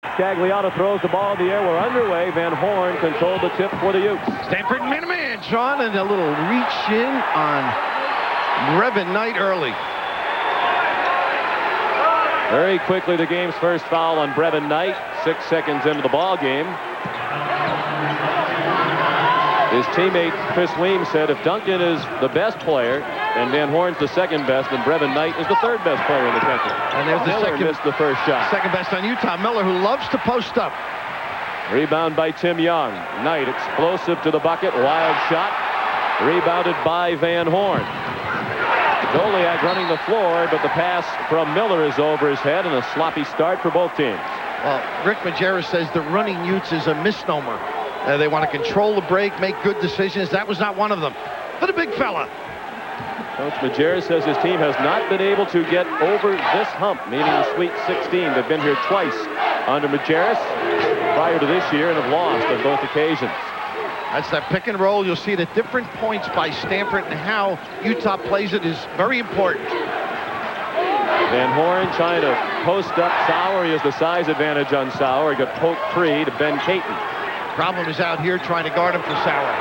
Gagliano throws the ball in the air. We're underway. Van Horn controlled the tip for the Utes. Stanford Minuteman, Sean, and a little reach in on Brevin Knight early. Very quickly, the game's first foul on Brevin Knight. 6 seconds into the ball game. His teammate Chris Weems said if Duncan is the best player and Van Horn's the second best, then Brevin Knight is the third best player in the country. And there's the Miller missed the first shot. Second best on Utah. Miller, who loves to post up. Rebound by Tim Young. Knight explosive to the bucket. Wild shot. Rebounded by Van Horn. Doliak running the floor, but the pass from Miller is over his head, and a sloppy start for both teams. Well, Rick Majerus says the running Utes is a misnomer. They want to control the break, make good decisions. That was not one of them. For the big fella. Coach Majerus says his team has not been able to get over this hump, meaning the Sweet 16. They've been here twice under Majerus prior to this year and have lost on both occasions. That's that pick and roll. You'll see it at different points by Stanford, and how Utah plays it is very important. Van Horn trying to post up Sauer. He has the size advantage on Sauer. He got poked free to Ben Caton. Problem is out here trying to guard him for Sauer.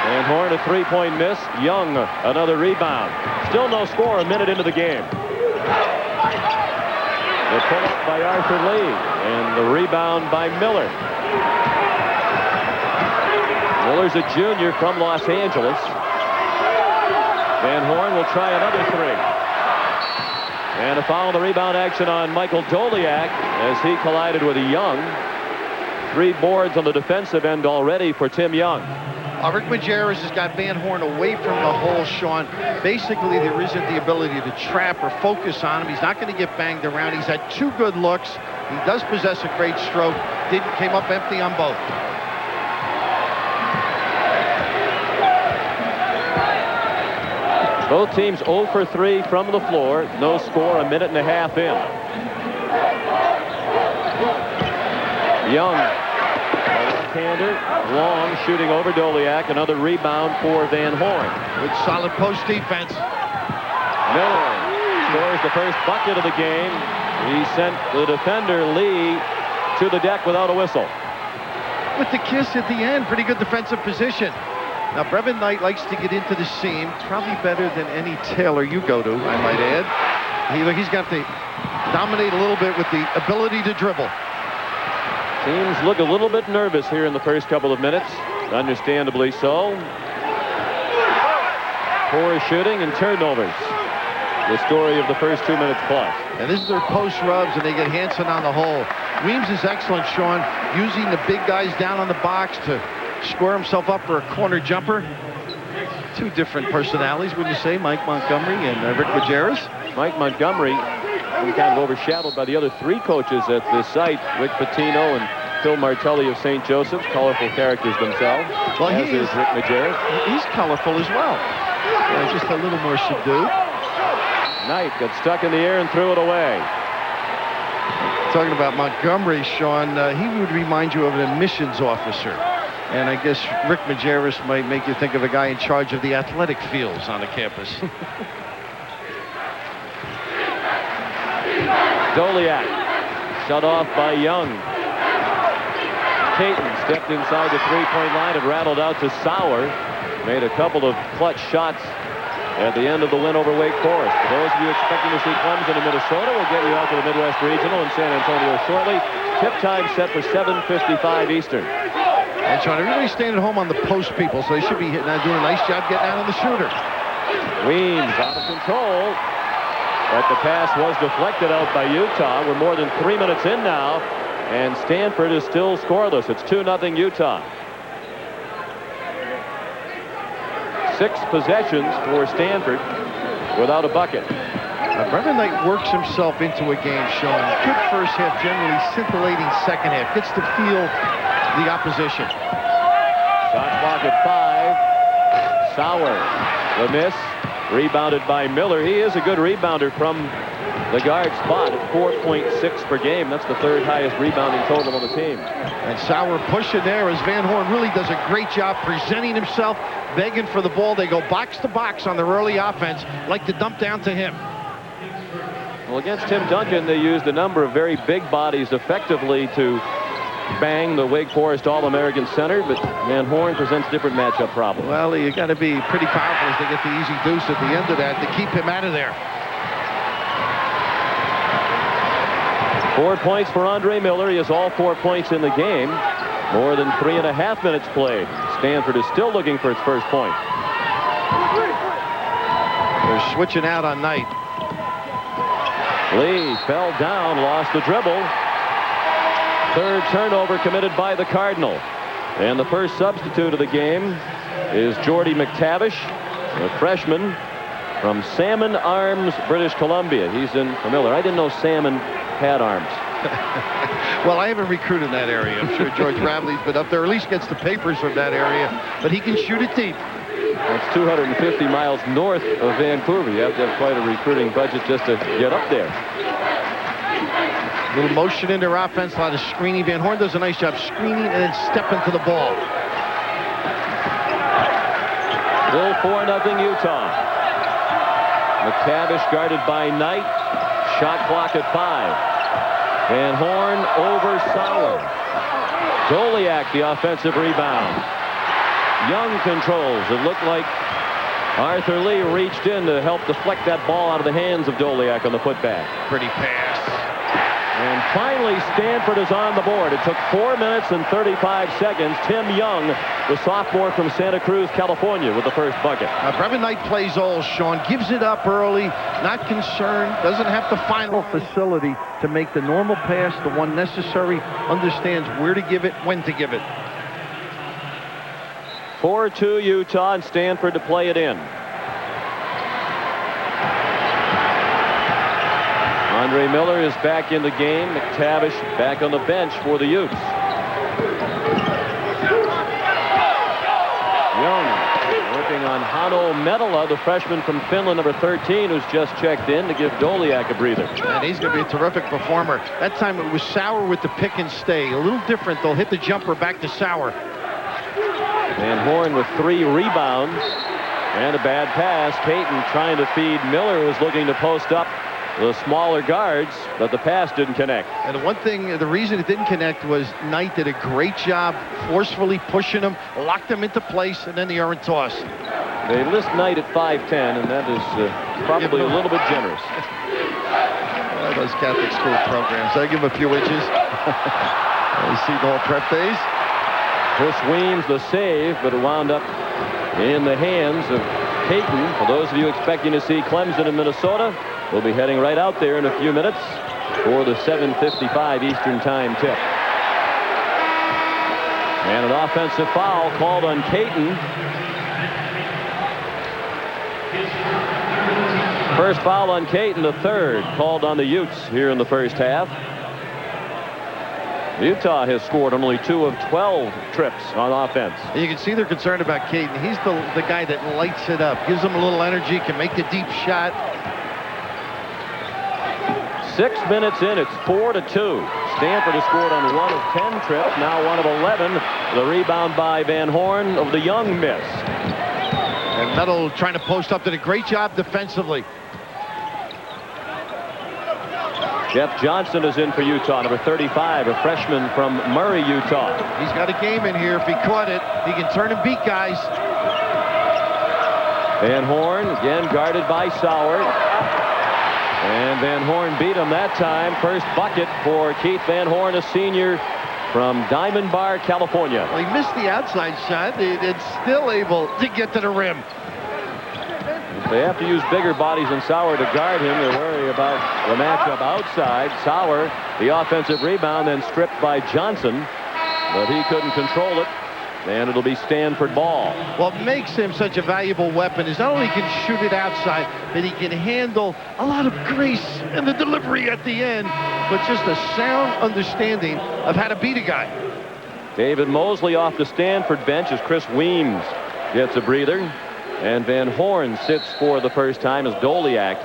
Van Horn, a three-point miss. Young, another rebound. Still no score a minute into the game. The put up by Arthur Lee, and the rebound by Miller. Miller's a junior from Los Angeles. Van Horn will try another three. And a foul on the rebound action on Michael Doliak as he collided with Young. 3 boards on the defensive end already for Tim Young. Rick Majerus has got Van Horn away from the hole, Sean. Basically, there isn't the ability to trap or focus on him. He's not going to get banged around. He's had 2 good looks. He does possess a great stroke. Came up empty on both. Both teams 0 for 3 from the floor. No score, a minute and a half in. Young, a left-hander, long, shooting over Doliak. Another rebound for Van Horn. With solid post defense. Miller scores the first bucket of the game. He sent the defender Lee to the deck without a whistle. With the kiss at the end, pretty good defensive position. Now, Brevin Knight likes to get into the seam. Probably better than any tailor you go to, I might add. He's got to dominate a little bit with the ability to dribble. Teams look a little bit nervous here in the first couple of minutes. Understandably so. Poor shooting and turnovers. The story of the first 2 minutes plus. And this is their post rubs, and they get Hansen on the hole. Weems is excellent, Sean, using the big guys down on the box to square himself up for a corner jumper. 2 different personalities, wouldn't you say, Mike Montgomery and Rick Majerus? Mike Montgomery, kind of overshadowed by the other 3 coaches at this site, Rick Pitino and Phil Martelli of St. Joseph's, colorful characters themselves. Well, as is Rick Majerus. He's colorful as well. Just a little more subdued. Knight got stuck in the air and threw it away. Talking about Montgomery, Sean, he would remind you of an admissions officer. And I guess Rick Majerus might make you think of a guy in charge of the athletic fields on the campus. Doliak shut off by Young. Caton stepped inside the three-point line and rattled out to Sauer. Made a couple of clutch shots at the end of the win over Wake Forest. For those of you expecting to see Clemson in Minnesota, we'll get you out to the Midwest Regional in San Antonio shortly. Tip time set for 7:55 Eastern. And Sean, everybody's staying at home on the post people, so they should be doing a nice job getting out on the shooter. Weems out of control, but the pass was deflected out by Utah. We're more than 3 minutes in now, and Stanford is still scoreless. It's 2-0 Utah. 6 possessions for Stanford without a bucket. Brevin Knight works himself into a game, Sean. Good first half, generally scintillating second half. Gets to feel the opposition. Shot clock at 5. Sauer, the miss. Rebounded by Miller. He is a good rebounder from the guard spot at 4.6 per game. That's the 3rd highest rebounding total on the team. And Sauer pushing there as Van Horn really does a great job presenting himself, begging for the ball. They go box to box on their early offense, like to dump down to him. Well, against Tim Duncan, they used a number of very big bodies effectively to bang the Wake Forest All-American center, but Van Horn presents different matchup problems. Well, you got to be pretty powerful as they get the easy deuce at the end of that to keep him out of there. 4 points for Andre Miller. He has all 4 points in the game. More than 3.5 minutes played. Stanford is still looking for its first point. They're switching out on Knight. Lee fell down, lost the dribble. Third turnover committed by the Cardinal. And the first substitute of the game is Jordy McTavish, a freshman from Salmon Arms, British Columbia. He's in for Miller. I didn't know Salmon had arms. Well, I haven't recruited that area. I'm sure George Bradley's been up there, or at least gets the papers from that area. But he can shoot it deep. That's 250 miles north of Vancouver. You have to have quite a recruiting budget just to get up there. Little motion in their offense, a lot of screening. Van Horn does a nice job screening and then stepping to the ball. Still 4-0 Utah. McTavish guarded by Knight. Shot clock at 5. Van Horn over Sauer. Doliak the offensive rebound. Young controls. It looked like Arthur Lee reached in to help deflect that ball out of the hands of Doliak on the putback. Pretty pass. And finally, Stanford is on the board. It took 4 minutes and 35 seconds. Tim Young, the sophomore from Santa Cruz, California, with the first bucket. Brevin Knight plays all, Sean. Gives it up early, not concerned, doesn't have to final facility to make the normal pass, the one necessary, understands where to give it, when to give it. 4-2 Utah, and Stanford to play it in. Andre Miller is back in the game. McTavish back on the bench for the Utes. Young working on Hanno Metala, the freshman from Finland, number 13, who's just checked in to give Doliak a breather. And he's going to be a terrific performer. That time it was Sauer with the pick and stay. A little different. They'll hit the jumper back to Sauer. Van Horn with 3 rebounds and a bad pass. Payton trying to feed Miller, who's looking to post up the smaller guards, but the pass didn't connect. And the one thing, the reason it didn't connect was Knight did a great job forcefully pushing him, locked him into place, and then the errant toss. They list Knight at 5'10", and that is probably a little bit generous. Those Catholic school programs, I give him a few inches. You see the whole prep days. Chris Weems the save, but it wound up in the hands of Payton. For those of you expecting to see Clemson in Minnesota, we'll be heading right out there in a few minutes for the 7:55 Eastern Time tip. And an offensive foul called on Payton. First foul on Payton, the third called on the Utes here in the first half. Utah has scored on only 2 of 12 trips on offense. You can see they're concerned about Caden. He's the guy that lights it up, gives them a little energy, can make the deep shot. 6 minutes in, it's 4-2. Stanford has scored on 1 of 10 trips, now 1 of 11. The rebound by Van Horn of the Young miss. And Metal trying to post up, did a great job defensively. Jeff Johnson is in for Utah, number 35, a freshman from Murray, Utah. He's got a game in here. If he caught it, he can turn and beat guys. Van Horn, again guarded by Sauer. And Van Horn beat him that time. First bucket for Keith Van Horn, a senior from Diamond Bar, California. Well, he missed the outside shot. It's still able to get to the rim. They have to use bigger bodies than Sauer to guard him. They're worried about the matchup outside. Sauer, the offensive rebound, then stripped by Johnson, but he couldn't control it, and it'll be Stanford ball. What makes him such a valuable weapon is not only he can shoot it outside, but he can handle a lot of grace in the delivery at the end, but just a sound understanding of how to beat a guy. David Mosley off the Stanford bench as Chris Weems gets a breather. And Van Horn sits for the first time as Doliak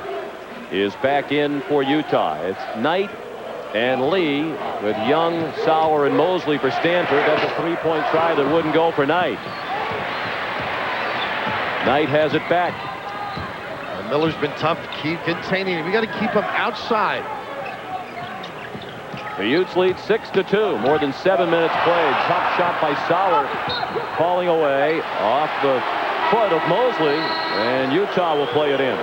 is back in for Utah. It's Knight and Lee with Young, Sauer, and Mosley for Stanford. That's a three-point try that wouldn't go for Knight. Knight has it back. Miller's been tough to keep containing him. You got to keep him outside. The Utes lead 6-2. More than 7 minutes played. Tough shot by Sauer. Falling away off the foot of Mosley. And Utah will play it in.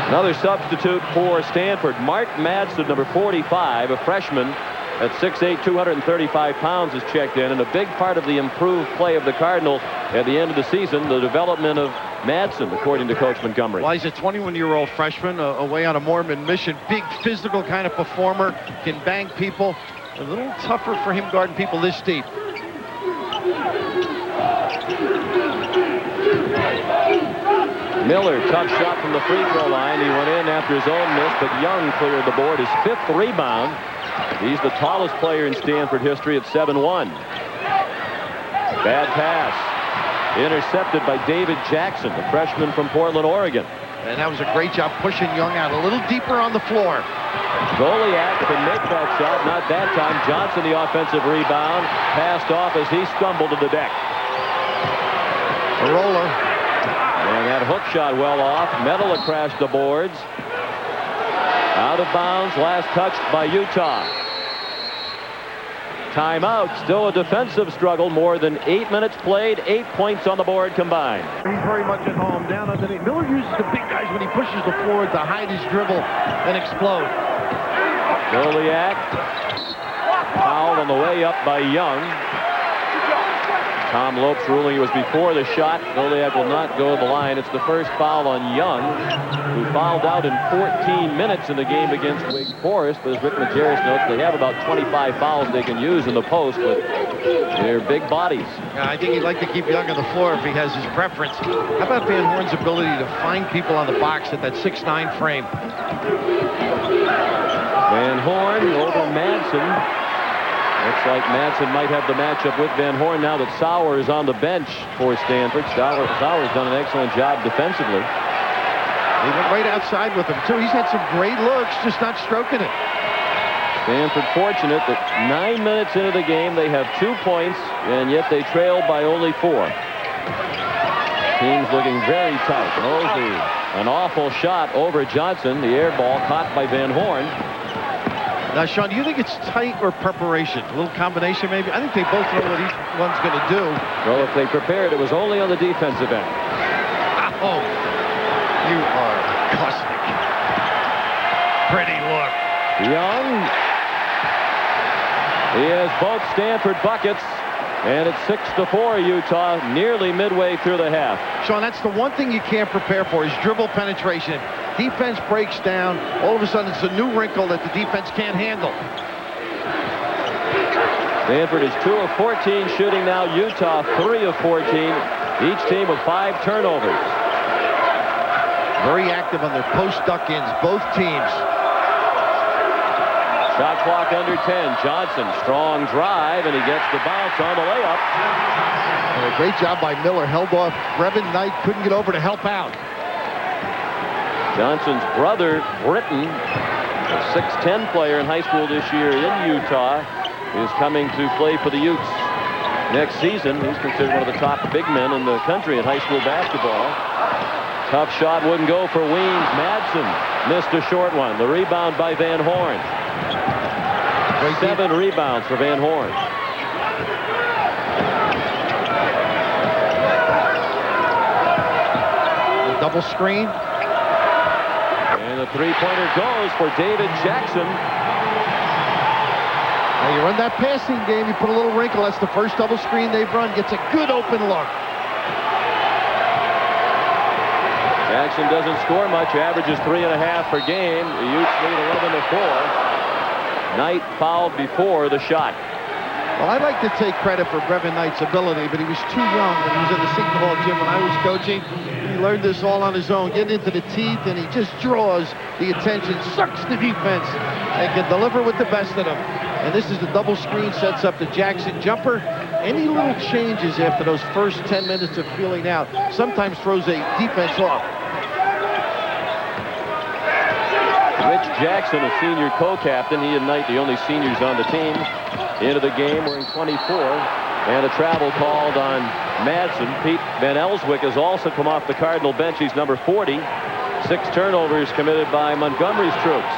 Another substitute for Stanford. Mark Madsen, number 45, a freshman at 6'8", 235 pounds, is checked in. And a big part of the improved play of the Cardinal at the end of the season, the development of Madsen, according to Coach Montgomery. Well, he's a 21-year-old freshman away on a Mormon mission. Big physical kind of performer. Can bang people. A little tougher for him guarding people this deep. Miller, tough shot from the free throw line. He went in after his own miss, but Young cleared the board. His 5th rebound. He's the tallest player in Stanford history at 7'1". Bad pass. Intercepted by David Jackson, the freshman from Portland, Oregon. And that was a great job pushing Young out a little deeper on the floor. Goliak can make that shot. Not that time. Johnson, the offensive rebound. Passed off as he stumbled to the deck. A roller. And that hook shot well off. Medela crashed the boards. Out of bounds. Last touched by Utah. Timeout. Still a defensive struggle. More than 8 minutes played. 8 points on the board combined. He's very much at home. Down underneath. Miller uses the big guys when he pushes the floor to hide his dribble and explode. Goliak fouled on the way up by Young. Tom Lopes ruling it was before the shot. Goliak will not go to the line. It's the first foul on Young, who fouled out in 14 minutes in the game against Wake Forest. But as Rick Majerus notes, they have about 25 fouls they can use in the post, but they're big bodies. Yeah, I think he'd like to keep Young on the floor if he has his preference. How about Van Horn's ability to find people on the box at that 6'9" frame? Van Horn over Madsen. Looks like Madsen might have the matchup with Van Horn now that Sauer is on the bench for Stanford. Sauer's done an excellent job defensively. He went right outside with him, too. He's had some great looks, just not stroking it. Stanford fortunate that 9 minutes into the game, they have 2 points, and yet they trail by only 4. Team's looking very tight. Mosley, an awful shot over Johnson. The air ball caught by Van Horn. Now, Sean, do you think it's tight or preparation? A little combination, maybe? I think they both know what each one's going to do. Well, if they prepared, it was only on the defensive end. Oh, you are cosmic. Pretty look. Young. He has both Stanford buckets, and it's 6-4 Utah, nearly midway through the half. Sean, that's the one thing you can't prepare for is dribble penetration. Defense breaks down. All of a sudden, it's a new wrinkle that the defense can't handle. Stanford is 2 of 14 shooting now. Utah 3 of 14. Each team with 5 turnovers. Very active on their post duck-ins, both teams. Shot clock under 10. Johnson, strong drive, and he gets the bounce on the layup. And a great job by Miller. Held off. Brevin Knight couldn't get over to help out. Johnson's brother, Britton, a 6'10" player in high school this year in Utah, is coming to play for the Utes next season. He's considered one of the top big men in the country in high school basketball. Tough shot wouldn't go for Weems. Madsen missed a short one. The rebound by Van Horn. 7 rebounds for Van Horn. A double screen. And the three-pointer goes for David Jackson. Now you run that passing game, you put a little wrinkle. That's the first double screen they've run. Gets a good open look. Jackson doesn't score much, averages 3.5 per game. The Utes lead 11-4. Knight fouled before the shot. Well, I'd like to take credit for Brevin Knight's ability, but he was too young when he was in the Seton Hall gym when I was coaching. He learned this all on his own, getting into the teeth, and he just draws the attention, sucks the defense, and can deliver with the best of them. And this is the double screen, sets up the Jackson jumper. Any little changes after those first 10 minutes of feeling out sometimes throws a defense off. Rich Jackson, a senior co-captain, he and Knight the only seniors on the team, into the game wearing 24, and a travel called on Madsen. Pete Van Elswyk has also come off the Cardinal bench. He's number 40. 6 turnovers committed by Montgomery's troops.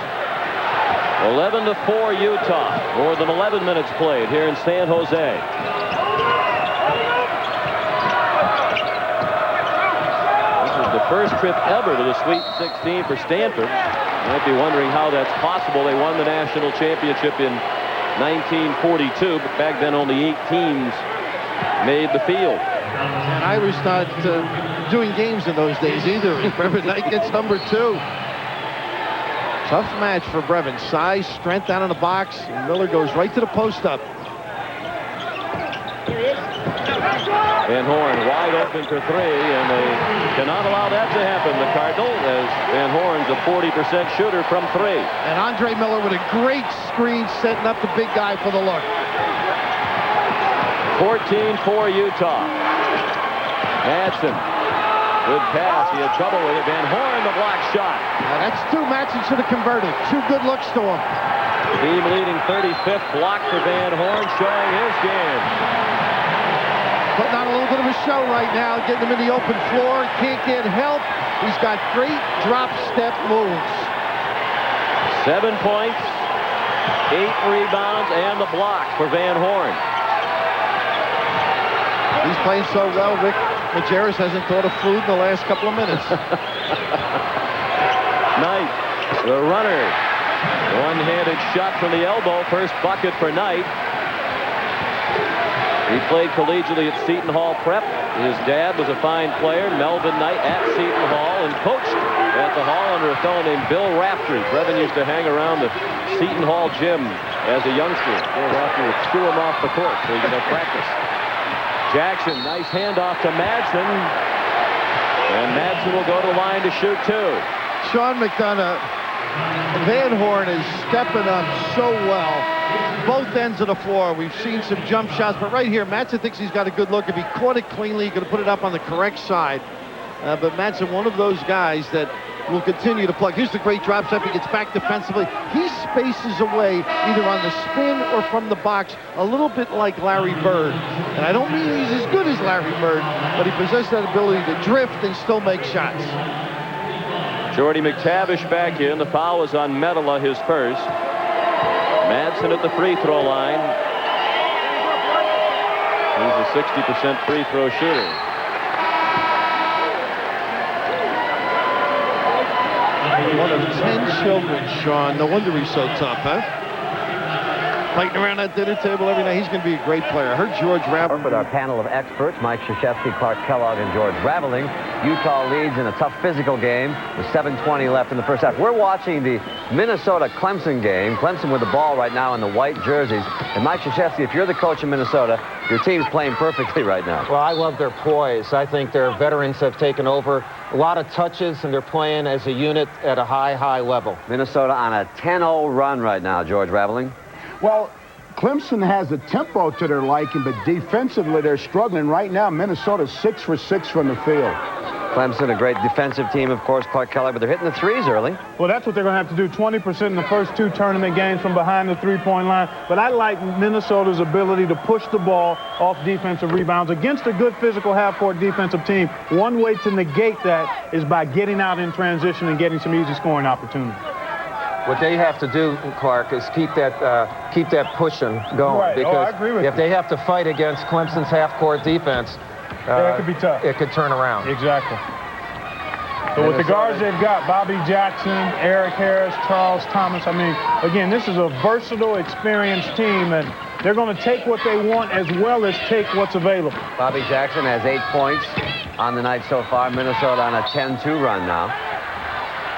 11-4 Utah. More than 11 minutes played here in San Jose. This is the first trip ever to the Sweet 16 for Stanford. You might be wondering how that's possible. They won the national championship in 1942, but back then only 8 teams made the field. And I was not doing games in those days either. Brevin Knight gets number 2. Tough match for Brevin. Size, strength down in the box. And Miller goes right to the post-up. Van Horn wide open for 3, and they cannot allow that to happen. The Cardinal, as Van Horn's a 40% shooter from 3. And Andre Miller with a great screen setting up the big guy for the look. 14-4 Utah. Madsen. Good pass. He had trouble with it. Van Horn, the block shot. Now that's 2 Madsen should have converted. 2 good looks to him. Team leading 35th block for Van Horn, showing his game. Putting on a little bit of a show right now, getting him in the open floor. Can't get help. He's got great drop step moves. 7 points, 8 rebounds, and the block for Van Horn. He's playing so well, Rick Majerus hasn't thought of food in the last couple of minutes. Knight, the runner. One-handed shot from the elbow. First bucket for Knight. He played collegiately at Seton Hall Prep. His dad was a fine player, Melvin Knight, at Seton Hall, and coached at the Hall under a fellow named Bill Raftery. Brevin used to hang around the Seton Hall gym as a youngster. Bill Raftery would shoo him off the court so he could have practice. Jackson, nice handoff to Madsen. And Madsen will go to the line to shoot 2. Sean McDonough, Van Horn is stepping up so well. Both ends of the floor. We've seen some jump shots, but right here, Madsen thinks he's got a good look. If he caught it cleanly, he could have put it up on the correct side. But Madsen, one of those guys that will continue to plug. Here's the great drop step. He gets back defensively. He spaces away either on the spin or from the box, a little bit like Larry Bird. And I don't mean he's as good as Larry Bird, but he possesses that ability to drift and still make shots. Jordy McTavish back in. The foul was on Medela, his first. Madsen at the free throw line. He's a 60% free throw shooter. One of 10 children, Sean. No wonder he's so tough, huh? Fighting around that dinner table every night. He's going to be a great player. I heard George Raveling. With our panel of experts, Mike Krzyzewski, Clark Kellogg, and George Raveling. Utah leads in a tough physical game with 7:20 left in the first half. We're watching the Minnesota-Clemson game. Clemson with the ball right now in the white jerseys. And Mike Krzyzewski, if you're the coach in Minnesota, your team's playing perfectly right now. Well, I love their poise. I think their veterans have taken over a lot of touches, and they're playing as a unit at a high level. Minnesota on a 10-0 run right now, George Raveling. Well, Clemson has a tempo to their liking, but defensively they're struggling right now. Minnesota's 6 for 6 from the field. Clemson, a great defensive team, of course, Clark Kellogg, but they're hitting the threes early. Well, that's what they're going to have to do. 20% in the first 2 tournament games from behind the three-point line. But I like Minnesota's ability to push the ball off defensive rebounds against a good physical half-court defensive team. One way to negate that is by getting out in transition and getting some easy scoring opportunities. What they have to do, Clark, is keep that pushing going. Right. Because I agree with if you. they have to fight against Clemson's half-court defense, it could be tough. It could turn around. Exactly. So with the guards they've got, Bobby Jackson, Eric Harris, Charles Thomas, I mean, again, this is a versatile, experienced team, and they're going to take what they want as well as take what's available. Bobby Jackson has 8 points on the night so far. Minnesota on a 10-2 run now.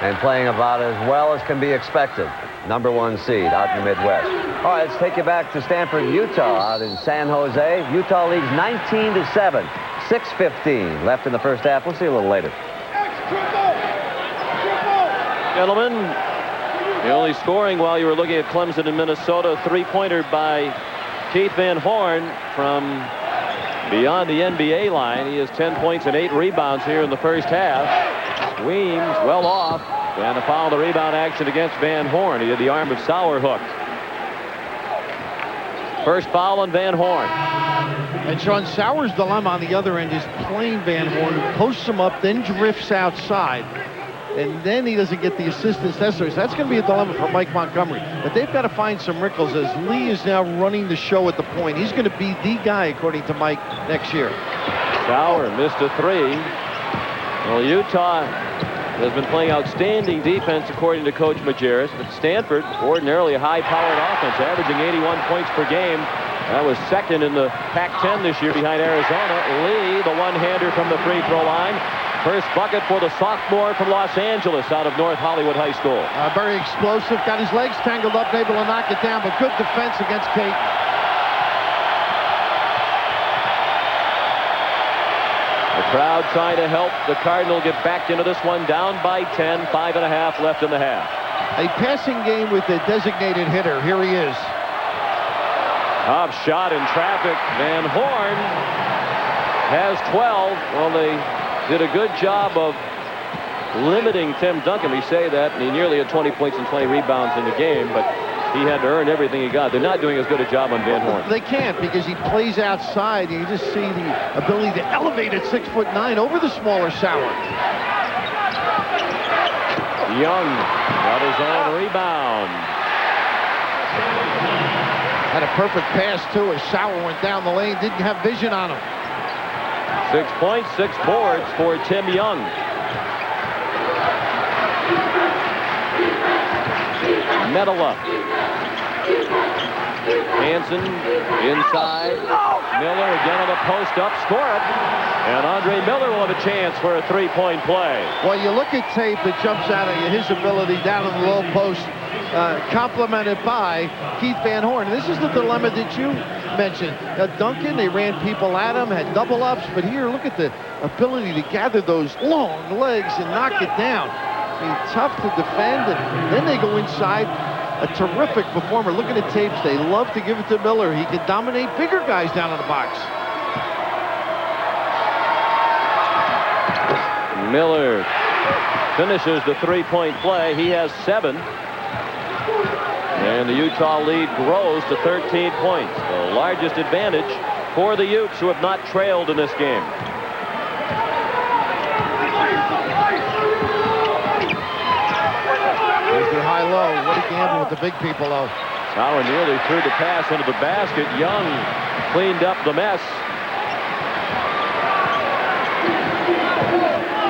And playing about as well as can be expected. Number 1 seed out in the Midwest. All right, let's take you back to Stanford, Utah, out in San Jose. Utah leads 19-7. 6:15 left in the first half. We'll see you a little later. Gentlemen, the only scoring while you were looking at Clemson and Minnesota, three-pointer by Keith Van Horn from beyond the NBA line. He has 10 points and 8 rebounds here in the first half. Weems well off, and a foul, the rebound action against Van Horn. He had the arm of Sauer hooked. First foul on Van Horn. And Sean Sauer's dilemma on the other end is playing Van Horn, who posts him up, then drifts outside. And then he doesn't get the assistance necessary. So that's going to be a dilemma for Mike Montgomery. But they've got to find some wrinkles as Lee is now running the show at the point. He's going to be the guy, according to Mike, next year. Sauer missed a three. Well, Utah has been playing outstanding defense, according to Coach Majerus. But Stanford, ordinarily a high-powered offense, averaging 81 points per game. That was second in the Pac-10 this year behind Arizona. Lee, the one-hander from the free throw line. First bucket for the sophomore from Los Angeles out of North Hollywood High School. Very explosive, got his legs tangled up, able to knock it down, but good defense against Kate. The crowd trying to help the Cardinal get back into this one, down by 10, 5.5 left in the half. A passing game with a designated hitter. Here he is. Top shot in traffic. Van Horn has 12. Well, they did a good job of limiting Tim Duncan. We say that, and he nearly had 20 points and 20 rebounds in the game, but he had to earn everything he got. They're not doing as good a job on Van Horn. They can't, because he plays outside. You just see the ability to elevate at 6'9" over the smaller Sauer. Young got his own rebound. Had a perfect pass, too, as Sauer went down the lane. Didn't have vision on him. 6 points, 6 boards for Tim Young. Medela. Hansen inside. Miller again on the post up, score it. And Andre Miller will have a chance for a three-point play. Well, you look at tape that jumps out at you, his ability down in the low post, complemented by Keith Van Horn. And this is the dilemma that you mentioned. Duncan, they ran people at him, had double ups, but here, look at the ability to gather those long legs and knock it down. I mean, tough to defend, and then they go inside. A terrific performer. Look at the tapes. They love to give it to Miller. He can dominate bigger guys down in the box. Miller finishes the three-point play. He has 7. And the Utah lead grows to 13 points. The largest advantage for the Utes, who have not trailed in this game. There's their high-low. What a gamble with the big people, though. Sauer nearly threw the pass into the basket. Young cleaned up the mess.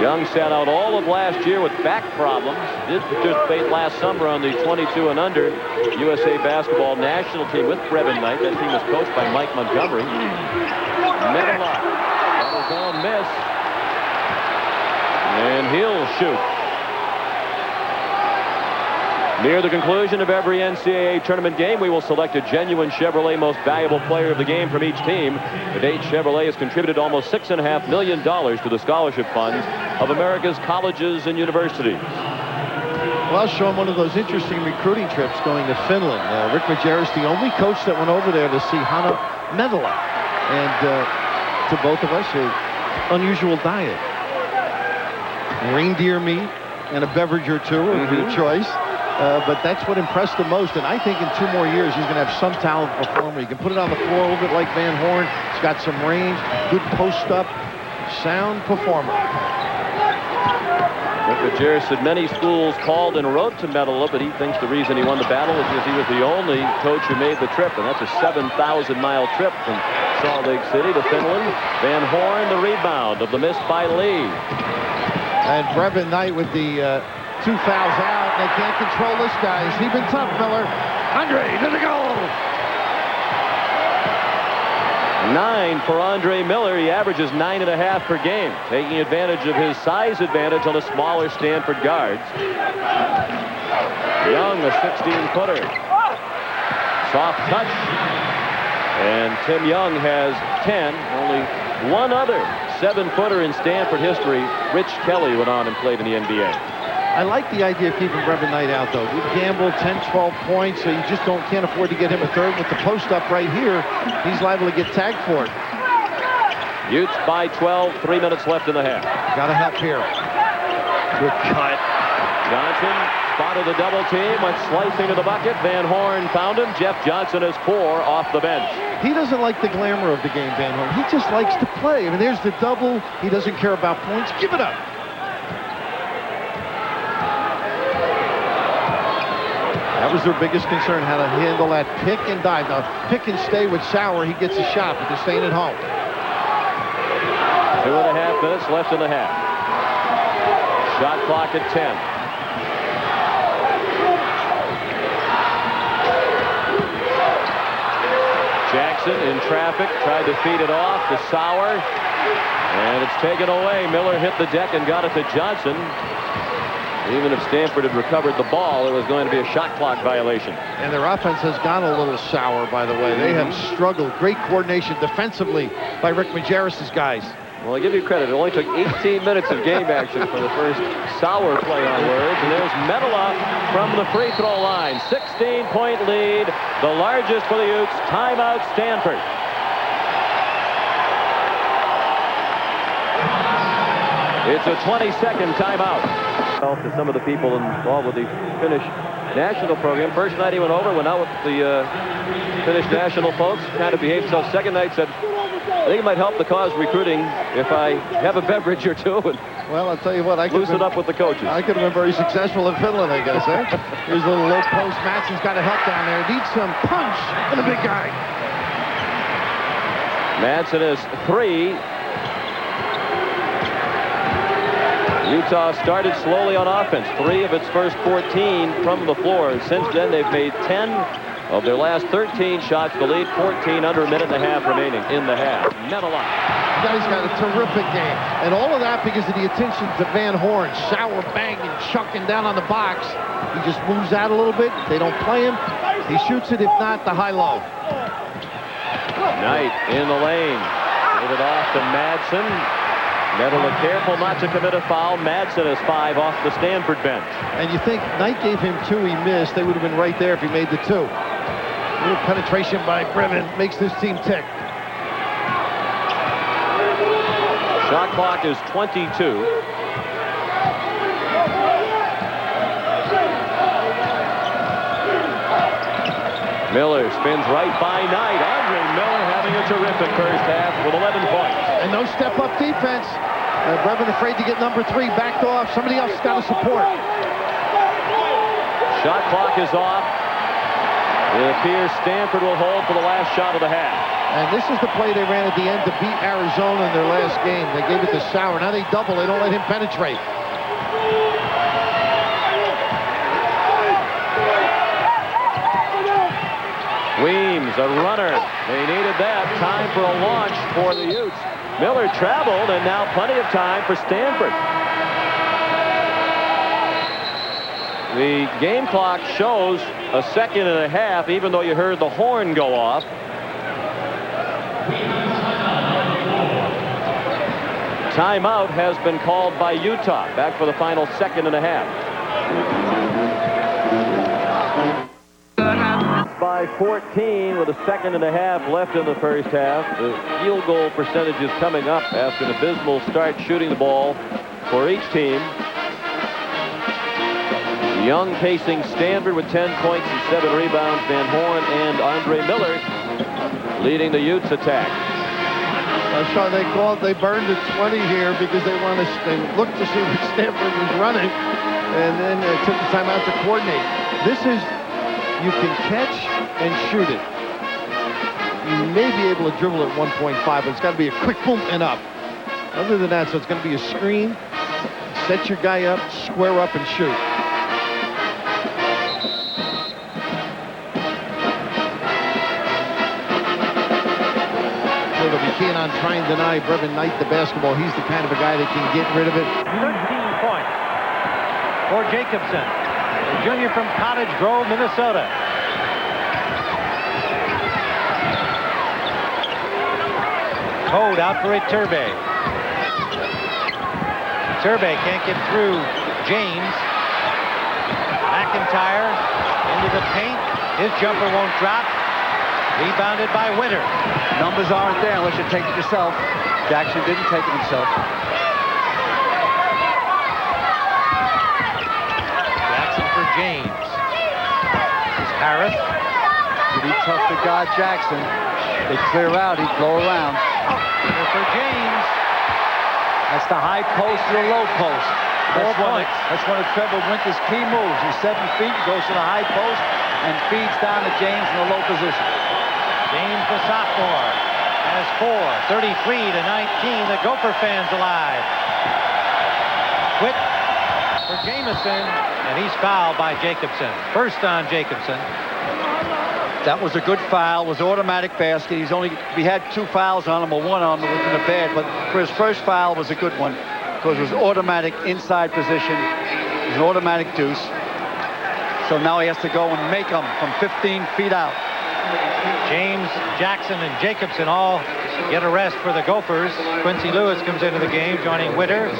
Young sat out all of last year with back problems. Did participate last summer on the 22 and under USA basketball national team with Brevin Knight. That team was coached by Mike Montgomery. Medela on his own miss. And he'll shoot. Near the conclusion of every NCAA tournament game, we will select a genuine Chevrolet Most Valuable Player of the Game from each team. To date, Chevrolet has contributed almost $6.5 million to the scholarship funds of America's colleges and universities. Well, showing one of those interesting recruiting trips going to Finland. Rick Majerus, the only coach that went over there to see Hanna Medela. And to both of us, an unusual diet. Reindeer meat and a beverage or two of your choice. But that's what impressed him most, and I think in 2 more years he's going to have some talent performer. He can put it on the floor a little bit like Van Horn. He's got some range, good post-up, sound performer. Majerus said many schools called and wrote to Medela, but he thinks the reason he won the battle is because he was the only coach who made the trip, and that's a 7,000-mile trip from Salt Lake City to Finland. Van Horn, the rebound of the miss by Lee. And Brevin Knight with the 2 fouls out. They can't control this guy. He's been tough, Miller. Andre to the goal. 9 for Andre Miller. He averages 9.5 per game, taking advantage of his size advantage on the smaller Stanford guards. Young, a 16-footer. Soft touch. And Tim Young has 10. Only one other 7-footer in Stanford history. Rich Kelly went on and played in the NBA. I like the idea of keeping Brevin Knight out, though. Good gamble, 10, 12 points, so you just can't afford to get him a third. With the post-up right here, he's liable to get tagged for it. Utes by 12, 3 minutes left in the half. Got to help here. Good cut. Johnson spotted the double team, went slicing to the bucket. Van Horn found him. Jeff Johnson has 4 off the bench. He doesn't like the glamour of the game, Van Horn. He just likes to play. I mean, there's the double. He doesn't care about points. Give it up. That was their biggest concern, how to handle that pick and dive. Now, pick and stay with Sauer, he gets a shot, but they're staying at home. 2.5 minutes left in the half. Shot clock at 10. Jackson in traffic, tried to feed it off to Sauer, and it's taken away. Miller hit the deck and got it to Johnson. Even if Stanford had recovered the ball, it was going to be a shot clock violation. And their offense has gone a little sour, by the way. They have struggled. Great coordination defensively by Rick Majerus' guys. Well, I give you credit. It only took 18 minutes of game action for the first Sauer play on words. And there's Medela from the free throw line. 16-point lead, the largest for the Utes. Timeout, Stanford. It's a 20-second timeout. To some of the people involved with the Finnish national program. First night he went over, went out with the Finnish national folks, kind of behaved so. Second night said, I think it might help the cause recruiting if I have a beverage or two and well, I'll tell you what, I loosen up with the coaches. I could have been very successful in Finland, I guess, eh? Here's a little low post. Matson's got to help down there. Needs some punch for the big guy. Madsen is 3. Utah started slowly on offense. 3 of its first 14 from the floor. Since then, they've made 10 of their last 13 shots to lead 14 under a minute and a half remaining in the half. Medela. The guy's got a terrific game. And all of that because of the attention to Van Horn. Sauer banging, chucking down on the box. He just moves out a little bit. They don't play him. He shoots it, if not, the high-low. Knight in the lane. Gave it off to Madsen. Medela careful not to commit a foul. Madsen is 5 off the Stanford bench. And you think Knight gave him 2, he missed. They would have been right there if he made the 2. Little penetration by Brevin makes this team tick. Shot clock is 22. Miller spins right by Knight. Andre Miller having a terrific first half with 11 points. And no step-up defense. Brevin afraid to get number 3, backed off. Somebody else has got to support. Shot clock is off. It appears Stanford will hold for the last shot of the half. And this is the play they ran at the end to beat Arizona in their last game. They gave it to Sauer. Now they double. They don't let him penetrate. Weems, a runner. They needed that. Time for a launch for the Utes. Miller traveled, and now plenty of time for Stanford. The game clock shows a second and a half, even though you heard the horn go off. Timeout has been called by Utah. Back for the final second and a half. By 14 with a second and a half left in the first half. The field goal percentage is coming up after an abysmal start shooting the ball for each team. Young pacing Stanford with 10 points and 7 rebounds. Van Horn and Andre Miller leading the Utes attack. Sean, they burned at 20 here because they looked to see what Stanford was running, and then took the time out to coordinate. This is, you can catch and shoot it. You may be able to dribble at 1.5, but it's got to be a quick boom and up. Other than that, so it's going to be a screen, set your guy up, square up, and shoot. They'll be keen on trying to deny Brevin Knight the basketball. He's the kind of a guy that can get rid of it. 13 points for Jacobson, a junior from Cottage Grove, Minnesota. Code out for Iturbe. Iturbe can't get through James. McIntyre into the paint. His jumper won't drop. Rebounded by Winter. Numbers aren't there unless you take it yourself. Jackson didn't take it himself. James. This is Harris. Pretty tough to guard Jackson. They clear out, he'd blow around. Here for James. That's the high post to the low post. 4 points. That's one of Trevor Winter's key moves. He's 7 feet, goes to the high post, and feeds down to James in the low position. James, the sophomore, has 4, 33-19. The Gopher fans alive. Quit for Jamison, and he's fouled by Jacobson. First on Jacobson. That was a good foul. It was automatic basket. We had 2 fouls on him, or 1 on him. It wasn't a bad, but for his first foul, it was a good one because it was automatic inside position. It was an automatic deuce. So now he has to go and make them from 15 feet out. James, Jackson, and Jacobson all get a rest for the Gophers. Quincy Lewis comes into the game, joining Witter,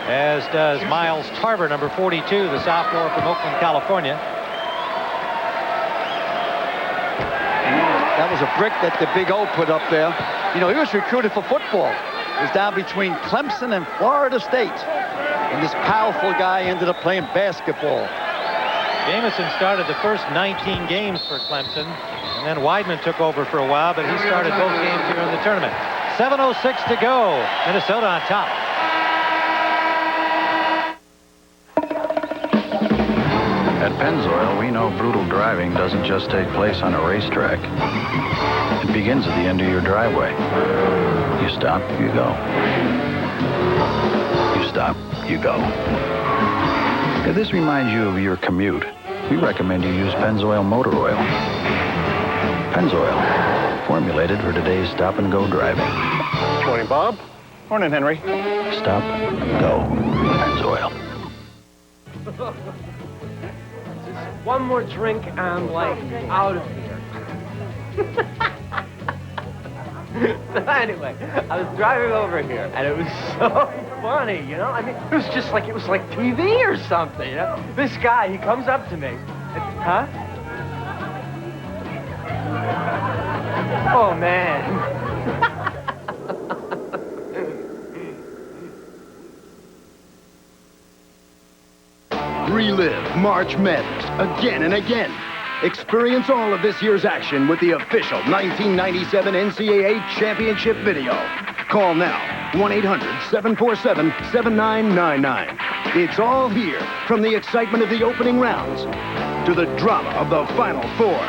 as does Miles Tarver, number 42, the sophomore from Oakland, California. That was a brick that the Big O put up there. You know, he was recruited for football. He was down between Clemson and Florida State. And this powerful guy ended up playing basketball. Jamison started the first 19 games for Clemson, and then Weidman took over for a while, but he started both games here in the tournament. 7:06 to go. Minnesota on top. At Pennzoil, we know brutal driving doesn't just take place on a racetrack. It begins at the end of your driveway. You stop, you go. You stop, you go. If this reminds you of your commute, we recommend you use Pennzoil motor oil. Pennzoil, formulated for today's stop-and-go driving. Morning, Bob. Morning, Henry. Stop, go, Pennzoil. One more drink, I'm like out of here. So anyway, I was driving over here, and it was so funny, you know? I mean, it was like TV or something, you know? This guy, he comes up to me. Huh? Oh, man. Relive March Madness again and again. Experience all of this year's action with the official 1997 NCAA Championship video. Call now, 1-800-747-7999. It's all here, from the excitement of the opening rounds to the drama of the Final Four.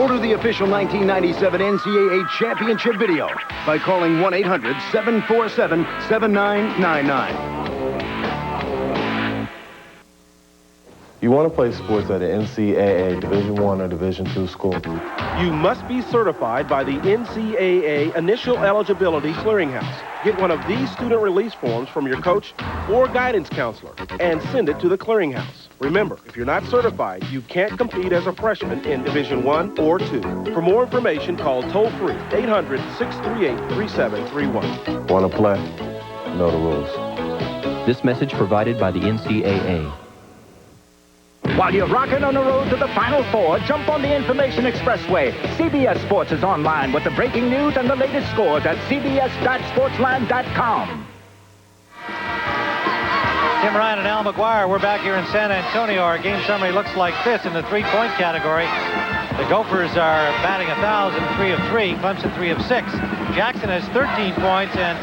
Order the official 1997 NCAA Championship video by calling 1-800-747-7999. You want to play sports at an NCAA Division I or Division II school? You must be certified by the NCAA Initial Eligibility Clearinghouse. Get one of these student release forms from your coach or guidance counselor and send it to the clearinghouse. Remember, if you're not certified, you can't compete as a freshman in Division I or II. For more information, call toll-free 800-638-3731. Want to play? Know the rules. This message provided by the NCAA. While you're rocking on the road to the Final Four, jump on the Information Expressway. CBS Sports is online with the breaking news and the latest scores at cbs.sportsline.com. Tim Ryan and Al McGuire, we're back here in San Antonio. Our game summary looks like this in the three-point category. The Gophers are batting 1,000, 3 of 3. Clemson 3 of 6. Jackson has 13 points, and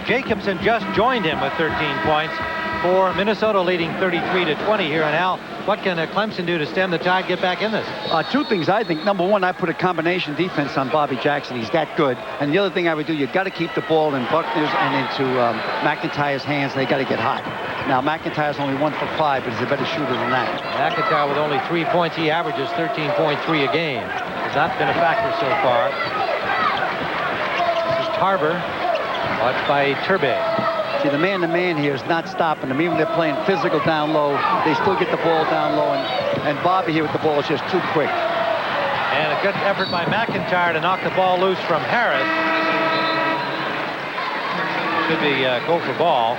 Jacobson just joined him with 13 points. For Minnesota leading 33-20 here. And Al, what can Clemson do to stem the tide, get back in this? 2 things, I think. Number one, I put a combination defense on Bobby Jackson. He's that good. And the other thing I would do, you've got to keep the ball in Buckner's and into McIntyre's hands. They got to get hot. Now, McIntyre's only 1 for 5, but he's a better shooter than that. McIntyre with only 3 points. He averages 13.3 a game. Has not been a factor so far. This is Tarver, watched by Turbay. See, the man-to-man here is not stopping them. Even when they're playing physical down low, they still get the ball down low. And Bobby here with the ball is just too quick. And a good effort by McIntyre to knock the ball loose from Harris. Should be Gopher ball.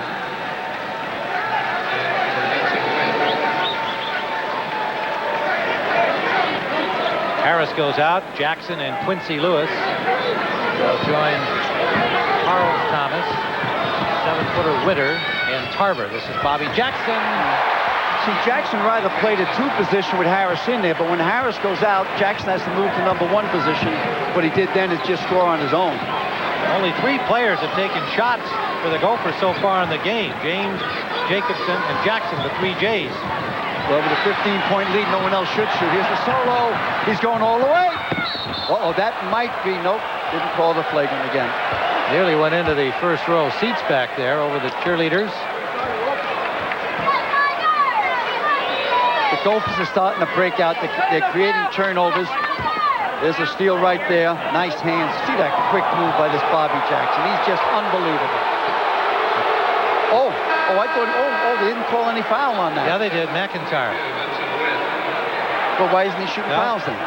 Harris goes out. Jackson and Quincy Lewis will join Charles Thomas, 7-footer Witter, and Tarver. This is Bobby Jackson. See, Jackson rather played a 2 position with Harris in there, but when Harris goes out, Jackson has to move to number 1 position. What he did then is just score on his own. Only 3 players have taken shots for the Gophers so far in the game. James, Jacobson, and Jackson, the 3 J's. Well, with a 15-point lead, no one else should shoot. Here's the solo. He's going all the way. Uh-oh, that might be, nope, didn't call the flagrant again. Nearly went into the first row seats back there over the cheerleaders. The Gophers are starting to break out. They're creating turnovers. There's a steal right there. Nice hands. See that quick move by this Bobby Jackson. He's just unbelievable. Oh, I thought, they didn't call any foul on that. Yeah, they did. McIntyre. But why isn't he shooting fouls then?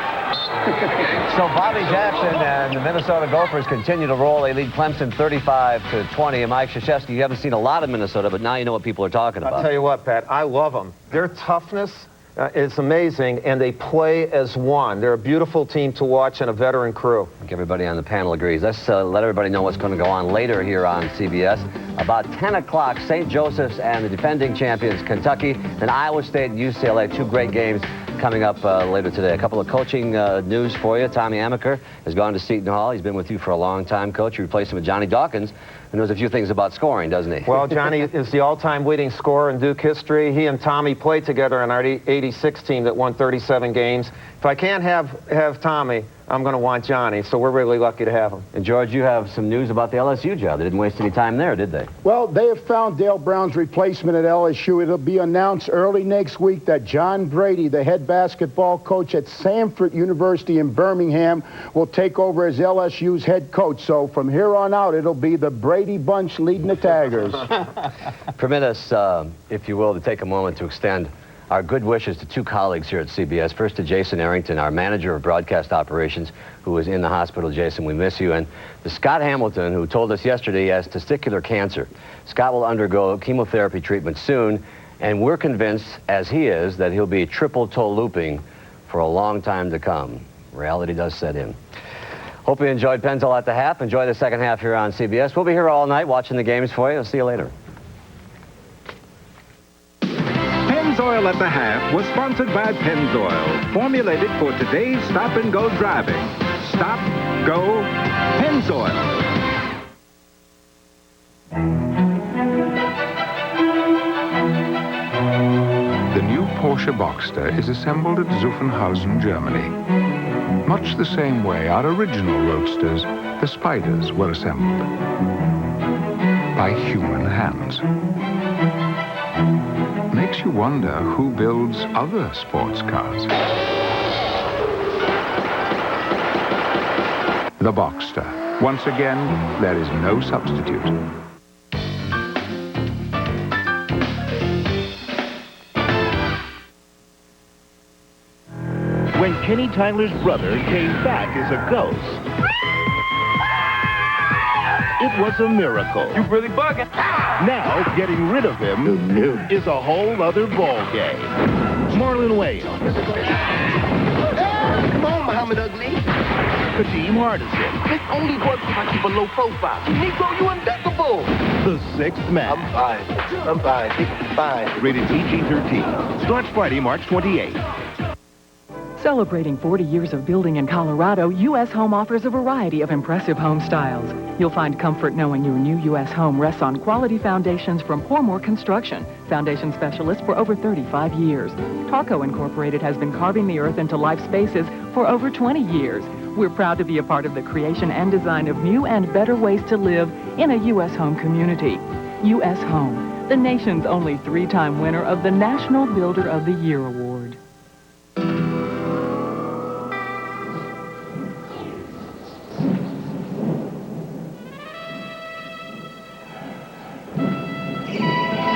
So Bobby Jackson and the Minnesota Gophers continue to roll. They lead Clemson 35-20. And Mike Krzyzewski, you haven't seen a lot of Minnesota, but now you know what people are talking about. I'll tell you what, Pat, I love them. Their toughness is amazing, and they play as one. They're a beautiful team to watch and a veteran crew. I think everybody on the panel agrees. Let's let everybody know what's going to go on later here on CBS. About 10 o'clock, St. Joseph's and the defending champions, Kentucky, and Iowa State and UCLA. 2 great games coming up later today. A couple of coaching news for you. Tommy Amaker has gone to Seton Hall. He's been with you for a long time, Coach. You replaced him with Johnny Dawkins, and knows a few things about scoring, doesn't he? Well, Johnny is the all-time leading scorer in Duke history. He and Tommy played together on our 86 team that won 37 games. If I can't have Tommy, I'm going to want Johnny, so we're really lucky to have him. And George, you have some news about the LSU job. They didn't waste any time there, did they? Well, they have found Dale Brown's replacement at LSU. It'll be announced early next week that John Brady, the head basketball coach at Samford University in Birmingham, will take over as LSU's head coach. So from here on out, it'll be the Brady bunch leading the Tigers. Permit us, if you will, to take a moment to extend our good wishes to 2 colleagues here at CBS. First to Jason Arrington, our manager of broadcast operations, who is in the hospital. Jason, we miss you. And to Scott Hamilton, who told us yesterday he has testicular cancer. Scott will undergo chemotherapy treatment soon, and we're convinced, as he is, that he'll be triple toe looping for a long time to come. Reality does set in. Hope you enjoyed Pennzoil at the half. Enjoy the second half here on CBS. We'll be here all night watching the games for you. I'll see you later. Pennzoil at the half was sponsored by Pennzoil, formulated for today's stop-and-go driving. Stop, go, Pennzoil. The new Porsche Boxster is assembled at Zuffenhausen, Germany. Much the same way our original roadsters, the Spiders, were assembled. By human hands. Makes you wonder who builds other sports cars. The Boxster. Once again, there is no substitute. When Kenny Tyler's brother came back as a ghost, it was a miracle. You really bugging. Now, getting rid of him is a whole other ball game. Marlon Wayans. Come on, Muhammad Ugly. Kadeem Hardison. This only works if I keep a low profile. Negro, you impeccable. The Sixth Man. I'm fine. Rated PG-13. Starts Friday, March 28th. Celebrating 40 years of building in Colorado, U.S. Home offers a variety of impressive home styles. You'll find comfort knowing your new U.S. Home rests on quality foundations from Pormore Construction, foundation specialists for over 35 years. Tarco Incorporated has been carving the earth into life spaces for over 20 years. We're proud to be a part of the creation and design of new and better ways to live in a U.S. Home community. U.S. Home, the nation's only 3-time winner of the National Builder of the Year Award.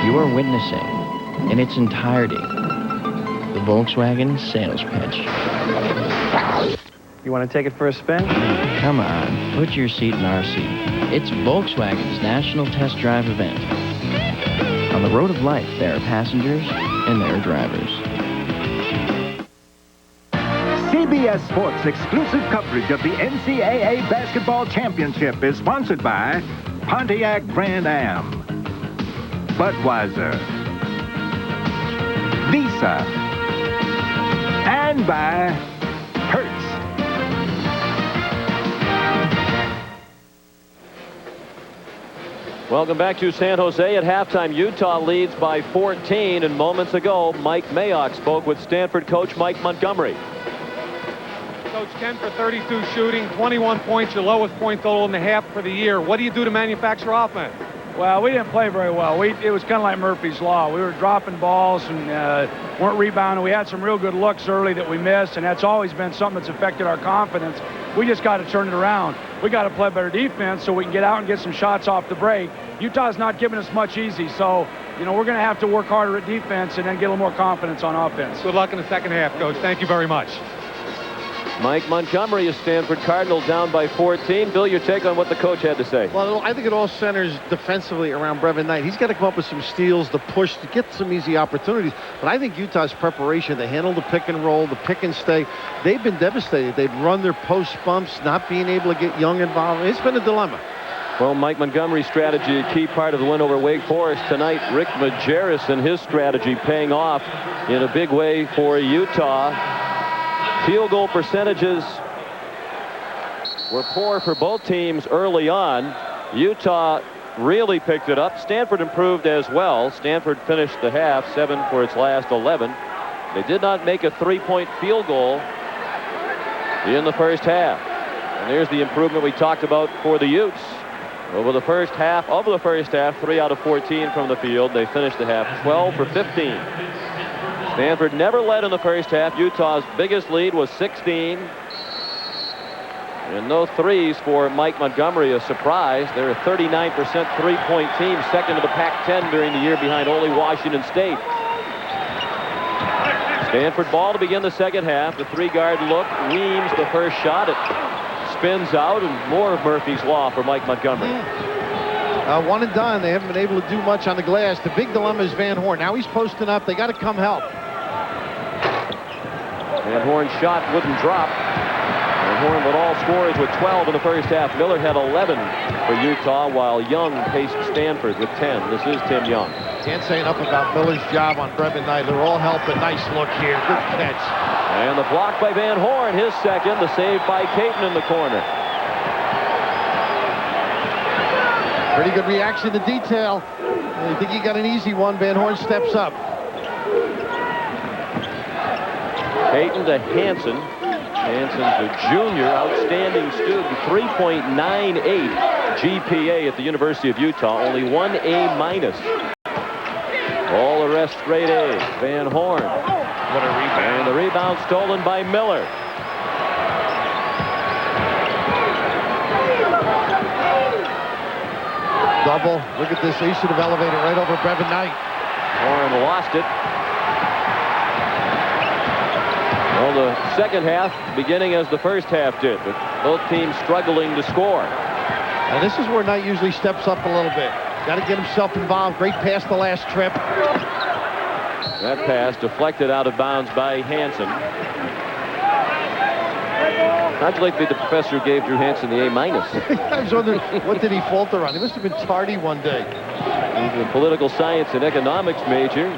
You are witnessing, in its entirety, the Volkswagen sales pitch. You want to take it for a spin? Come on, put your seat in our seat. It's Volkswagen's National Test Drive event. On the road of life, there are passengers and there are drivers. CBS Sports exclusive coverage of the NCAA Basketball Championship is sponsored by Pontiac Brand Am, Budweiser, Visa, and by Hertz. Welcome back to San Jose. At halftime, Utah leads by 14, and moments ago, Mike Mayock spoke with Stanford coach Mike Montgomery. Coach, 10 for 32 shooting, 21 points, your lowest point total in the half for the year. What do you do to manufacture offense? Well, we didn't play very well. It was kind of like Murphy's Law. We were dropping balls and weren't rebounding. We had some real good looks early that we missed, and that's always been something that's affected our confidence. We just got to turn it around. We got to play better defense so we can get out and get some shots off the break. Utah's not giving us much easy, so, we're going to have to work harder at defense and then get a little more confidence on offense. Good luck in the second half, Coach. Thank you very much. Mike Montgomery, a Stanford Cardinal, down by 14. Bill, your take on what the coach had to say? Well, I think it all centers defensively around Brevin Knight. He's got to come up with some steals, the push, to get some easy opportunities. But I think Utah's preparation, they handle the pick and roll, the pick and stay. They've been devastated. They've run their post bumps, not being able to get Young involved. It's been a dilemma. Well, Mike Montgomery's strategy, a key part of the win over Wake Forest tonight. Rick Majerus and his strategy paying off in a big way for Utah. Field goal percentages were poor for both teams early on. Utah really picked it up. Stanford improved as well. Stanford finished the half 7 for its last 11. They did not make a three-point field goal in the first half. And there's the improvement we talked about for the Utes. Over the first half, 3 out of 14 from the field. They finished the half 12 for 15. Stanford never led in the first half. Utah's biggest lead was 16. And no threes for Mike Montgomery, a surprise. They're a 39% three-point team, second to the Pac-10 during the year behind only Washington State. Stanford ball to begin the second half. The three-guard look. Weems the first shot. It spins out, and more of Murphy's Law for Mike Montgomery. One and done. They haven't been able to do much on the glass. The big dilemma is Van Horn. Now he's posting up. They got to come help. Van Horn's shot wouldn't drop. Van Horn led all scorers with 12 in the first half. Miller had 11 for Utah, while Young paced Stanford with 10. This is Tim Young. Can't say enough about Miller's job on Brevin Knight. They're all helping. Nice look here. Good catch. And the block by Van Horn, his second. The save by Caton in the corner. Pretty good reaction to detail. I think he got an easy one. Van Horn steps up. Caton to Hansen. Hansen's a junior, outstanding student, 3.98 GPA at the University of Utah, only 1 A-. All the rest straight A's. Van Horn. What a rebound. And the rebound stolen by Miller. Double. Look at this. He should have elevated right over Brevin Knight. Horn lost it. Well, the second half beginning as the first half did, but both teams struggling to score. And this is where Knight usually steps up a little bit. Got to get himself involved. Great pass the last trip. That pass deflected out of bounds by Hansen. Not like the professor gave Drew Hansen the A-. I was wondering, what did he falter on? He must have been tardy one day. He's a political science and economics major.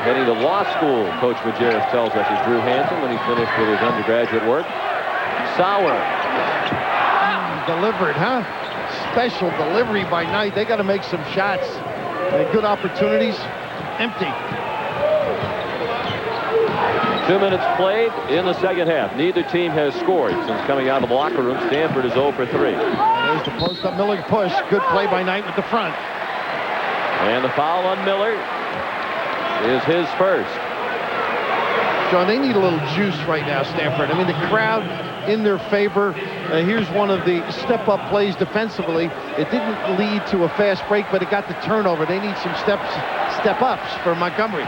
Heading to law school, Coach Majerus tells us, is Drew Hansen when he finished with his undergraduate work. Sauer. Delivered, huh? Special delivery by Knight. They got to make some shots. Good opportunities. Empty. 2 minutes played in the second half. Neither team has scored since coming out of the locker room. Stanford is 0 for 3. There's the post-up Miller push. Good play by Knight with the front. And the foul on Miller is his first. John, they need a little juice right now, Stanford. I mean, the crowd in their favor. Here's one of the step-up plays defensively. It didn't lead to a fast break, but it got the turnover. They need some step-ups for Montgomery.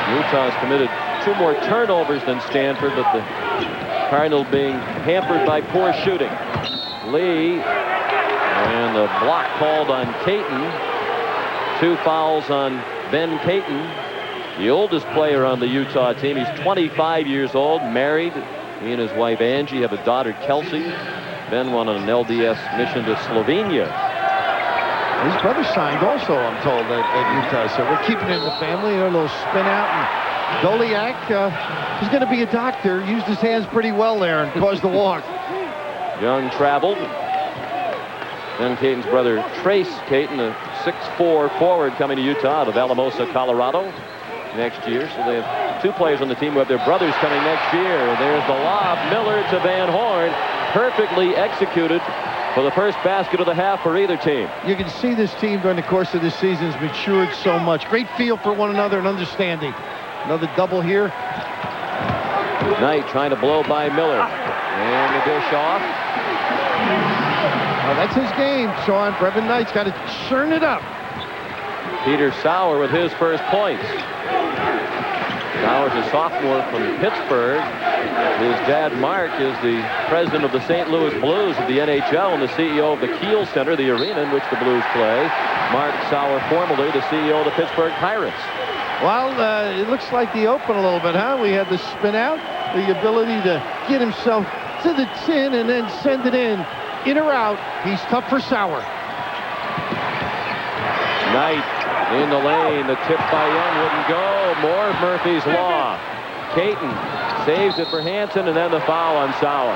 Utah's committed 2 more turnovers than Stanford, but the Cardinals being hampered by poor shooting. Lee, and the block called on Caton. 2 fouls on Ben Caton, the oldest player on the Utah team. He's 25 years old, married. He and his wife Angie have a daughter, Kelsey. Ben went on an LDS mission to Slovenia. His brother signed also, I'm told, at Utah. So we're keeping it in the family. A little spin out. And Doliak, who's going to be a doctor, used his hands pretty well there and caused the walk. Young traveled. Then Caton's brother, Trace Caton, a 6'4" forward coming to Utah out of Alamosa, Colorado next year. So they have 2 players on the team who have their brothers coming next year. There's the lob. Miller to Van Horn. Perfectly executed for the first basket of the half for either team. You can see this team during the course of this season has matured so much. Great feel for one another and understanding. Another double here. Knight trying to blow by Miller. And the dish off. Well, that's his game, Sean. Brevin Knight's got to churn it up. Peter Sauer with his first points. Sauer's a sophomore from Pittsburgh. His dad, Mark, is the president of the St. Louis Blues of the NHL and the CEO of the Kiel Center, the arena in which the Blues play. Mark Sauer, formerly the CEO of the Pittsburgh Pirates. Well, it looks like the open a little bit, huh? We had the spin out, the ability to get himself to the tin and then send it in or out. He's tough for Sauer. Knight in the lane. The tip by Young wouldn't go. More Murphy's Law. Caton saves it for Hansen, and then the foul on Sauer.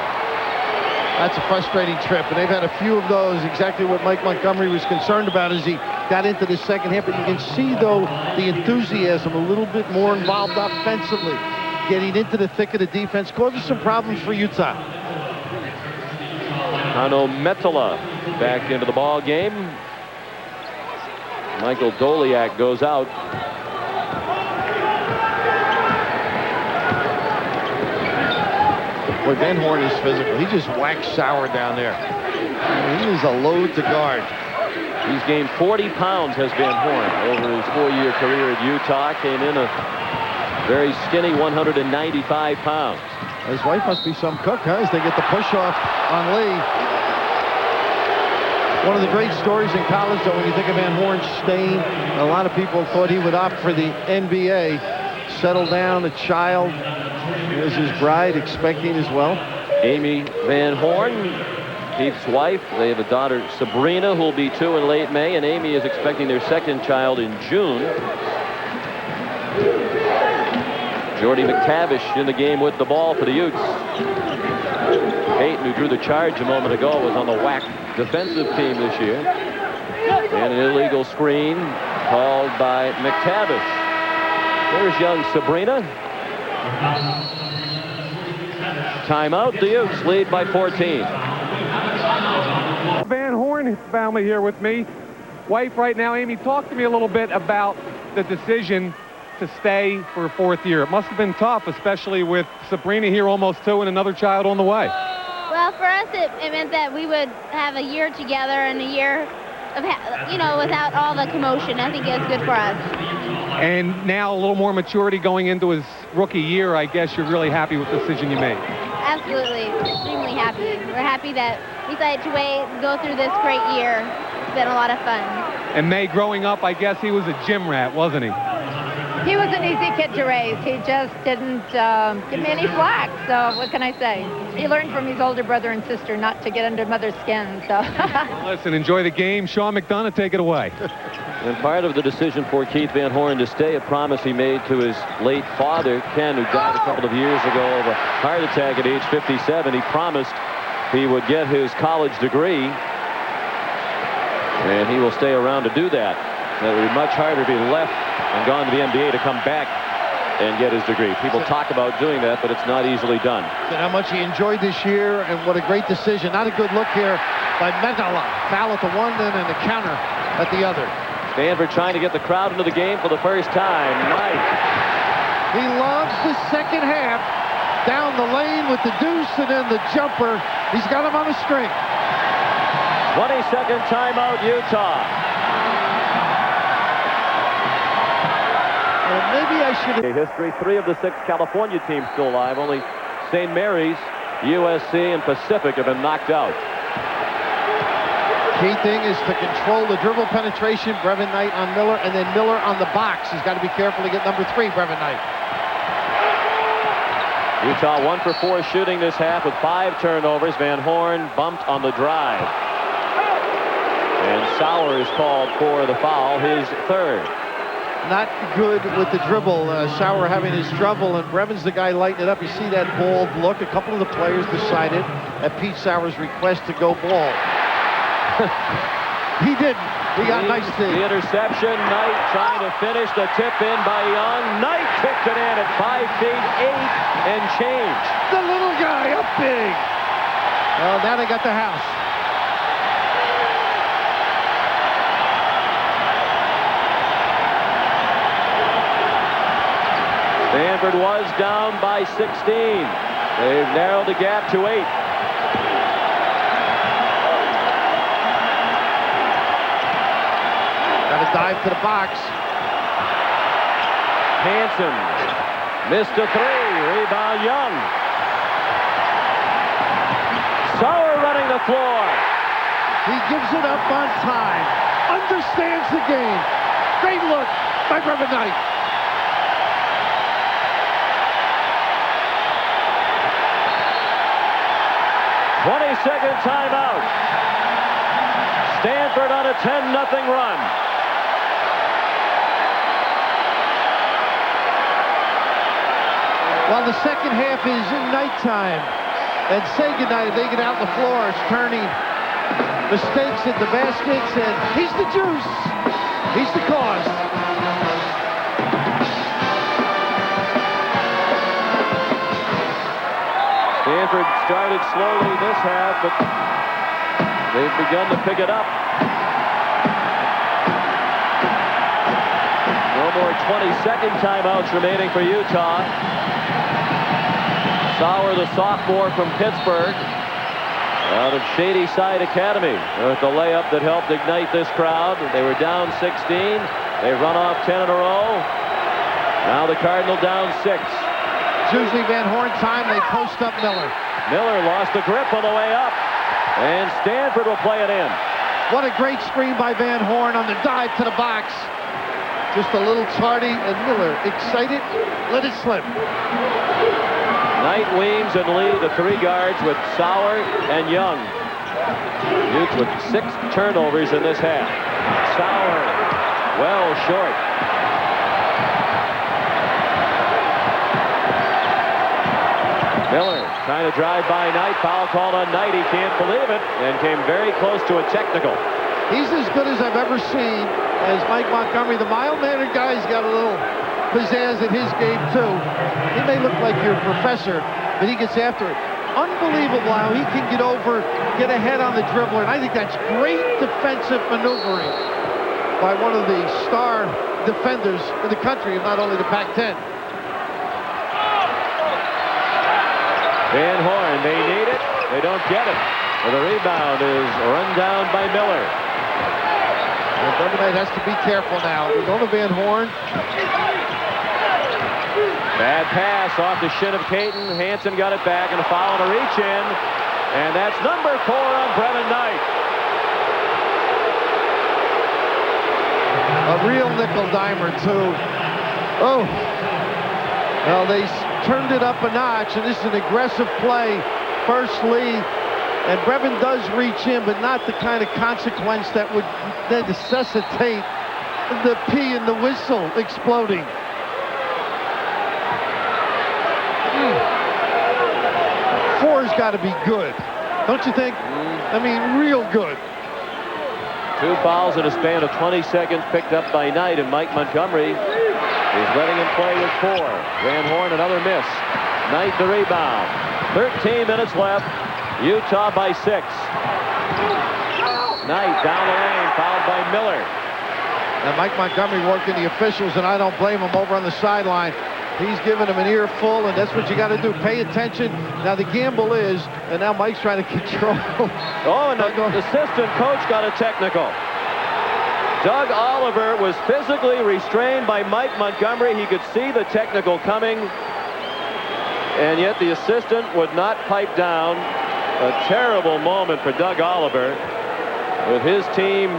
That's a frustrating trip, and they've had a few of those. Exactly what Mike Montgomery was concerned about as he got into the second half. But you can see, though, the enthusiasm, a little bit more involved offensively, getting into the thick of the defense, causing some problems for Utah. Hanno Metala back into the ball game. Michael Doliak goes out. Boy, Van Horn is physical. He just whacks Sauer down there. He is a load to guard. He's gained 40 pounds, has Van Horn, over his 4-year career at Utah. Came in a very skinny 195 pounds. His wife must be some cook, huh? As they get the push-off on Lee. One of the great stories in college, though, when you think of Van Horn staying, a lot of people thought he would opt for the NBA. Settle down, a child as his bride, expecting as well. Amy Van Horn, Keith's wife. They have a daughter, Sabrina, who will be 2 in late May, and Amy is expecting their second child in June. Jordy McTavish in the game with the ball for the Utes. Caton, who drew the charge a moment ago, was on the WAC defensive team this year. And an illegal screen called by McTavish. There's young Sabrina. Timeout. The Utes lead by 14. Van Horn family here with me. Wife right now, Amy, talk to me a little bit about the decision to stay for a 4th year. It must have been tough, especially with Sabrina here almost 2 and another child on the way. Well, for us, it meant that we would have a year together and a year of, without all the commotion. I think it was good for us. And now a little more maturity going into his rookie year. I guess you're really happy with the decision you made. Absolutely. Extremely happy. We're happy that we decided to go through this great year. It's been a lot of fun. And May, growing up, I guess he was a gym rat, wasn't he? He was an easy kid to raise. He just didn't give me any flack. So what can I say? He learned from his older brother and sister not to get under mother's skin. So listen, enjoy the game. Sean McDonough, take it away. And part of the decision for Keith Van Horn to stay, a promise he made to his late father, Ken, who died a couple of years ago of a heart attack at age 57. He promised he would get his college degree, and he will stay around to do that. It would be much harder if he left and gone to the NBA to come back and get his degree. People talk about doing that, but it's not easily done. And how much he enjoyed this year, and what a great decision. Not a good look here by Metala. Foul at the one, then, and the counter at the other. Stanford trying to get the crowd into the game for the first time. Knight. He loves the second half. Down the lane with the deuce and then the jumper. He's got him on a string. 22nd timeout, Utah. Maybe I should have... History, 3 of the 6 California teams still alive. Only St. Mary's, USC, and Pacific have been knocked out. Key thing is to control the dribble penetration. Brevin Knight on Miller, and then Miller on the box. He's got to be careful to get number 3, Brevin Knight. Utah 1 for 4 shooting this half with 5 turnovers. Van Horn bumped on the drive. And Sauer is called for the foul, his third. Not good with the dribble. Sauer having his trouble, and Brevin's the guy lighting it up. You see that bold look. A couple of the players decided at Pete Sauer's request to go ball. He didn't. He got nice to the interception. Knight trying to finish the tip in by Young. Knight kicked it in at 5 feet 8 and change. The little guy up big. Well, now they got the house. Stanford was down by 16. They've narrowed the gap to 8. Got a dive to the box. Hansen missed a 3. Rebound Young. Sauer running the floor. He gives it up on time. Understands the game. Great look by Brevin Knight. 20-second timeout. Stanford on a 10-0 run. While the second half is in nighttime. And say goodnight. They get out on the floor. It's turning mistakes into baskets. And he's the juice. He's the cause. Stanford started slowly this half, but they've begun to pick it up. No more 20-second timeouts remaining for Utah. Sauer, the sophomore from Pittsburgh, out of Shady Side Academy, with the layup that helped ignite this crowd. They were down 16. They run off 10 in a row. Now the Cardinal down 6. It's usually Van Horn time. They post up Miller. Miller lost the grip on the way up. And Stanford will play it in. What a great screen by Van Horn on the dive to the box. Just a little tardy, and Miller excited, let it slip. Knight, Weems, and Lee, the 3 guards with Sauer and Young. Utes with 6 turnovers in this half. Sauer, well short. Miller trying to drive by Knight. Foul called on Knight. He can't believe it and came very close to a technical. He's as good as I've ever seen as Mike Montgomery. The mild-mannered guy's got a little pizzazz in his game, too. He may look like your professor, but he gets after it. Unbelievable how he can get over, get ahead on the dribbler, and I think that's great defensive maneuvering by one of the star defenders in the country, and not only the Pac-10. Van Horn, they need it. They don't get it. And the rebound is run down by Miller. And Brevin Knight has to be careful now. We're going to Van Horn. Bad pass off the shin of Caton. Hansen got it back, and a foul and a reach in. And that's number 4 on Brevin Knight. A real nickel dimer, too. Oh. Well, they turned it up a notch, and this is an aggressive play. First Lee, and Brevin does reach in, but not the kind of consequence that would then necessitate the P and the whistle exploding. Four's got to be good, don't you think? I mean, real good. 2 fouls in a span of 20 seconds picked up by Knight, and Mike Montgomery is letting him play with 4. Van Horn, another miss. Knight the rebound. 13 minutes left. Utah by 6. Knight down the lane, fouled by Miller. And Mike Montgomery working the officials, and I don't blame him, over on the sideline. He's giving him an earful, and that's what you got to do. Pay attention. Now the gamble is, and now Mike's trying to control. Oh, and the assistant coach got a technical. Doug Oliver was physically restrained by Mike Montgomery. He could see the technical coming, and yet the assistant would not pipe down. A terrible moment for Doug Oliver with his team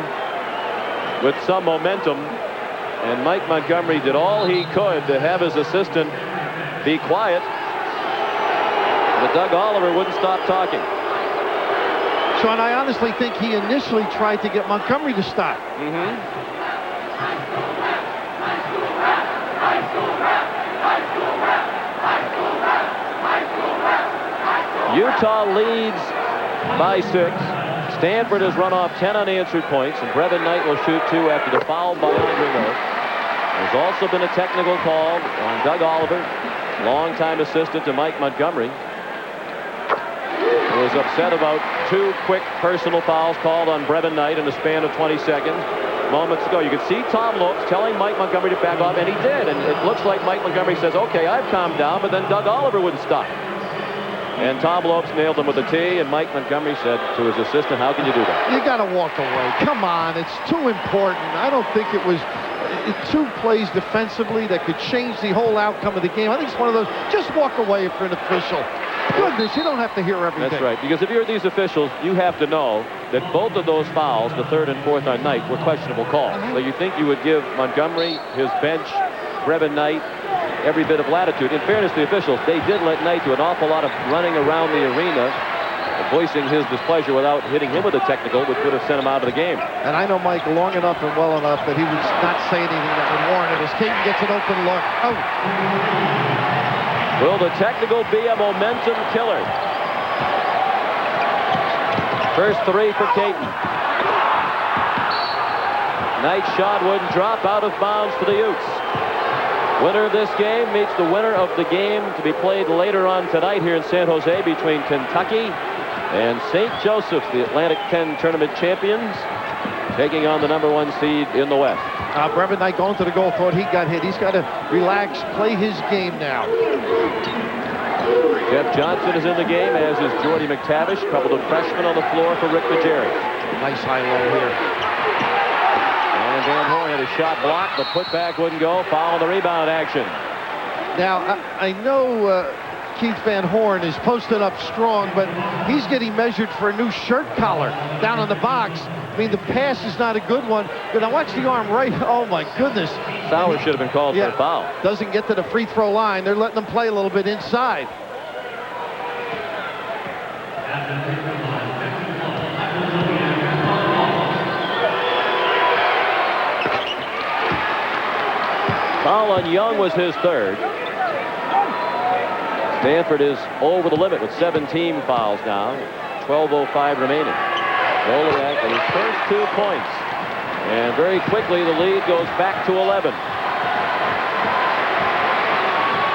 with some momentum, and Mike Montgomery did all he could to have his assistant be quiet, but Doug Oliver wouldn't stop talking. Sean, I honestly think he initially tried to get Montgomery to stop. Utah leads by 6. Stanford has run off 10 unanswered points, and Brevin Knight will shoot 2 after the foul by Andre Miller. There's also been a technical call on Doug Oliver, longtime assistant to Mike Montgomery, who was upset about 2 quick personal fouls called on Brevin Knight in a span of 20 seconds. Moments ago, you could see Tom Lopes telling Mike Montgomery to back off, and he did. And it looks like Mike Montgomery says, okay, I've calmed down, but then Doug Oliver wouldn't stop. And Tom Lopes nailed him with a tee, and Mike Montgomery said to his assistant, how can you do that? You got to walk away. Come on, it's too important. I don't think it was 2 plays defensively that could change the whole outcome of the game. I think it's one of those, just walk away if you're an official. Goodness, you don't have to hear everything. That's right, because if you're these officials, you have to know that both of those fouls, the 3rd and 4th on Knight, were questionable calls. So you think you would give Montgomery, his bench, Brevin Knight, every bit of latitude. In fairness to the officials, they did let Knight do an awful lot of running around the arena, voicing his displeasure without hitting him with a technical, which would have sent him out of the game. And I know Mike long enough and well enough that he would not say anything that would warrant it as Caton gets an open look. Oh. Will the technical be a momentum killer? First 3 for Caton. Knight's shot wouldn't drop, out of bounds for the Utes. Winner of this game meets the winner of the game to be played later on tonight here in San Jose between Kentucky and St. Joseph's, the Atlantic 10 tournament champions, taking on the #1 seed in the West. Brevin Knight going to the goal, thought he got hit. He's got to relax, play his game now. Jeff Johnson is in the game, as is Jordy McTavish. A couple of freshmen on the floor for Rick Majerus. Nice high-low here. And Van Horn had a shot blocked. The putback wouldn't go. Foul on the rebound action. Now, I know Keith Van Horn is posted up strong, but he's getting measured for a new shirt collar down on the box. I mean, the pass is not a good one, but I watch the arm right. Oh, my goodness. Sauer should have been called for a foul. Doesn't get to the free throw line. They're letting them play a little bit inside. Foul on Young was his 3rd. Stanford is over the limit with 17 fouls now. 12:05 remaining. Goliak with his first 2 points. And very quickly the lead goes back to 11.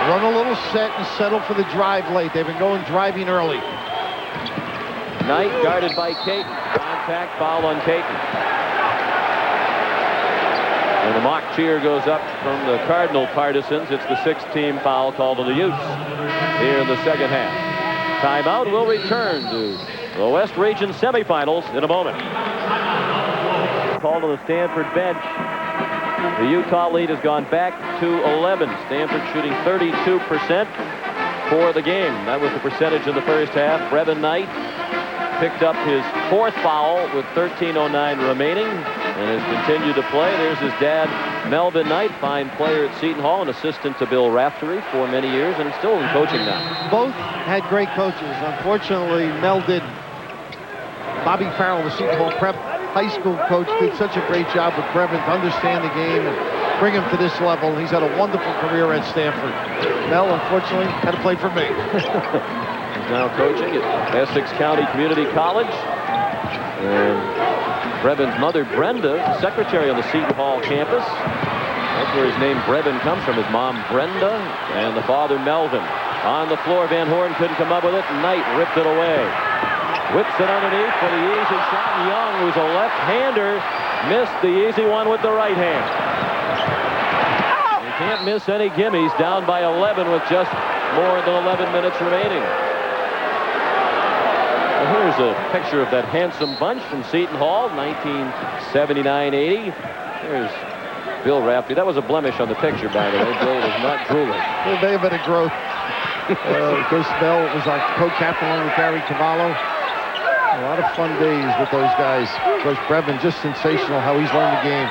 Run a little set and settle for the drive late. They've been going driving early. Knight guarded by Caton. Contact foul on Caton. And the mock cheer goes up from the Cardinal partisans. It's the 6th team foul called on the Utes here in the second half. Timeout. Will return to the West Region semifinals in a moment. Called on the Stanford bench. The Utah lead has gone back to 11. Stanford shooting 32% for the game. That was the percentage in the first half. Brevin Knight picked up his 4th foul with 13:09 remaining and has continued to play. There's his dad, Melvin Knight, fine player at Seton Hall, an assistant to Bill Raftery for many years, and still in coaching now. Both had great coaches. Unfortunately, Mel did. Bobby Farrell, the Seton Hall Prep high school coach, did such a great job with Brevin to understand the game and bring him to this level. He's had a wonderful career at Stanford. Mel, unfortunately, had to play for me. He's now coaching at Essex County Community College. And Brevin's mother, Brenda, secretary on the Seton Hall campus. That's where his name Brevin comes from. His mom, Brenda, and the father, Melvin. On the floor, Van Horn couldn't come up with it. Knight ripped it away. Whips it underneath for the easy shot. Young, who's a left-hander, missed the easy one with the right hand. You can't miss any gimmies. Down by 11 with just more than 11 minutes remaining. Well, here's a picture of that handsome bunch from Seton Hall, 1979-80. There's Bill Raftery. That was a blemish on the picture, by the way. Bill was not drooling. There may have been a growth. Of course, Bell was our co-captain along with Gary Cavallo. A lot of fun days with those guys. Of course, Brevin, just sensational how he's learned the game.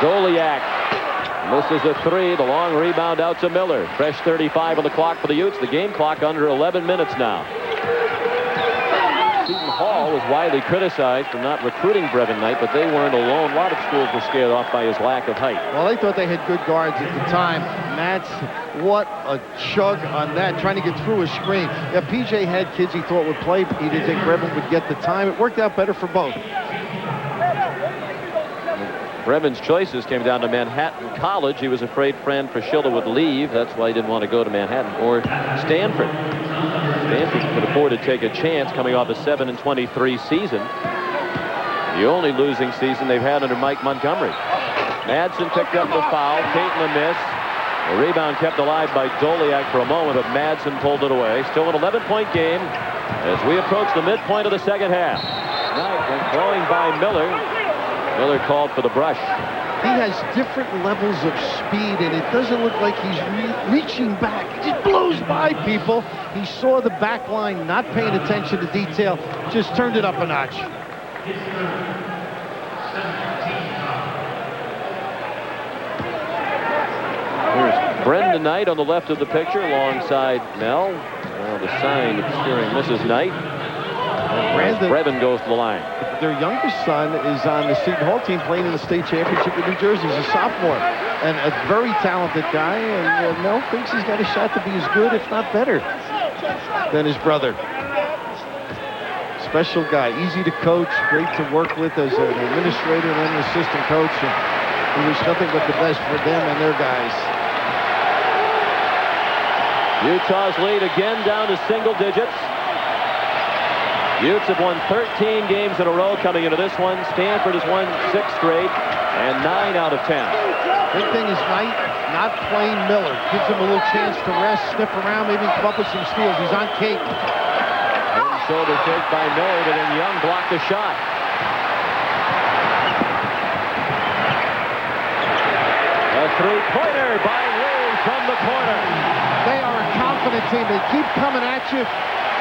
Goliak misses a 3. The long rebound out to Miller. Fresh 35 on the clock for the Utes. The game clock under 11 minutes now. Hall was widely criticized for not recruiting Brevin Knight, but they weren't alone. A lot of schools were scared off by his lack of height. Well, they thought they had good guards at the time. Matz, what a chug on that, trying to get through a screen. Yeah, PJ had kids he thought would play, but he didn't think Brevin would get the time. It worked out better for both. Brevin's choices came down to Manhattan College. He was afraid Fran Fraschilla would leave. That's why he didn't want to go to Manhattan. Or Stanford. Stanford could afford to take a chance coming off a 7-23 season. The only losing season they've had under Mike Montgomery. Madsen picked up the foul. Caitlin missed. The rebound kept alive by Doliak for a moment, but Madsen pulled it away. Still an 11-point game as we approach the midpoint of the second half. Knight went throwing by Miller. Miller called for the brush. He has different levels of speed, and it doesn't look like he's reaching back. He just blows by people. He saw the back line, not paying attention to detail, just turned it up a notch. Here's Brendan Knight on the left of the picture alongside Mel. Well, the sign obscuring Mrs. Knight. Brevin goes to the line. Their youngest son is on the Seton Hall team playing in the state championship in New Jersey. He's a sophomore and a very talented guy. And Mel thinks he's got a shot to be as good, if not better, than his brother. Special guy, easy to coach, great to work with as an administrator and an assistant coach. And we wish nothing but the best for them and their guys. Utah's lead again down to single digits. Utes have won 13 games in a row coming into this one. Stanford has won 6 straight and 9 out of 10. Big thing is Knight not playing Miller. Gives him a little chance to rest, sniff around, maybe come up with some steals. He's on Kate. Shoulder take by Miller, but then Young blocked the shot. A three-pointer by Lee from the corner. They are a confident team. They keep coming at you.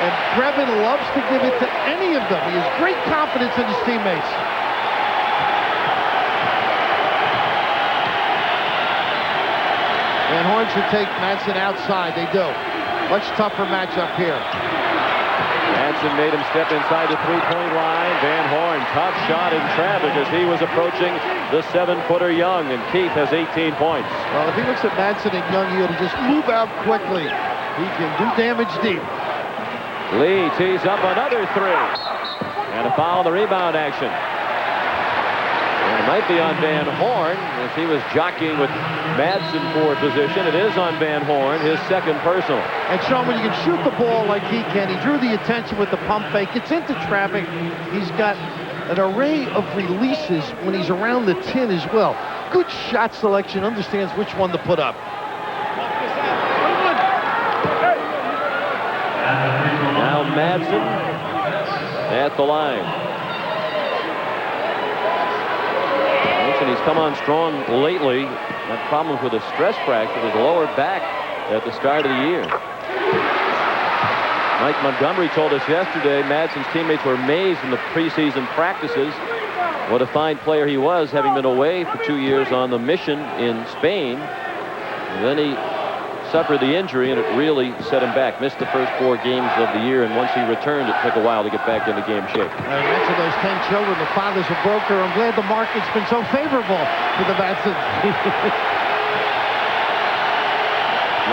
And Brevin loves to give it to any of them. He has great confidence in his teammates. Van Horn should take Madsen outside. They do. Much tougher matchup here. Madsen made him step inside the three-point line. Van Horn, tough shot in traffic as he was approaching the 7-footer Young, and Keith has 18 points. Well, if he looks at Madsen and Young, he ought to just move out quickly. He can do damage deep. Lee tees up another three. And a foul on the rebound action. And it might be on Van Horn as he was jockeying with Madsen for position. It is on Van Horn, his second personal. And Sean, when you can shoot the ball like he can, he drew the attention with the pump fake. Gets into traffic. He's got an array of releases when he's around the tin as well. Good shot selection, understands which one to put up. Now Madsen at the line. He's come on strong lately. Had problems with a stress fracture with his lower back at the start of the year. Mike Montgomery told us yesterday Madsen's teammates were amazed in the preseason practices. What a fine player he was, having been away for 2 years on the mission in Spain. And then he suffered the injury, and it really set him back. Missed the first 4 games of the year, and once he returned, it took a while to get back into game shape. I mentioned those 10 children. The father's a broker. I'm glad the market's been so favorable for the Madsen.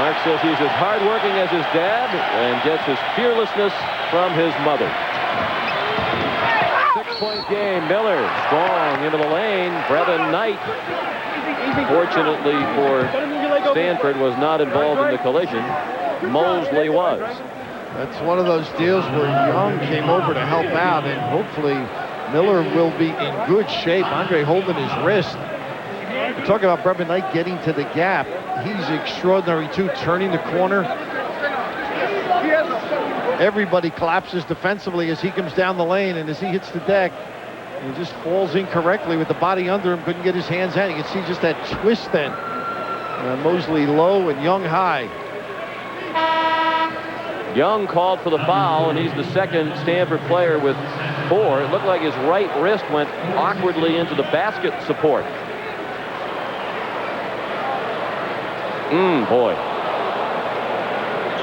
Mark says he's as hardworking as his dad and gets his fearlessness from his mother. 6-point game. Miller strong into the lane. Brevin Knight, fortunately for Stanford, was not involved in the collision. Mosley was. That's one of those deals where Young came over to help out, and hopefully Miller will be in good shape. Andre holding his wrist. We're talking about Brevin Knight getting to the gap. He's extraordinary too, turning the corner. Everybody collapses defensively as he comes down the lane, and as he hits the deck, he just falls incorrectly with the body under him. Couldn't get his hands out. You can see just that twist then. Mosley low and Young high. Young called for the foul, and he's the second Stanford player with 4. It looked like his right wrist went awkwardly into the basket support. Boy.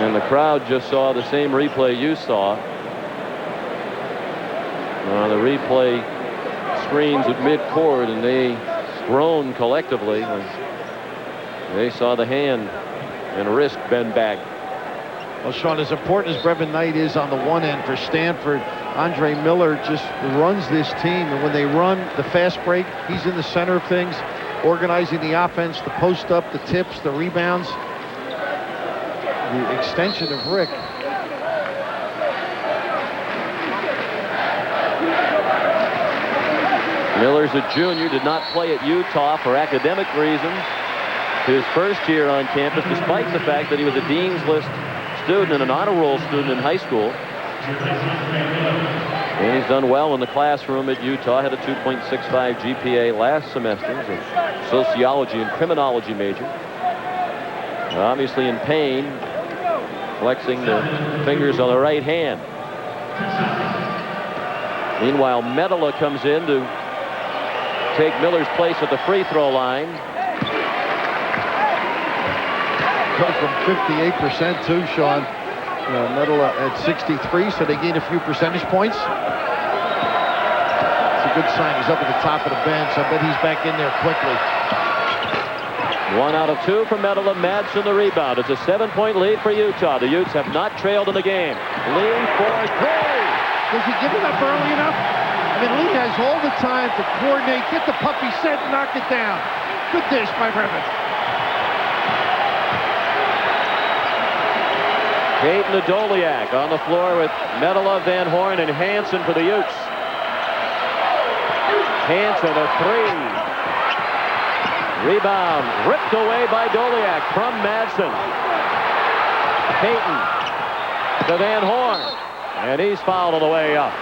And the crowd just saw the same replay you saw. on the replay screens at midcourt, and they groaned collectively when they saw the hand and wrist bend back. Well, Sean, as important as Brevin Knight is on the one end for Stanford, Andre Miller just runs this team. And when they run the fast break, he's in the center of things, organizing the offense, the post up, the tips, the rebounds. The extension of Rick. Miller's a junior, did not play at Utah for academic reasons his first year on campus, despite the fact that he was a Dean's List student and an honor roll student in high school. And he's done well in the classroom at Utah. Had a 2.65 GPA last semester. He's a sociology and criminology major. Obviously in pain, flexing the fingers on the right hand. Meanwhile, Medela comes in to take Miller's place at the free throw line. Go from 58% too, Sean. Medela at 63, so they gain a few percentage points. It's a good sign. He's up at the top of the bench. I bet he's back in there quickly. 1 out of 2 from Medela. Madsen the rebound. It's a 7-point lead for Utah. The Utes have not trailed in the game. Lee for 3. Does he give it up early enough? I mean, Lee has all the time to coordinate, get the puppy set, and knock it down. Good dish by Brevin. Peyton Adoliak on the floor with Medela, Van Horn, and Hansen for the Utes. Hansen a 3. Rebound ripped away by Doliak from Madsen. Peyton to Van Horn, and he's fouled on the way up.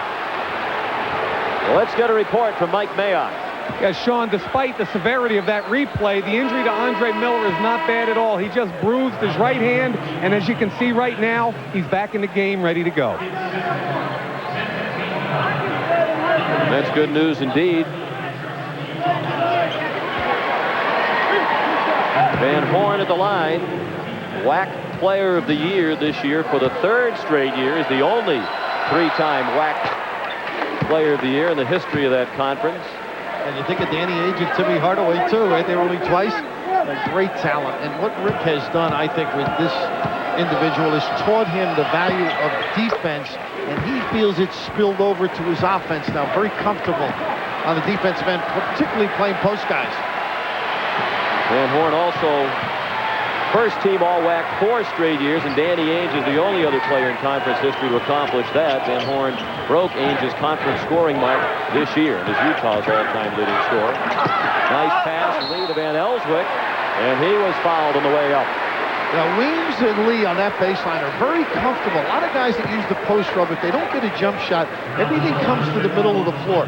Well, let's get a report from Mike Mayock. Yeah, Sean, despite the severity of that replay, the injury to Andre Miller is not bad at all. He just bruised his right hand, and as you can see right now, he's back in the game, ready to go. That's good news indeed. Van Horn at the line. WAC Player of the Year this year for the 3rd straight year. Is the only 3-time WAC Player of the Year in the history of that conference. And you think of Danny Ainge and Timmy Hardaway too, right? They were only twice. A great talent. And what Rick has done, I think, with this individual is taught him the value of defense, and he feels it's spilled over to his offense now. Very comfortable on the defensive end, particularly playing post guys. Van Horn also first team All-WAC 4 straight years, and Danny Ainge is the only other player in conference history to accomplish that. Van Horn broke Ainge's conference scoring mark this year and is Utah's all-time leading scorer. Nice pass, Lee to Van Elswick, and he was fouled on the way up. Now, Weems and Lee on that baseline are very comfortable. A lot of guys that use the post rub, if they don't get a jump shot, everything comes to the middle of the floor.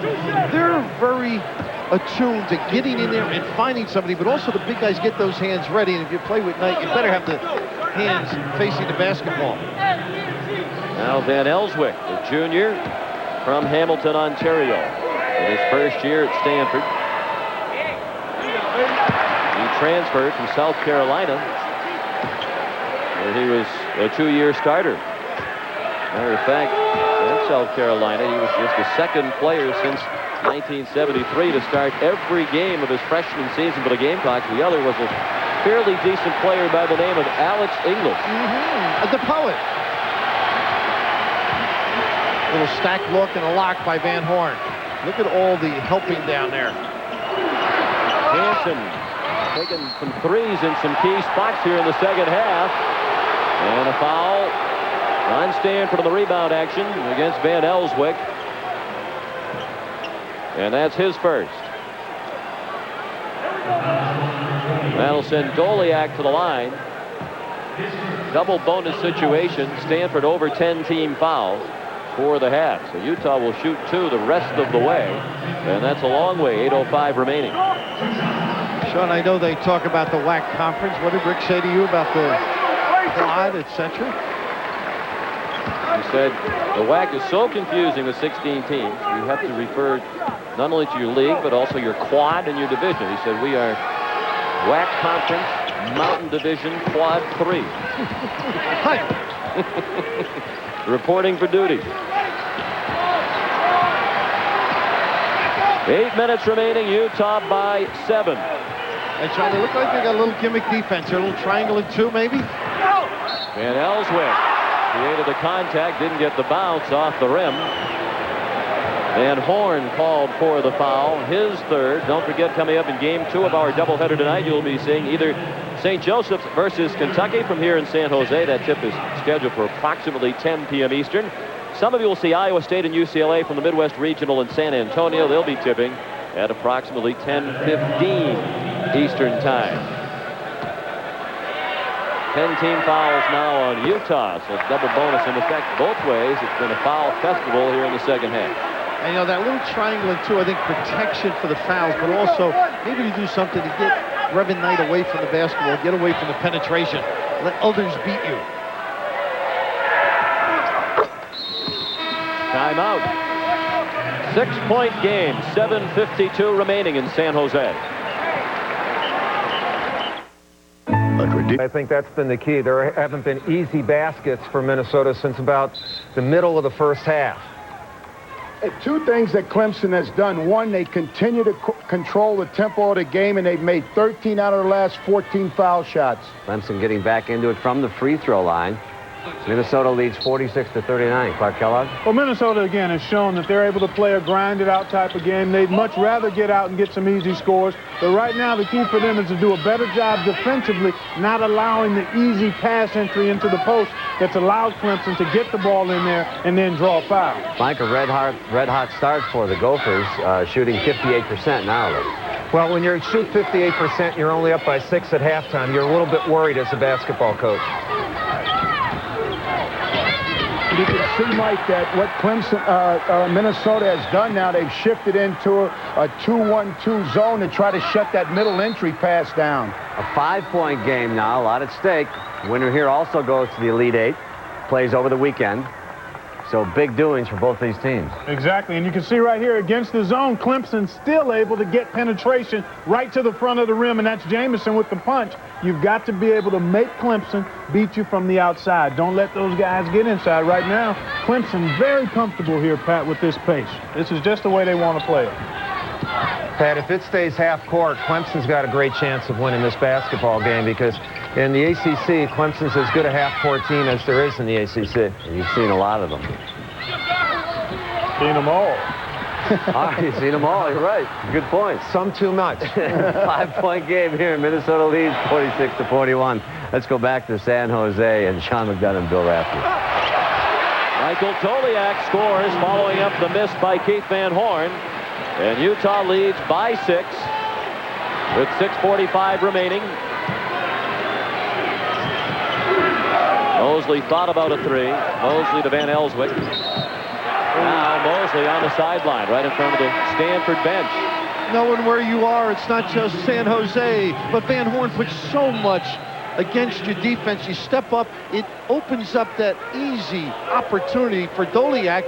They're very attuned to getting in there and finding somebody, but also the big guys get those hands ready, and if you play with Knight, you better have the hands facing the basketball. Now Van Elswick, the junior from Hamilton, Ontario, in his first year at Stanford. He transferred from South Carolina, where he was a 2-year starter. Matter of fact, at South Carolina, he was just the 2nd player since 1973 to start every game of his freshman season for the Gamecocks. The other was a fairly decent player by the name of Alex English. The poet. Little stack look and a lock by Van Horn. Look at all the helping down there. Hansen taking some threes in some key spots here in the second half. And a foul on Stanford on the rebound action against Van Elswick. And that's his first. That'll send Doliak to the line. Double bonus situation. Stanford over 10 team fouls for the half. So Utah will shoot 2 the rest of the way. And that's a long way, 8:05 remaining. Sean, I know they talk about the WAC conference. What did Rick say to you about the quad, etc.? He said the WAC is so confusing with 16 teams. You have to refer not only to your league, but also your quad and your division. He said we are WAC Conference, Mountain Division, Quad 3. Reporting for duty. 8 minutes remaining. Utah by 7. Hey, John, they look like they got a little gimmick defense. A little triangle and 2, maybe? Van Elswick created the contact, didn't get the bounce off the rim. Van Horn called for the foul, his third. Don't forget, coming up in game 2 of our doubleheader tonight, you'll be seeing either St. Joseph's versus Kentucky from here in San Jose. That tip is scheduled for approximately 10 p.m. Eastern. Some of you will see Iowa State and UCLA from the Midwest Regional in San Antonio. They'll be tipping at approximately 10:15 Eastern time. 10-team fouls now on Utah, so double bonus in effect both ways. It's been a foul festival here in the second half. And, you know, that little triangle and 2, I think, protection for the fouls, but also maybe to do something to get Reverend Knight away from the basketball, get away from the penetration. Let others beat you. Timeout. 6-point game, 7:52 remaining in San Jose. I think that's been the key. There haven't been easy baskets for Minnesota since about the middle of the first half. 2 things that Clemson has done. One, they continue to control the tempo of the game, and they've made 13 out of the last 14 foul shots. Clemson getting back into it from the free throw line. Minnesota leads 46-39. Clark Kellogg. Well, Minnesota, again, has shown that they're able to play a grinded-out type of game. They'd much rather get out and get some easy scores. But right now, the key for them is to do a better job defensively, not allowing the easy pass entry into the post that's allowed Clemson to get the ball in there and then draw a foul. Mike, a red-hot start for the Gophers, shooting 58% now. Well, when you shoot 58%, you're only up by 6 at halftime. You're a little bit worried as a basketball coach. You can see, Mike, that what Clemson, Minnesota has done now, they've shifted into a 2-1-2 zone to try to shut that middle entry pass down. A 5-point game now, a lot at stake. Winner here also goes to the Elite Eight, plays over the weekend. So big doings for both these teams. Exactly, and you can see right here against the zone, Clemson still able to get penetration right to the front of the rim, and that's Jamison with the punch. You've got to be able to make Clemson beat you from the outside. Don't let those guys get inside. Right now, Clemson very comfortable here, Pat, with this pace. This is just the way they want to play it. Pat, if it stays half court, Clemson's got a great chance of winning this basketball game because in the ACC, Clemson's as good a half-court team as there is in the ACC. And you've seen a lot of them. Seen them all. You've seen them all. You're right. Good point. Some too much. 5-point game here. Minnesota leads 46-41. Let's go back to San Jose and Sean McDonough and Bill Raftery. Michael Doliak scores following up the miss by Keith Van Horn. And Utah leads by 6 with 6:45 remaining. Mosley thought about a 3. Mosley to Van Elswick. Now Mosley on the sideline right in front of the Stanford bench. Knowing where you are, it's not just San Jose, but Van Horn puts so much against your defense. You step up, it opens up that easy opportunity for Doliak.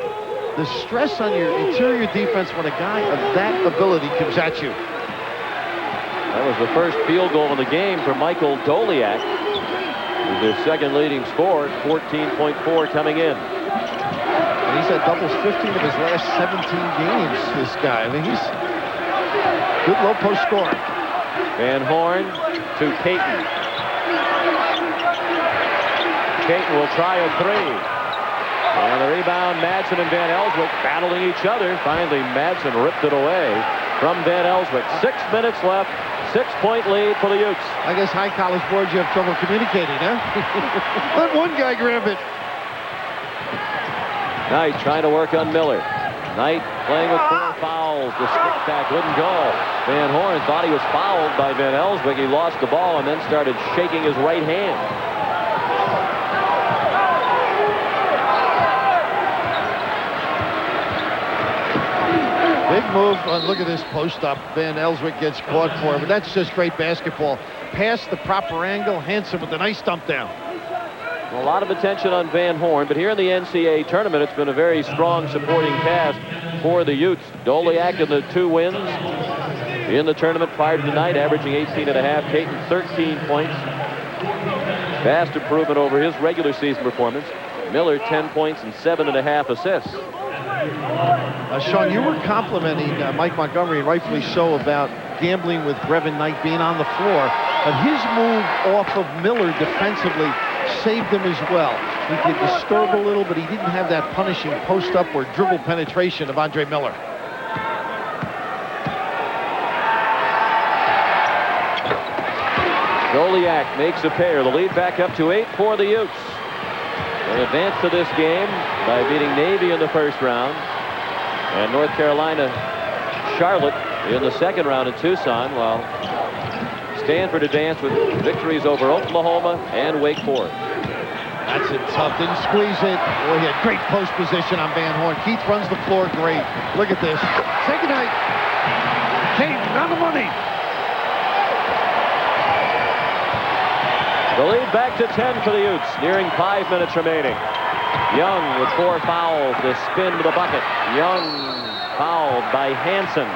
The stress on your interior defense when a guy of that ability comes at you. That was the first field goal in the game for Michael Doliak. Their second leading scorer, 14.4 coming in. And he's had doubles 15 of his last 17 games, this guy. I mean, he's good low post scorer. Van Horn to Caton. Caton will try a 3. And the rebound, Madsen and Van Elswick battling each other. Finally, Madsen ripped it away from Van Elswick. 6 minutes left. 6-point lead for the Utes. I guess high college boards, you have trouble communicating, huh? Let one guy grab it. Knight trying to work on Miller. Knight playing with 4 fouls. The stick back wouldn't go. Van Horn thought he was fouled by Van Elswick. He lost the ball and then started shaking his right hand. Big move. Look at this post-up. Van Elswick gets caught for it, but that's just great basketball. Past the proper angle, Hansen with a nice dump down. A lot of attention on Van Horn, but here in the NCAA tournament, it's been a very strong supporting cast for the Utes. Doliak in the 2 wins in the tournament prior to tonight, averaging 18.5. Caton, 13 points. Vast improvement over his regular season performance. Miller, 10 points and 7.5 assists. Sean, you were complimenting Mike Montgomery, and rightfully so, about gambling with Brevin Knight being on the floor. But his move off of Miller defensively saved him as well. He could disturb a little, but he didn't have that punishing post-up or dribble penetration of Andre Miller. Goliak makes a pair. The lead back up to 8 for the Utes. They advance to this game by beating Navy in the first round. And North Carolina, Charlotte in the second round in Tucson, while Stanford advanced with victories over Oklahoma and Wake Forest. That's it, tough. Didn't squeeze it. Boy, he had great post position on Van Horn. Keith runs the floor great. Look at this. Say goodnight. Kane, on the money. The lead back to 10 for the Utes, nearing 5 minutes remaining. Young with 4 fouls, the spin to the bucket. Young fouled by Hansen.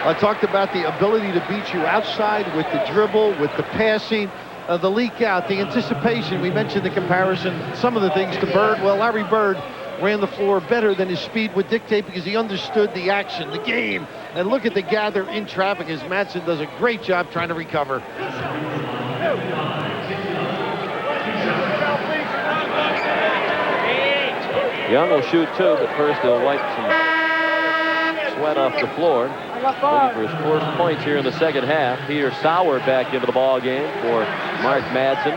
I talked about the ability to beat you outside with the dribble, with the passing, the leak out, the anticipation. We mentioned the comparison, some of the things to Bird. Well, Larry Bird ran the floor better than his speed would dictate because he understood the action, the game. And look at the gather in traffic as Madsen does a great job trying to recover. Young will shoot 2, but first he'll wipe some sweat off the floor. Looking for his first points here in the second half. Peter Sauer back into the ball game for Mark Madsen.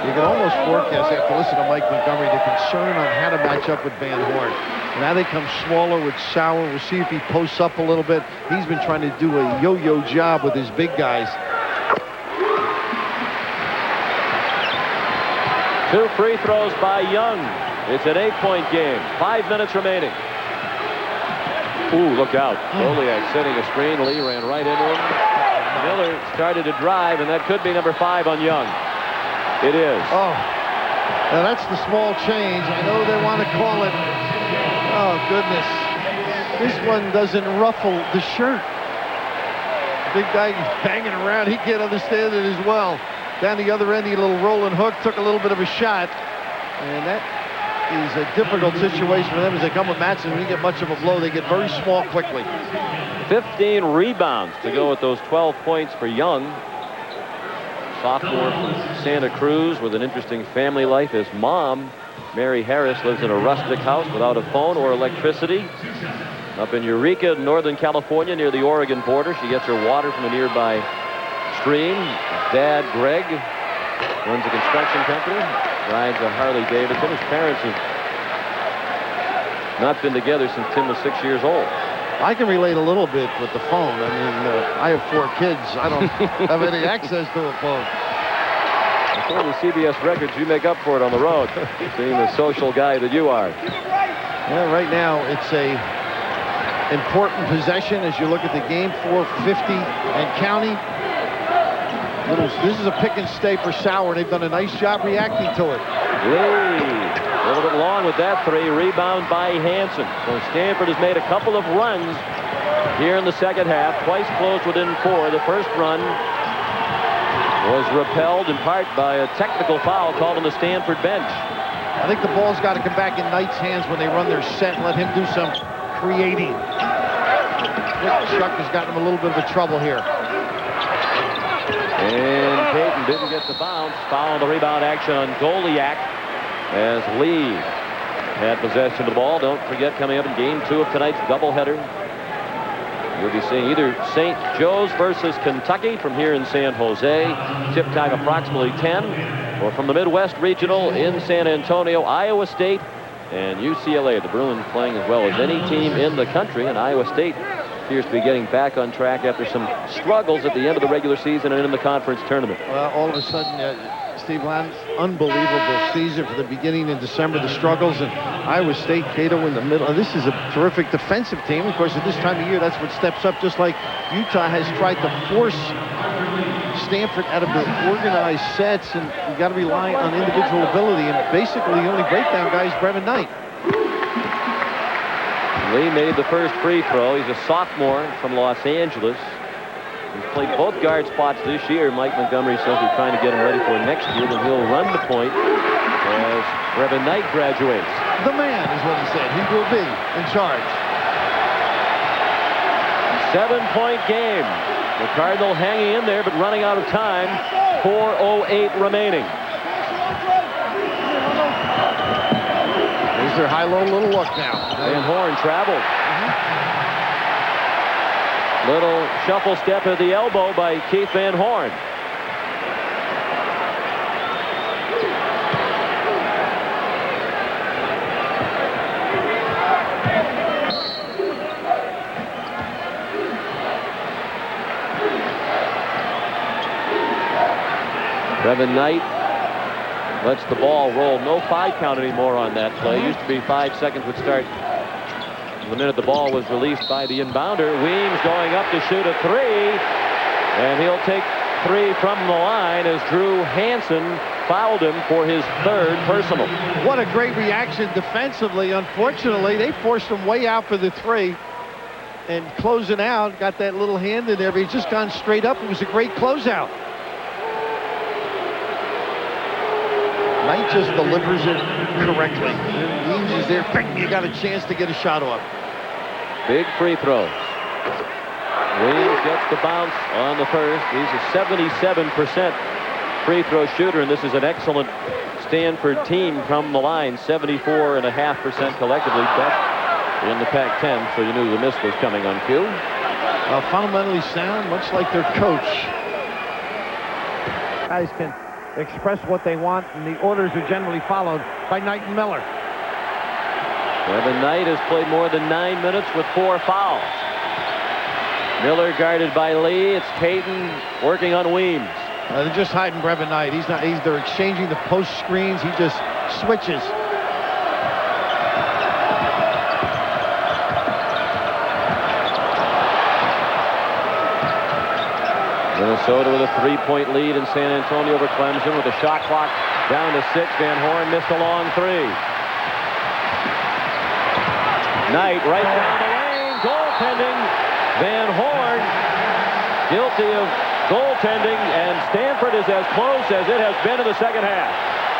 You can almost forecast, after listening to Mike Montgomery, the concern on how to match up with Van Horn. Now they come smaller with Sauer. We'll see if he posts up a little bit. He's been trying to do a yo-yo job with his big guys. 2 free throws by Young. It's an 8-point game. 5 minutes remaining. Ooh, look out. Goliak setting a screen. Lee ran right into him. Miller started to drive, and that could be number 5 on Young. It is. Oh, now that's the small change. I know they want to call it. Oh, goodness. This one doesn't ruffle the shirt. Big guy banging around. He can't understand it as well. Down the other end, he had a little rolling hook, took a little bit of a shot. And that is a difficult situation for them as they come with Madsen. When you get much of a blow, they get very small quickly. 15 rebounds to go with those 12 points for Young. Sophomore from Santa Cruz with an interesting family life. His mom, Mary Harris, lives in a rustic house without a phone or electricity. Up in Eureka, Northern California, near the Oregon border. She gets her water from a nearby stream. His dad, Greg, runs a construction company, rides a Harley Davidson. His parents have not been together since Tim was 6 years old. I can relate a little bit with the phone. I mean, I have 4 kids. I don't have any access to a phone. According to CBS records, you make up for it on the road, being the social guy that you are. Yeah, right now it's a important possession as you look at the game. 4:50 and counting. This is a pick and stay for Sauer. They've done a nice job reacting to it. Lee, a little bit long with that 3. Rebound by Hansen. So Stanford has made a couple of runs here in the second half. Twice closed within 4. The first run was repelled in part by a technical foul called on the Stanford bench. I think the ball's got to come back in Knight's hands when they run their set and let him do some creating. Chuck has gotten him a little bit of trouble here. And Payton didn't get the bounce. Foul on the rebound action on Goliak as Lee had possession of the ball. Don't forget, coming up in game 2 of tonight's doubleheader, you'll be seeing either St. Joe's versus Kentucky from here in San Jose. Tip time approximately 10. Or from the Midwest Regional in San Antonio, Iowa State and UCLA. The Bruins playing as well as any team in the country. And Iowa State appears to be getting back on track after some struggles at the end of the regular season and in the conference tournament. Well, all of a sudden, Steve Land, unbelievable season for the beginning in December, the struggles, and Iowa State, Cato in the middle. And this is a terrific defensive team. Of course, at this time of year, that's what steps up, just like Utah has tried to force Stanford out of the organized sets, and you got to rely on individual ability. And basically, the only breakdown guy is Brevin Knight. Lee made the first free throw. He's a sophomore from Los Angeles. He's played both guard spots this year. Mike Montgomery says he's trying to get him ready for next year. Then he'll run the point as Brevin Knight graduates. The man is what he said. He will be in charge. 7-point game. The Cardinal hanging in there, but running out of time. 4:08 remaining. There's their high-low little look now. Van Horn traveled. Little shuffle step at the elbow by Keith Van Horn. Brevin Knight lets the ball roll. No 5 count anymore on that play. Used to be 5 seconds would start the minute the ball was released by the inbounder. Weems going up to shoot a 3. And he'll take 3 from the line as Drew Hansen fouled him for his 3rd personal. What a great reaction defensively. Unfortunately, they forced him way out for the 3. And closing out, got that little hand in there, but he's just gone straight up. It was a great closeout. Knight just delivers it correctly. Weems is there. Bang, you got a chance to get a shot off. Big free throws. Weems gets the bounce on the first. He's a 77% free throw shooter, and this is an excellent Stanford team from the line. 74.5% collectively, best in the Pac-10, so you knew the miss was coming on cue. Fundamentally sound, much like their coach. Guys can express what they want, and the orders are generally followed by Knight and Miller. Brevin Knight has played more than 9 minutes with 4 fouls. Miller guarded by Lee. It's Payton working on Weems. They're just hiding Brevin Knight. They're exchanging the post screens. He just switches. Minnesota with a 3-point lead in San Antonio over Clemson with the shot clock down to 6. Van Horn missed a long 3. Knight right down the lane, goaltending. Van Horn guilty of goaltending, and Stanford is as close as it has been in the second half.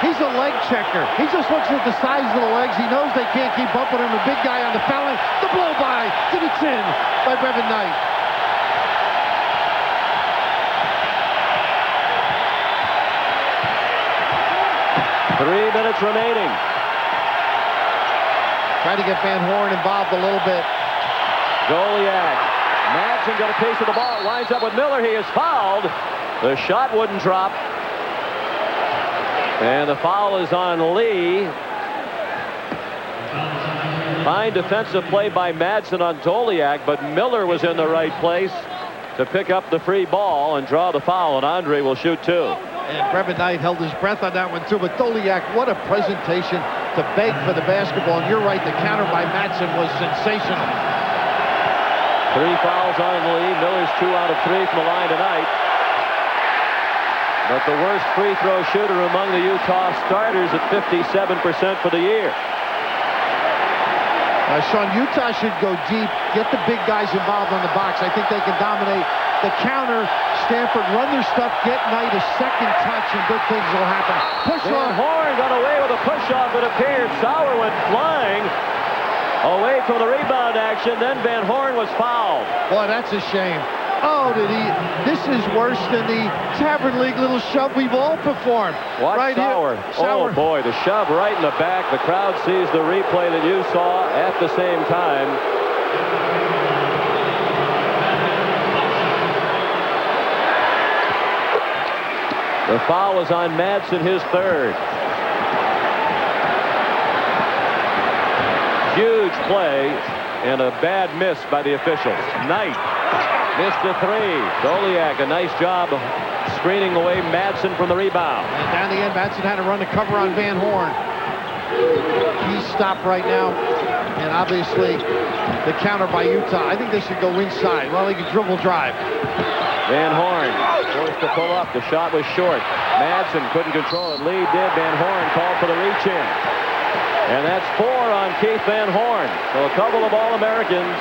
He's a leg checker. He just looks at the size of the legs. He knows they can't keep up with him. The big guy on the foul line. The blow by to the chin by Brevin Knight. Three minutes remaining. Trying to get Van Horn involved a little bit. Goliak. Madsen got a piece of the ball. Lines up with Miller. He is fouled. The shot wouldn't drop. And the foul is on Lee. Fine defensive play by Madsen on Goliak, but Miller was in the right place to pick up the free ball and draw the foul, and Andre will shoot 2. And Brevin Knight held his breath on that one, too. But Goliak, what a presentation to beg for the basketball. And you're right, the counter by Madsen was sensational. 3 fouls on Lee. Miller's 2 out of 3 from the line tonight. But the worst free throw shooter among the Utah starters at 57% for the year. Sean, Utah should go deep, get the big guys involved on the box. I think they can dominate the counter. Stanford run their stuff, get Knight a second touch, and good things will happen. Push Van Horn got away with a push-off, it appeared. Sauer went flying away from the rebound action. Then Van Horn was fouled. Boy, that's a shame. Oh, this is worse than the Tavern League little shove we've all performed. Watch right Sauer. Oh, boy, the shove right in the back. The crowd sees the replay that you saw at the same time. The foul was on Madsen, his 3rd. Huge play and a bad miss by the officials. Knight missed a 3. Goliak, a nice job screening away Madsen from the rebound. And down the end, Madsen had to run to cover on Van Horn. He's stopped right now. And obviously, the counter by Utah. I think they should go inside. Well, they can dribble drive. Van Horn forced to pull up. The shot was short. Madsen couldn't control it. Lee did. Van Horn called for the reach in. And that's 4 on Keith Van Horn. So a couple of All-Americans,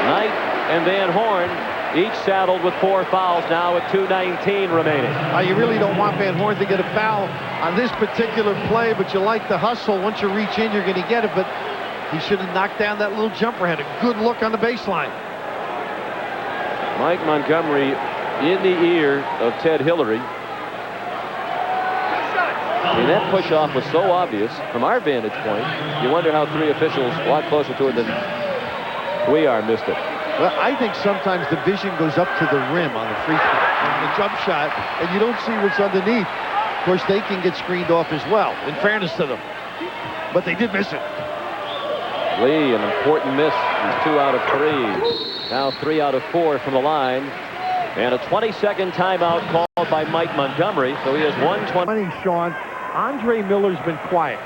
Knight and Van Horn, each saddled with 4 fouls now with 2:19 remaining. You really don't want Van Horn to get a foul on this particular play, but you like the hustle. Once you reach in, you're going to get it, but he should have knocked down that little jumper. Had a good look on the baseline. Mike Montgomery in the ear of Ted Hillary. I mean, that push-off was so obvious from our vantage point. You wonder how 3 officials a lot closer to it than we are missed it. Well, I think sometimes the vision goes up to the rim on the free throw, on the jump shot, and you don't see what's underneath. Of course, they can get screened off as well, in fairness to them. But they did miss it. Lee, an important miss. He's 2 out of 3. Now 3 out of 4 from the line. And a 20-second timeout called by Mike Montgomery. So he has 120. Sean, Andre Miller's been quiet.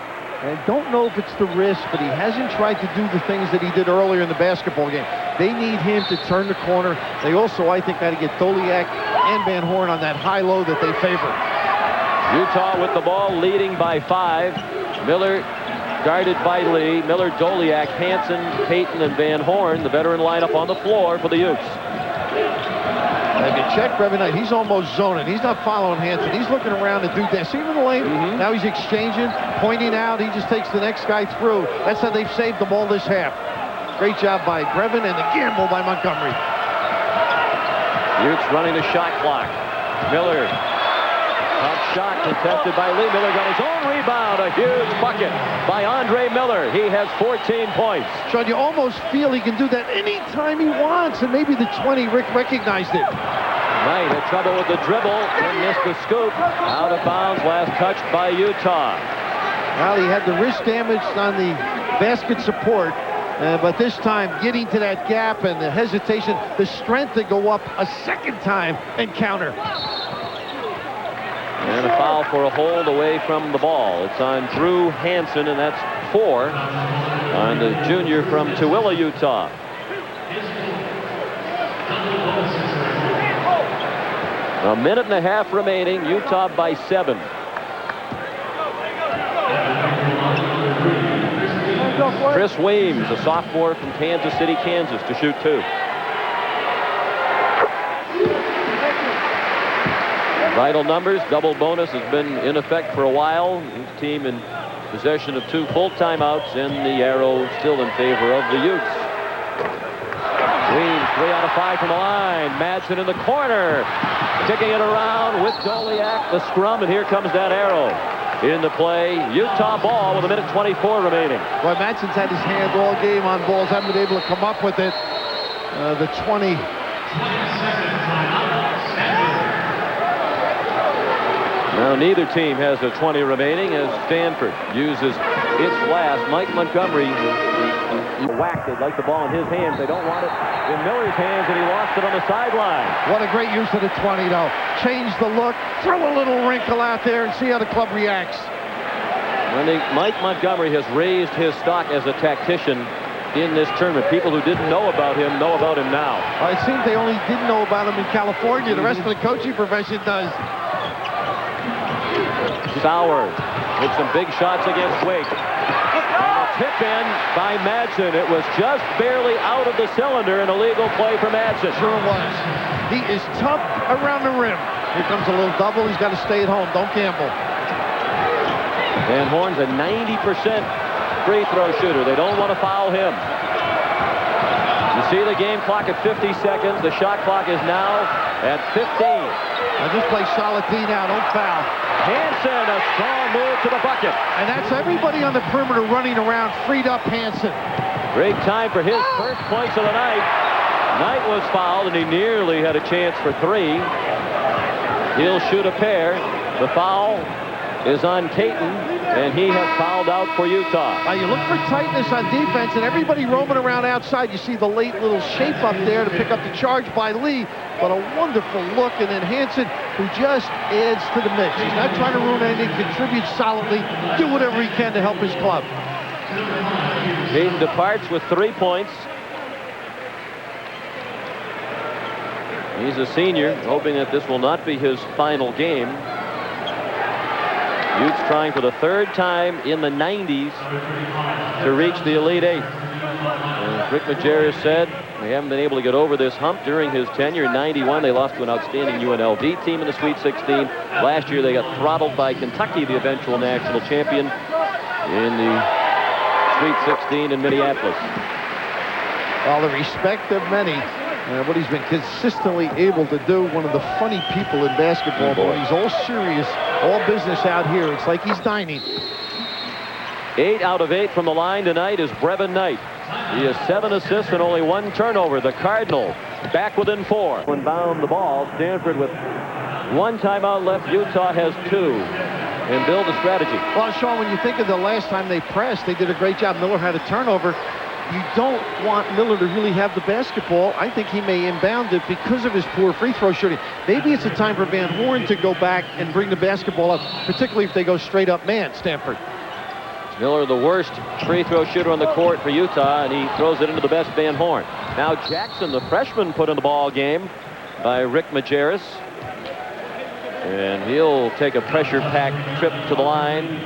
And I don't know if it's the wrist, but he hasn't tried to do the things that he did earlier in the basketball game. They need him to turn the corner. They also, I think, got to get Doliak and Van Horn on that high-low that they favor. Utah with the ball, leading by 5. Miller guarded by Lee. Miller, Doliak, Hansen, Payton, and Van Horn, the veteran lineup on the floor for the Utes. If you check Brevin Knight, he's almost zoning. He's not following Hansen. He's looking around to do that. See him in the lane? Now he's exchanging, pointing out. He just takes the next guy through. That's how they've saved the ball this half. Great job by Brevin and the gamble by Montgomery. Utes running the shot clock. Miller. Top shot contested by Lee. Miller got his own rebound. A huge bucket by Andre Miller. He has 14 points. Sean, you almost feel he can do that anytime he wants. And maybe the 20, Rick recognized it. Knight had trouble with the dribble and missed the scoop. Out of bounds, last touched by Utah. Well, he had the wrist damage on the basket support. But this time, getting to that gap and the hesitation, the strength to go up a second time and counter. And a foul for a hold away from the ball. It's on Drew Hansen, and that's 4 on the junior from Tooele, Utah. A minute and a half remaining. Utah by 7. Chris Weems, a sophomore from Kansas City, Kansas, to shoot 2. Vital numbers. Double bonus has been in effect for a while. His team in possession of 2 full timeouts, and the arrow still in favor of the Utes. Weems, 3 out of 5 from the line. Madsen in the corner, kicking it around with Doliak, the scrum, and here comes that arrow into play. Utah ball with a minute 24 remaining. Well, Madsen's had his hand all game on balls. Haven't been able to come up with it. The 20. Now neither team has a 20 remaining as Stanford uses its last. Mike Montgomery whacked it like the ball in his hands. They don't want it in Miller's hands, and he lost it on the sideline. What a great use of the 20, though. Change the look, throw a little wrinkle out there, and see how the club reacts. I think Mike Montgomery has raised his stock as a tactician in this tournament. People who didn't know about him know about him now. Well, it seems they only didn't know about him in California. The rest of the coaching profession does. Sauer with some big shots against Wake. And a tip in by Madsen. It was just barely out of the cylinder, an illegal play for Madsen. Sure was. He is tough around the rim. Here comes a little double. He's got to stay at home. Don't gamble. Van Horn's a 90% free throw shooter. They don't want to foul him. You see the game clock at 50 seconds. The shot clock is now at 15. Now just play solid D now. Don't foul. Hansen, a strong move to the bucket. And that's everybody on the perimeter running around, freed up Hansen. Great time for his first points of the night. Knight was fouled, and he nearly had a chance for 3. He'll shoot a pair. The foul is on Caton, and he has fouled out for Utah. Now you look for tightness on defense, and everybody roaming around outside. You see the late little shape up there to pick up the charge by Lee, but a wonderful look, and then Hansen, who just adds to the mix. He's not trying to ruin anything, contributes solidly, do whatever he can to help his club. Caton departs with 3 points. He's a senior, hoping that this will not be his final game. Utes trying for the 3rd time in the 90s to reach the Elite 8. As Rick Majerus said, they haven't been able to get over this hump during his tenure. In '91, they lost to an outstanding UNLV team in the Sweet 16. Last year, they got throttled by Kentucky, the eventual national champion, in the Sweet 16 in Minneapolis. Well, the respect of many. What he's been consistently able to do. One of the funny people in basketball. But he's all serious, all business out here. It's like he's dining. 8 out of 8 from the line tonight is Brevin Knight. He has 7 assists and only 1 turnover. The Cardinal back within 4. When bound the ball, Stanford with 1 timeout left. Utah has 2. And build a strategy. Well, Sean, when you think of the last time they pressed, they did a great job. Miller had a turnover. You don't want Miller to really have the basketball. I think he may inbound it because of his poor free throw shooting. Maybe it's a time for Van Horn to go back and bring the basketball up, particularly if they go straight up man, Stanford. Miller, the worst free throw shooter on the court for Utah, and he throws it into the best Van Horn. Now Jackson, the freshman, put in the ball game by Rick Majerus. And he'll take a pressure-packed trip to the line.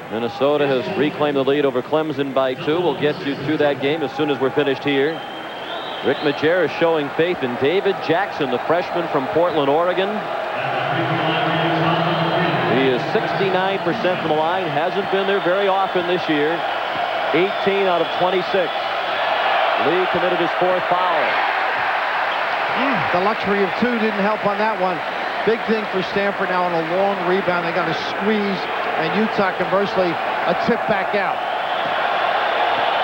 Minnesota has reclaimed the lead over Clemson by 2. We'll get you to that game as soon as we're finished here. Rick Majerus showing faith in David Jackson, the freshman from Portland, Oregon. He is 69% from the line. Hasn't been there very often this year. 18 out of 26. Lee committed his 4th foul. The luxury of 2 didn't help on that one. Big thing for Stanford now on a long rebound. They got a squeeze, and Utah conversely a tip back out.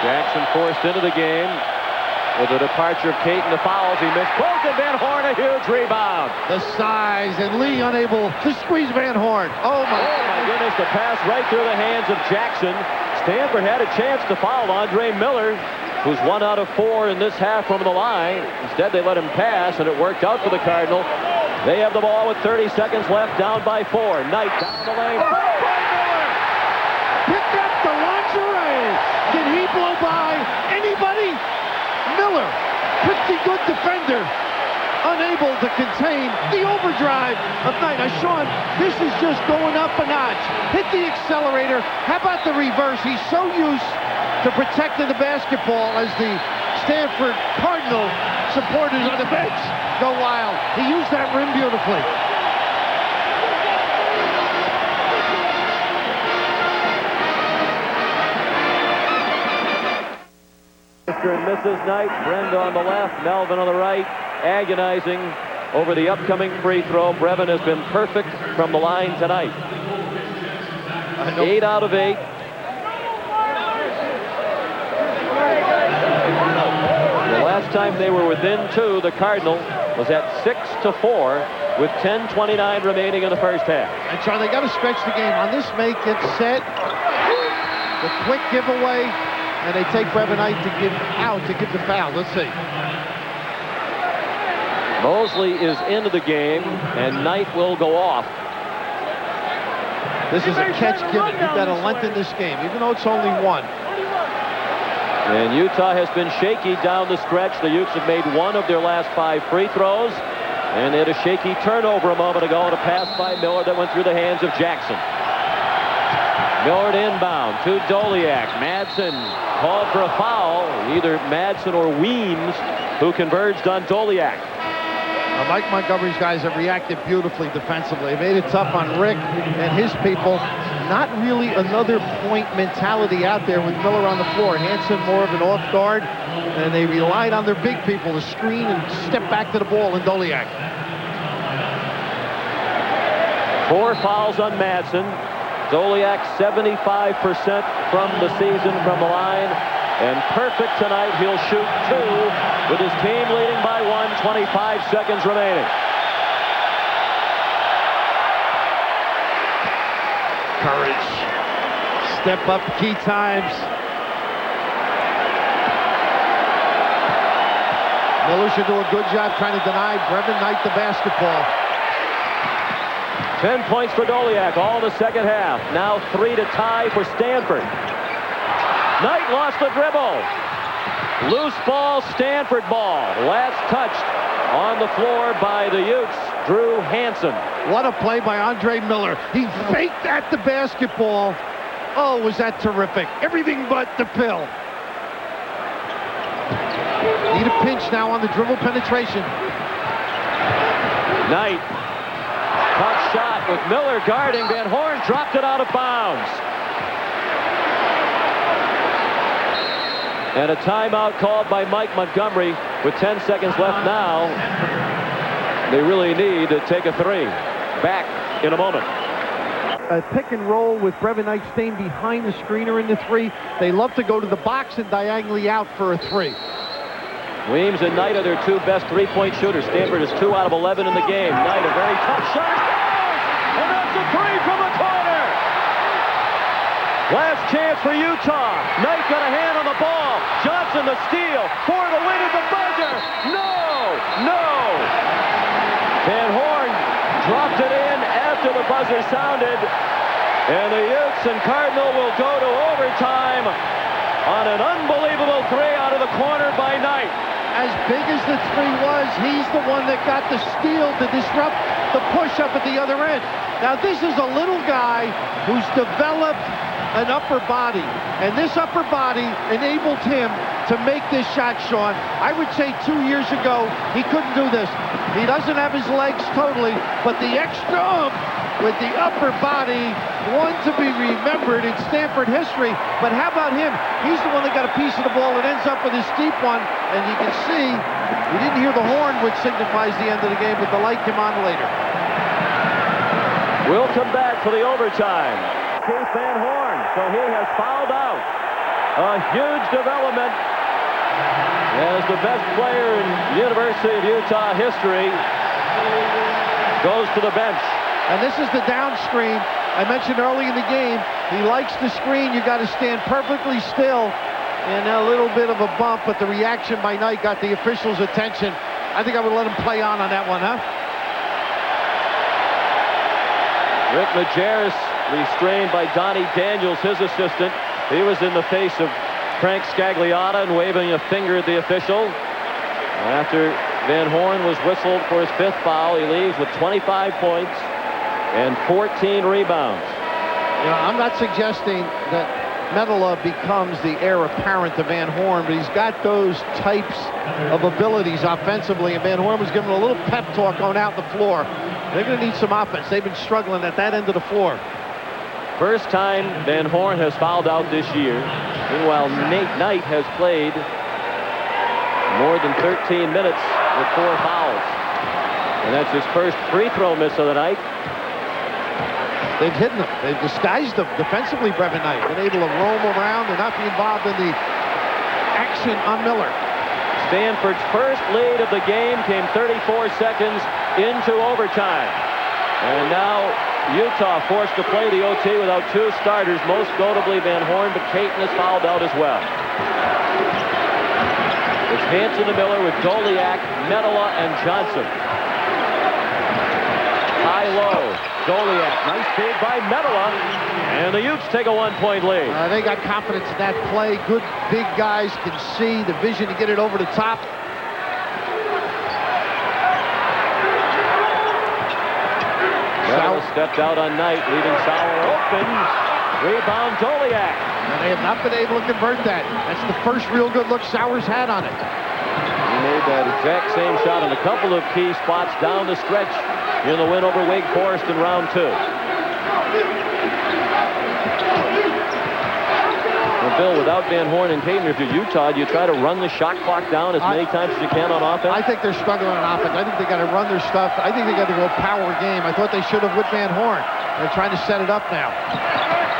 Jackson forced into the game with the departure of Caton. The fouls he missed both, and Van Horn a huge rebound. The size, and Lee unable to squeeze Van Horn. Oh my goodness, the pass right through the hands of Jackson. Stanford had a chance to foul Andre Miller, who's 1 out of 4 in this half from the line. Instead, they let him pass, and it worked out for the Cardinal. They have the ball with 30 seconds left, down by 4. Knight down the lane. Picked up the lingerie. Can he blow by anybody? Miller, pretty good defender, unable to contain the overdrive of Knight. Now, Sean, this is just going up a notch. Hit the accelerator. How about the reverse? He's so used to protecting the basketball as the Stanford Cardinal supporters on the bench go wild. He used that rim beautifully. Mr. and Mrs. Knight, Brenda on the left, Melvin on the right, agonizing over the upcoming free throw. Brevin has been perfect from the line tonight. 8 out of 8. The last time they were within 2, the Cardinal was at 6-4 with 10:29 remaining in the first half. And Sean, they got to stretch the game. On this make it set, the quick giveaway, and they take Brevin Knight to give the foul. Let's see. Mosley is into the game, and Knight will go off. This is a catch given. You've got to lengthen this game, even though it's only 1. And Utah has been shaky down the stretch. The Utes have made 1 of their last 5 free throws. And they had a shaky turnover a moment ago and a pass by Miller that went through the hands of Jackson. Miller inbound to Doliak. Madsen called for a foul. Either Madsen or Weems, who converged on Doliak. Mike Montgomery's guys have reacted beautifully defensively. They made it tough on Rick and his people. Not really another point mentality out there with Miller on the floor. Hanson more of an off guard, and they relied on their big people to screen and step back to the ball in Doliak. 4 fouls on Madsen. Doliak 75% from the season from the line. And perfect tonight. He'll shoot 2 with his team leading by 1, 25 seconds remaining. Courage. Step up key times. Miller should do a good job trying to deny Brevin Knight the basketball. 10 points for Doliak, all in the second half. Now 3 to tie for Stanford. Knight lost the dribble. Loose ball, Stanford ball. Last touched on the floor by the Utes, Drew Hansen. What a play by Andre Miller. He faked at the basketball. Oh, was that terrific. Everything but the pill. Need a pinch now on the dribble penetration. Knight. Tough shot with Miller guarding. Van Horn dropped it out of bounds. And a timeout called by Mike Montgomery with 10 seconds left now. They really need to take a three. Back in a moment. A pick and roll with Brevin Knight staying behind the screener in the three. They love to go to the box and diagonally out for a three. Weems and Knight are their two best three-point shooters. Stanford is 2 out of 11 in the game. Knight, a very tough shot. And that's a three from the corner. Last chance for Utah. Knight got a hand on the ball. Johnson the steal. For the win at the buzzer. No. Van Horn dropped it in after the buzzer sounded. And the Utes and Cardinal will go to overtime on an unbelievable three out of the corner by Knight. As big as the three was, he's the one that got the steal to disrupt the push-up at the other end. Now, this is a little guy who's developed an upper body, and this upper body enabled him to make this shot, Sean. I would say 2 years ago, he couldn't do this. He doesn't have his legs totally, but the extra oomph with the upper body, one to be remembered in Stanford history. But how about him? He's the one that got a piece of the ball and ends up with his steep one. And you can see, we didn't hear the horn, which signifies the end of the game, but the light came on later. We'll come back for the overtime. Keith Van Horn, so he has fouled out. A huge development as the best player in University of Utah history goes to the bench. And this is the down screen. I mentioned early in the game, he likes the screen. You got to stand perfectly still. And a little bit of a bump, but the reaction by Knight got the officials' attention. I think I would let him play on that one, huh? Rick Majerus restrained by Donnie Daniels, his assistant. He was in the face of Frank Scagliotta and waving a finger at the official. After Van Horn was whistled for his 5th foul, he leaves with 25 points and 14 rebounds. You know, I'm not suggesting that Metala becomes the heir apparent to Van Horn, but he's got those types of abilities offensively, and Van Horn was given a little pep talk going out the floor. They're going to need some offense. They've been struggling at that end of the floor. First time Van Horn has fouled out this year. Meanwhile, Nate Knight has played more than 13 minutes with 4 fouls. And that's his first free throw miss of the night. They've hidden them. They've disguised them defensively, Brevin Knight. Been able to roam around and not be involved in the action on Miller. Stanford's first lead of the game came 34 seconds into overtime. And now Utah forced to play the OT without 2 starters, most notably Van Horn, but Caton is fouled out as well. It's Hanson and Miller with Doliak, Metala, and Johnson. High-low. Doliak, nice feed by Metala, and the Utes take a 1-point lead. They got confidence in that play. Good big guys can see the vision to get it over the top. Metala stepped out on Knight, leaving Sauer open. Rebound Doliak. And they have not been able to convert that. That's the first real good look Sauer's had on it. He made that exact same shot in a couple of key spots down the stretch in the win over Wake Forest in round 2. Well, Bill, without Van Horn and Caton, if you're Utah, do you try to run the shot clock down as many times as you can on offense? I think they're struggling on offense. I think they got to run their stuff. I think they got to go power game. I thought they should have with Van Horn. They're trying to set it up now.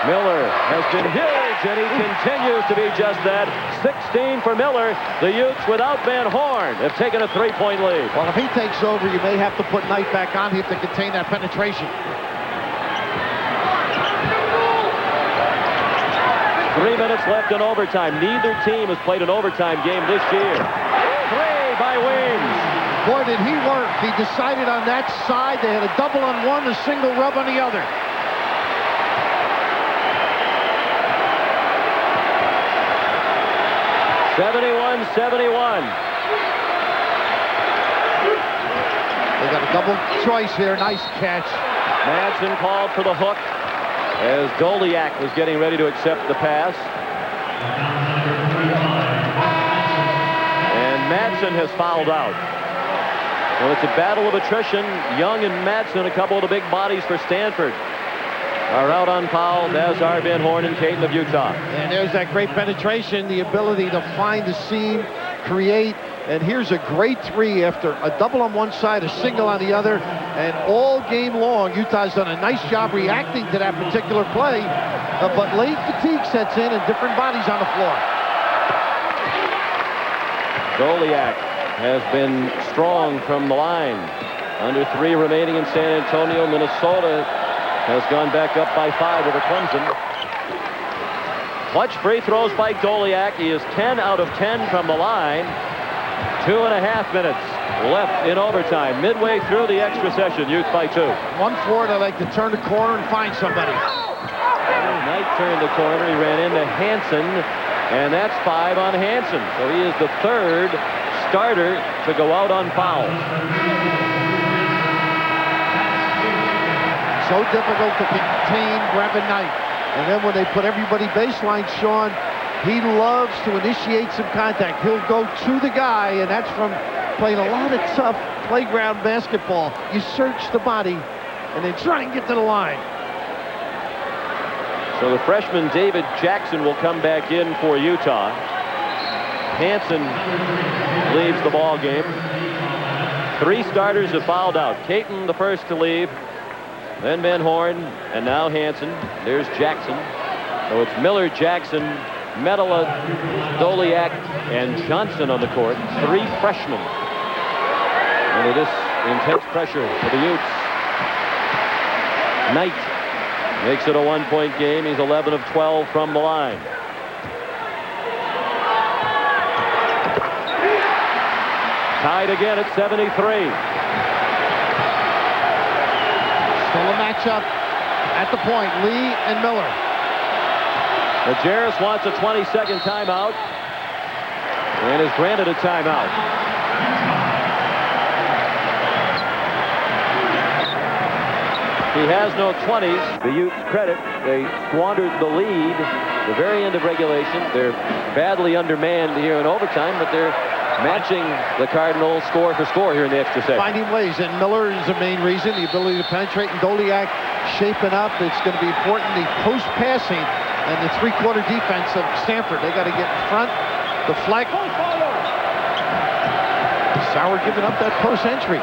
Miller has been huge, and he continues to be just that. 16 for Miller. The Utes, without Van Horn, have taken a 3-point lead. Well, if he takes over, you may have to put Knight back on him to contain that penetration. 3 minutes left in overtime. Neither team has played an overtime game this year. 3 by Weems. Boy, did he work. He decided on that side. They had a double on one, a single rub on the other. (71-71). They got a double choice here. Nice catch. Madsen called for the hook as Doliak was getting ready to accept the pass. And Jackson has fouled out. So it's a battle of attrition. Young and Madsen, a couple of the big bodies for Stanford, are out on fouls, as are Van Horn and Caton of Utah. And there's that great penetration, the ability to find the seam, create. And here's a great three after a double on one side, a single on the other. And all game long, Utah's done a nice job reacting to that particular play. But late fatigue sets in and different bodies on the floor. Doliak has been strong from the line. Under 3 remaining in San Antonio. Minnesota has gone back up by 5 over Clemson. Clutch free throws by Doliak. He is 10 out of 10 from the line. 2.5 minutes left in overtime. Midway through the extra session, Utes by 2. 1-4, they like to turn the corner and find somebody. Knight turned the corner. He ran into Hansen, and that's 5 on Hansen. So he is the 3rd starter to go out on fouls. So difficult to contain Brevin Knight. And then when they put everybody baseline, Sean, he loves to initiate some contact. He'll go to the guy, and that's from playing a lot of tough playground basketball. You search the body, and then try and get to the line. So the freshman David Jackson will come back in for Utah. Hansen leaves the ball game. 3 starters have fouled out. Caton the first to leave, then Van Horn, and now Hansen. There's Jackson. So it's Miller, Jackson, Medela, Doliak, and Johnson on the court. 3 freshmen. Under this intense pressure for the Utes. Knight makes it a 1-point game. He's 11 of 12 from the line. Tied again at 73. Still a matchup at the point, Lee and Miller. Majerus wants a 20-second timeout and is granted a timeout. He has no 20s. The Utes credit, they squandered the lead at the very end of regulation. They're badly undermanned here in overtime, but they're matching the Cardinals score for score here in the extra session. Finding ways, and Miller is the main reason, the ability to penetrate, and Doliak shaping up. It's going to be important, the post-passing and the three-quarter defense of Stanford. They got to get in front, deflect. Sauer giving up that post-entry.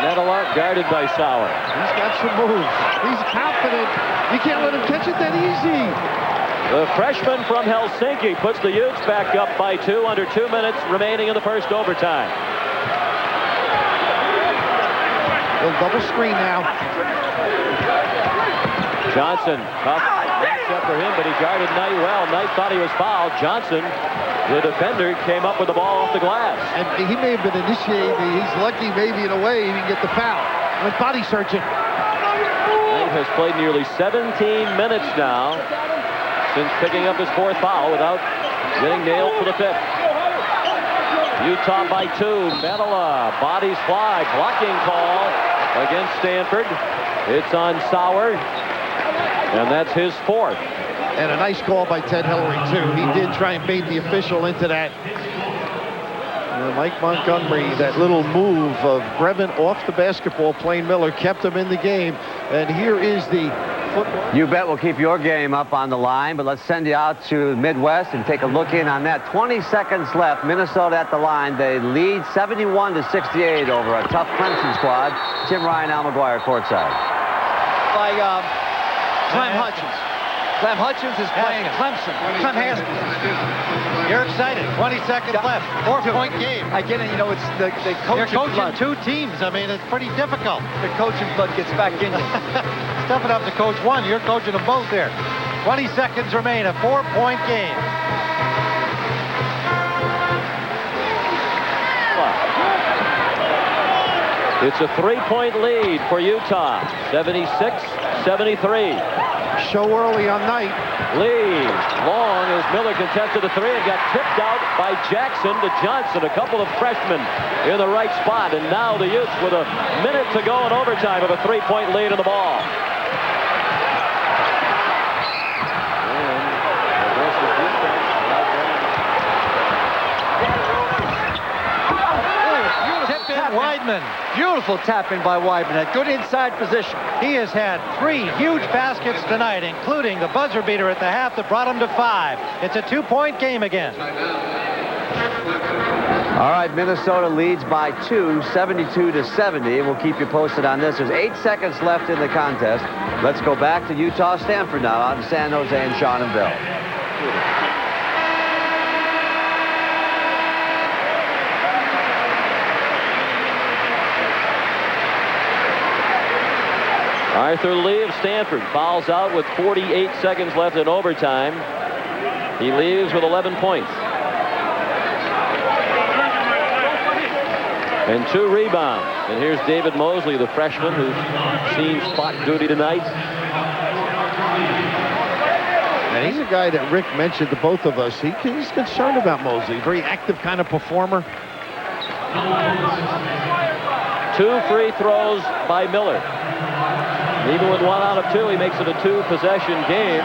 Medela guarded by Sauer. He's got some moves. He's confident. You can't let him catch it that easy. The freshman from Helsinki puts the Utes back up by 2 under 2 minutes remaining in the first overtime. Little double screen now. Johnson, tough matchup for him, but he guarded Knight well. Knight thought he was fouled. Johnson, the defender, came up with the ball off the glass. And he may have been initiating. He's lucky maybe in a way he didn't get the foul. Went body searching. Knight has played nearly 17 minutes now since picking up his 4th foul without getting nailed for the 5th. Utah by 2. Medela, bodies fly, blocking call against Stanford. It's on Sauer, and that's his 4th. And a nice call by Ted Hillary, too. He did try and bait the official into that. Mike Montgomery, that little move of Brevin off the basketball, playing Miller, kept him in the game. And here is the football. You bet we'll keep your game up on the line, but let's send you out to Midwest and take a look in on that. 20 seconds left. Minnesota at the line. They lead 71-68 over a tough Clemson squad. Tim Ryan, Al McGuire, courtside. By Clem Hutchins. Clem Hutchins is playing Clemson. Clem Haskins. You're excited. 20 seconds left. 4-point game. I get it. You know, it's the coaching You're coaching blood. 2 teams. I mean, it's pretty difficult. The coaching blood gets back in you. Tough enough to coach one. You're coaching them both there. 20 seconds remain. A 4-point game. It's a 3-point lead for Utah. 76-73. Show early on Knight. Lee, long as Miller contested the 3 and got tipped out by Jackson to Johnson. A couple of freshmen in the right spot. And now the Utes with a minute to go in overtime have a 3-point lead in the ball. Weidman. Beautiful tap in by Weidman. At good inside position. He has had 3 huge baskets tonight, including the buzzer beater at the half that brought him to 5. It's a 2-point game again. All right, Minnesota leads by 2, 72-70. We'll keep you posted on this. There's 8 seconds left in the contest. Let's go back to Utah-Stanford now out in San Jose and Sean and Bill. Arthur Lee of Stanford fouls out with 48 seconds left in overtime. He leaves with 11 points. And 2 rebounds. And here's David Mosley, the freshman, who's seen spot duty tonight. And he's a guy that Rick mentioned to both of us. He's concerned about Mosley. Very active kind of performer. 2 free throws by Miller. Even with 1 out of 2, he makes it a 2-possession game.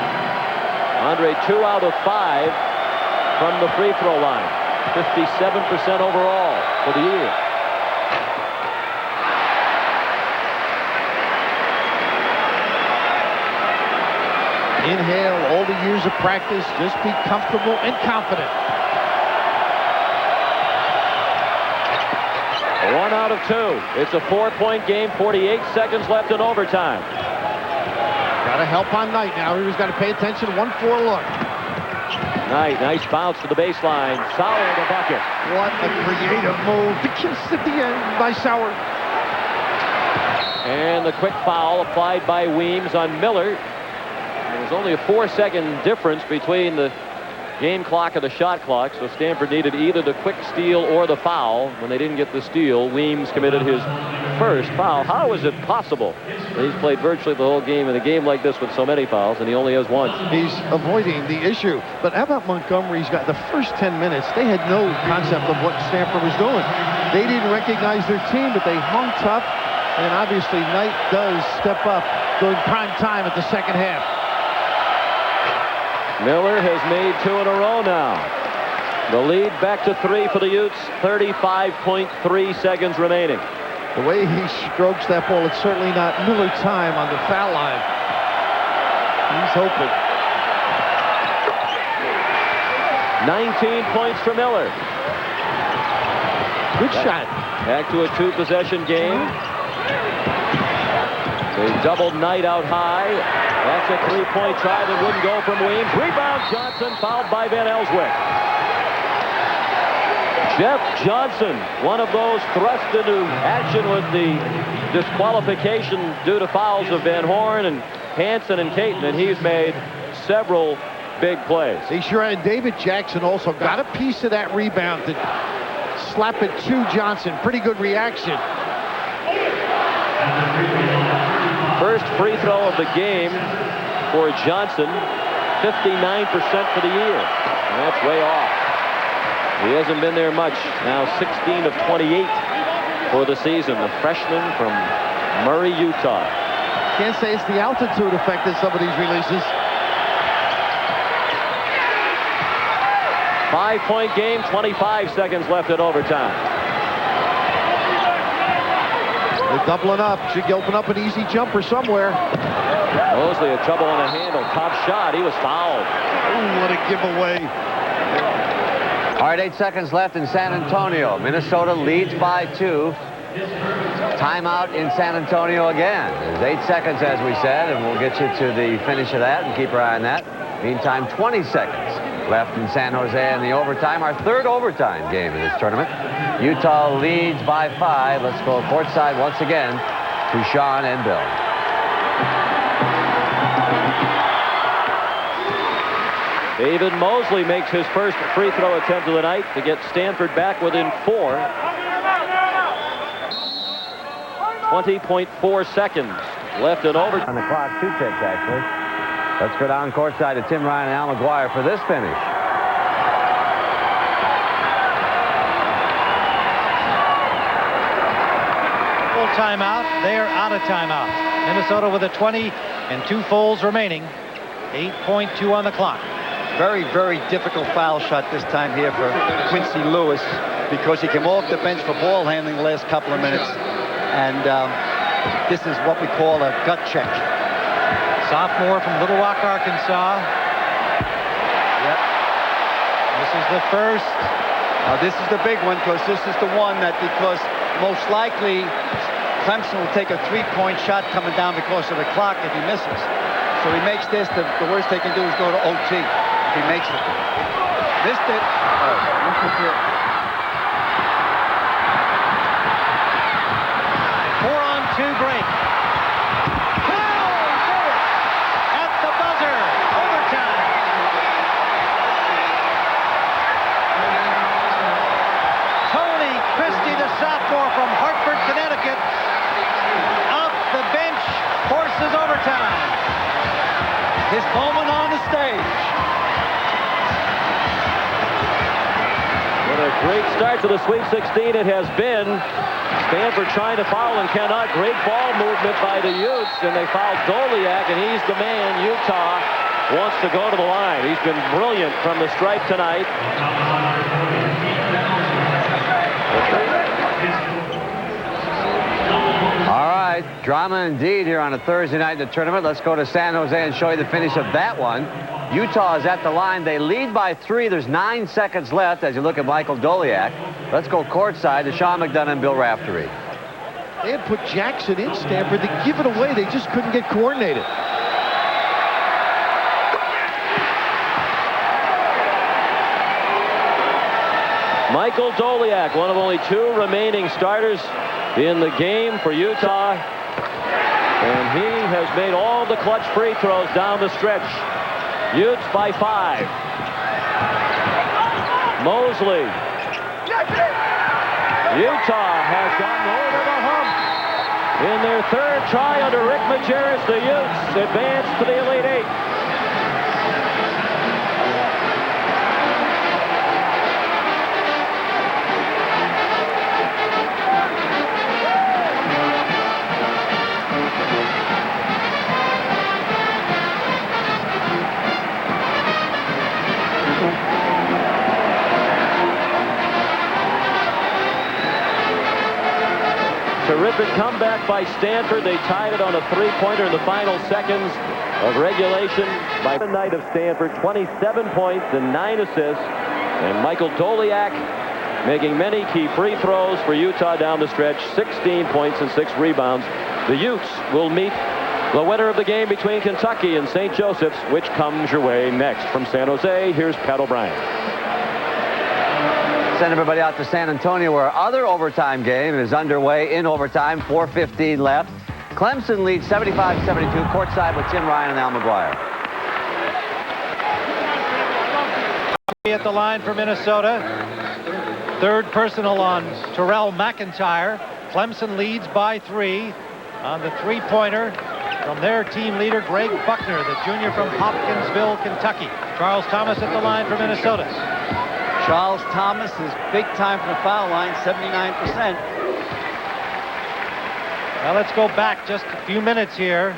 Andre, 2 out of 5 from the free throw line. 57% overall for the year. Inhale all the years of practice. Just be comfortable and confident. 1 out of 2. It's a 4-point game. 48 seconds left in overtime. Got to help on Knight now. He's got to pay attention. 1-4 look. Knight, nice bounce to the baseline. Sauer the bucket. What a creative move. The kiss at the end by Sauer. And the quick foul applied by Weems on Miller. There was only a 4-second difference between the game clock and the shot clock, so Stanford needed either the quick steal or the foul. When they didn't get the steal, Weems committed his first foul. How is it possible? He's played virtually the whole game in a game like this with so many fouls, and he only has 1. He's avoiding the issue. But how about Montgomery? He's got the first 10 minutes. They had no concept of what Stanford was doing. They didn't recognize their team, but they hung tough. And obviously, Knight does step up during prime time at the second half. Miller has made 2 in a row now. The lead back to 3 for the Utes. 35.3 seconds remaining. The way he strokes that ball, it's certainly not Miller time on the foul line. He's hoping. 19 points for Miller. Good shot. Back to a 2-possession game. They doubled Knight out high. That's a 3-point try that wouldn't go from Weems. Rebound Johnson, fouled by Van Elswick. Jeff Johnson, one of those thrust into action with the disqualification due to fouls of Van Horn and Hansen and Caton, and he's made several big plays. He sure had. David Jackson also got a piece of that rebound to slap it to Johnson. Pretty good reaction. First free throw of the game for Johnson, 59% for the year, and that's way off. He hasn't been there much. Now 16 of 28 for the season. The freshman from Murray, Utah. Can't say it's the altitude effect in some of these releases. 5-point game, 25 seconds left in overtime. They're doubling up. Should open up an easy jumper somewhere. Mosley had trouble on the handle. Top shot. He was fouled. Ooh, what a giveaway. All right, 8 seconds left in San Antonio. Minnesota leads by 2. Timeout in San Antonio again. There's 8 seconds, as we said, and we'll get you to the finish of that and keep your eye on that. Meantime, 20 seconds left in San Jose in the overtime, our 3rd overtime game in this tournament. Utah leads by 5. Let's go courtside once again to Sean and Bill. David Mosley makes his first free throw attempt of the night to get Stanford back within 4. 20.4 seconds left in overtime. On the clock, 2 ticks, actually. Let's go down courtside to Tim Ryan and Al McGuire for this finish. Full timeout. They are out of timeout. Minnesota with a 20 and 2 fouls remaining. 8.2 on the clock. Very, very difficult foul shot this time here for Quincy Lewis. because he came off the bench for ball handling the last couple of minutes. And this is what we call a gut check. Sophomore from Little Rock, Arkansas. Yep. This is the first. Now this is the big one, because this is the one that, because most likely Clemson will take a three-point shot coming down because of the clock if he misses. So he makes this, the worst they can do is go to OT if he makes it. Missed it. Oh, 4-on-2 break. At the buzzer. Overtime. Tony Christie, the sophomore from Hartford, Connecticut, off the bench, forces overtime. His moment on the stage. What a great start to the Sweet 16 it has been. Stanford trying to foul and cannot. Great ball movement by the Utes, and they fouled Doliak, and he's the man Utah wants to go to the line. He's been brilliant from the stripe tonight. All right, drama indeed here on a Thursday night in the tournament. Let's go to San Jose and show you the finish of that one. Utah is at the line. They lead by 3. There's 9 seconds left as you look at Michael Doliak. Let's go courtside to Sean McDonough and Bill Raftery. They had put Jackson in Stanford to give it away. They just couldn't get coordinated. Michael Doliak, one of only 2 remaining starters in the game for Utah. And he has made all the clutch free throws down the stretch. Utes by 5. Mosley. Utah has gotten over the hump. In their 3rd try under Rick Majerus, the Utes advance to the Elite 8. Terrific comeback by Stanford. They tied it on a 3-pointer in the final seconds of regulation. By the night of Stanford, 27 points and 9 assists. And Michael Doliak making many key free throws for Utah down the stretch. 16 points and 6 rebounds. The Utes will meet the winner of the game between Kentucky and St. Joseph's, which comes your way next. From San Jose, here's Pat O'Brien. Send everybody out to San Antonio, where our other overtime game is underway in overtime. 4:15 left. Clemson leads 75-72 courtside with Tim Ryan and Al McGuire. At the line for Minnesota. 3rd personal on Terrell McIntyre. Clemson leads by 3 on the 3-pointer from their team leader, Greg Buckner, the junior from Hopkinsville, Kentucky. Charles Thomas at the line for Minnesota. Charles Thomas is big time from the foul line, 79%. Now let's go back just a few minutes here.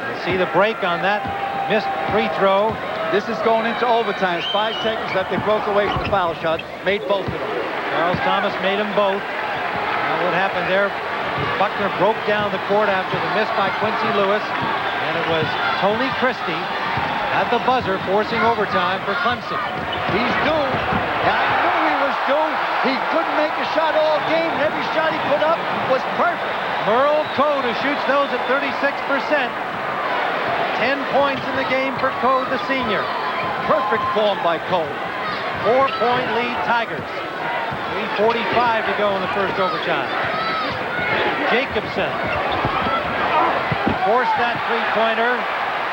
You'll see the break on that missed free throw. This is going into overtime. There's 5 seconds left. They broke away from the foul shot. Made both of them. Charles Thomas made them both. Now what happened there? Buckner broke down the court after the miss by Quincy Lewis. And it was Tony Christie at the buzzer forcing overtime for Clemson. He's due. I knew he was due. He couldn't make a shot all game. And every shot he put up was perfect. Merle Code, who shoots those at 36%. 10 points in the game for Code, the senior. Perfect form by Code. 4-point lead Tigers. 3:45 to go in the first overtime. Jacobson forced that 3-pointer.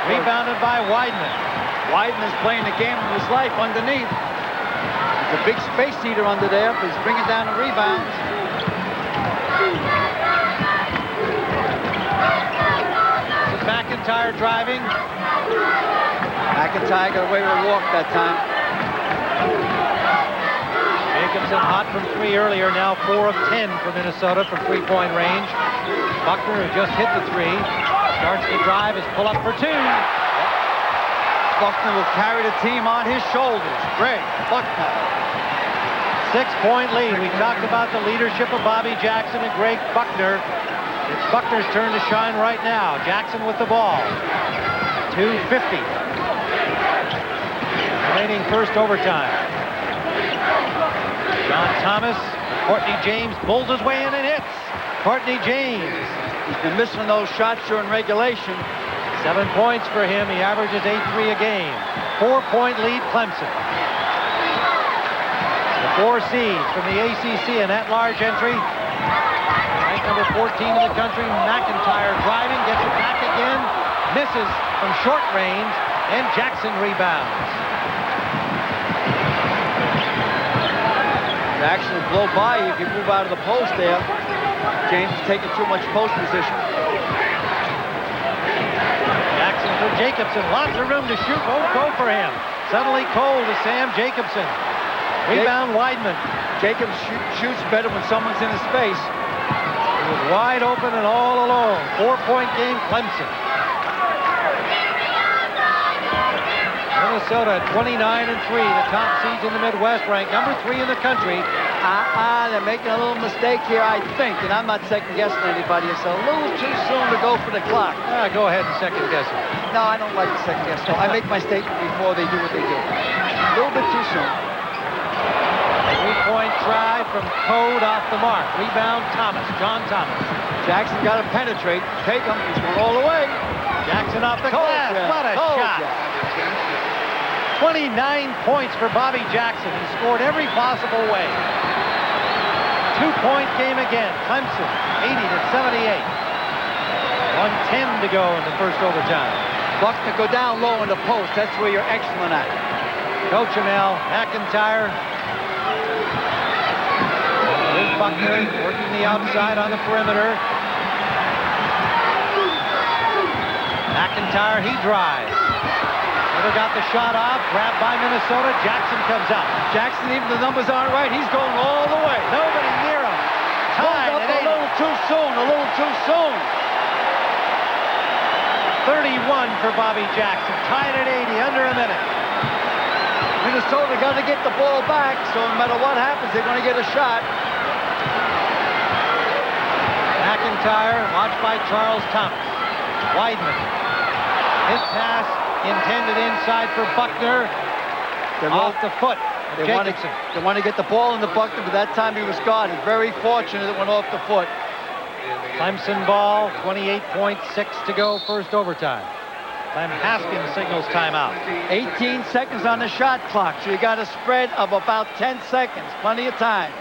Rebounded by Weidman. Weidman is playing the game of his life underneath. He's a big space eater under there, but he's bringing down the rebounds. This is McIntyre driving. McIntyre got away with a walk that time. Jacobson hot from 3 earlier, now 4 of 10 for Minnesota from 3-point range. Buckner, who just hit the 3, starts to drive, his pull up for 2. Buckner will carry the team on his shoulders. Greg Buckner. 6-point lead. We talked about the leadership of Bobby Jackson and Greg Buckner. It's Buckner's turn to shine right now. Jackson with the ball. 2:50. Remaining first overtime. John Thomas. Courtney James pulls his way in and hits. Courtney James. He's been missing those shots during regulation. 7 points for him. He averages 8-3 a game. 4-point lead, Clemson. The 4 seeds from the ACC in that large entry. Ranked number 14 in the country. McIntyre driving, gets it back again. Misses from short range, and Jackson rebounds. Jackson will blow by you if you move out of the post there. James is taking too much post position. Jackson for Jacobson. Lots of room to shoot. Won't go for him. Suddenly Cole to Sam Jacobson. Rebound Weidman. Jacobs shoots better when someone's in his space. He was wide open and all alone. 4-point game, Clemson. Minnesota 29-3, the top seeds in the Midwest, ranked number 3 in the country. They're making a little mistake here, I think, and I'm not second-guessing anybody. It's a little too soon to go for the clock. Go ahead and second-guess it. No, I don't like to second-guess. No, I make my statement before they do what they do. A little bit too soon. 3-point try from Code off the mark. Rebound Thomas, John Thomas. Jackson got to penetrate. Take him. He's going all the way. Jackson off the glass. What a shot. 29 points for Bobby Jackson. He scored every possible way. 2-point game again. Clemson, 80-78. 1:10 to go in the first overtime. Buckner, go down low in the post. That's where you're excellent at. Cochimel, McIntyre. Here's Buckner working the outside on the perimeter. McIntyre, he drives. Never got the shot off. Grabbed by Minnesota. Jackson comes out. Jackson, even the numbers aren't right. He's going all the way. Nobody near him. Tied up a little too soon. A little too soon. 31 for Bobby Jackson. Tied at 80, under a minute. Minnesota got to get the ball back, so no matter what happens, they're going to get a shot. McIntyre, watched by Charles Thomas. Weidman. His pass intended inside for Buckner. Off the foot. They want to get the ball in the Buckner, but that time he was guarded. Very fortunate it went off the foot. Clemson ball, 28.6 to go, first overtime. Clem Haskins signals timeout. 18 seconds on the shot clock, so you got a spread of about 10 seconds. Plenty of time.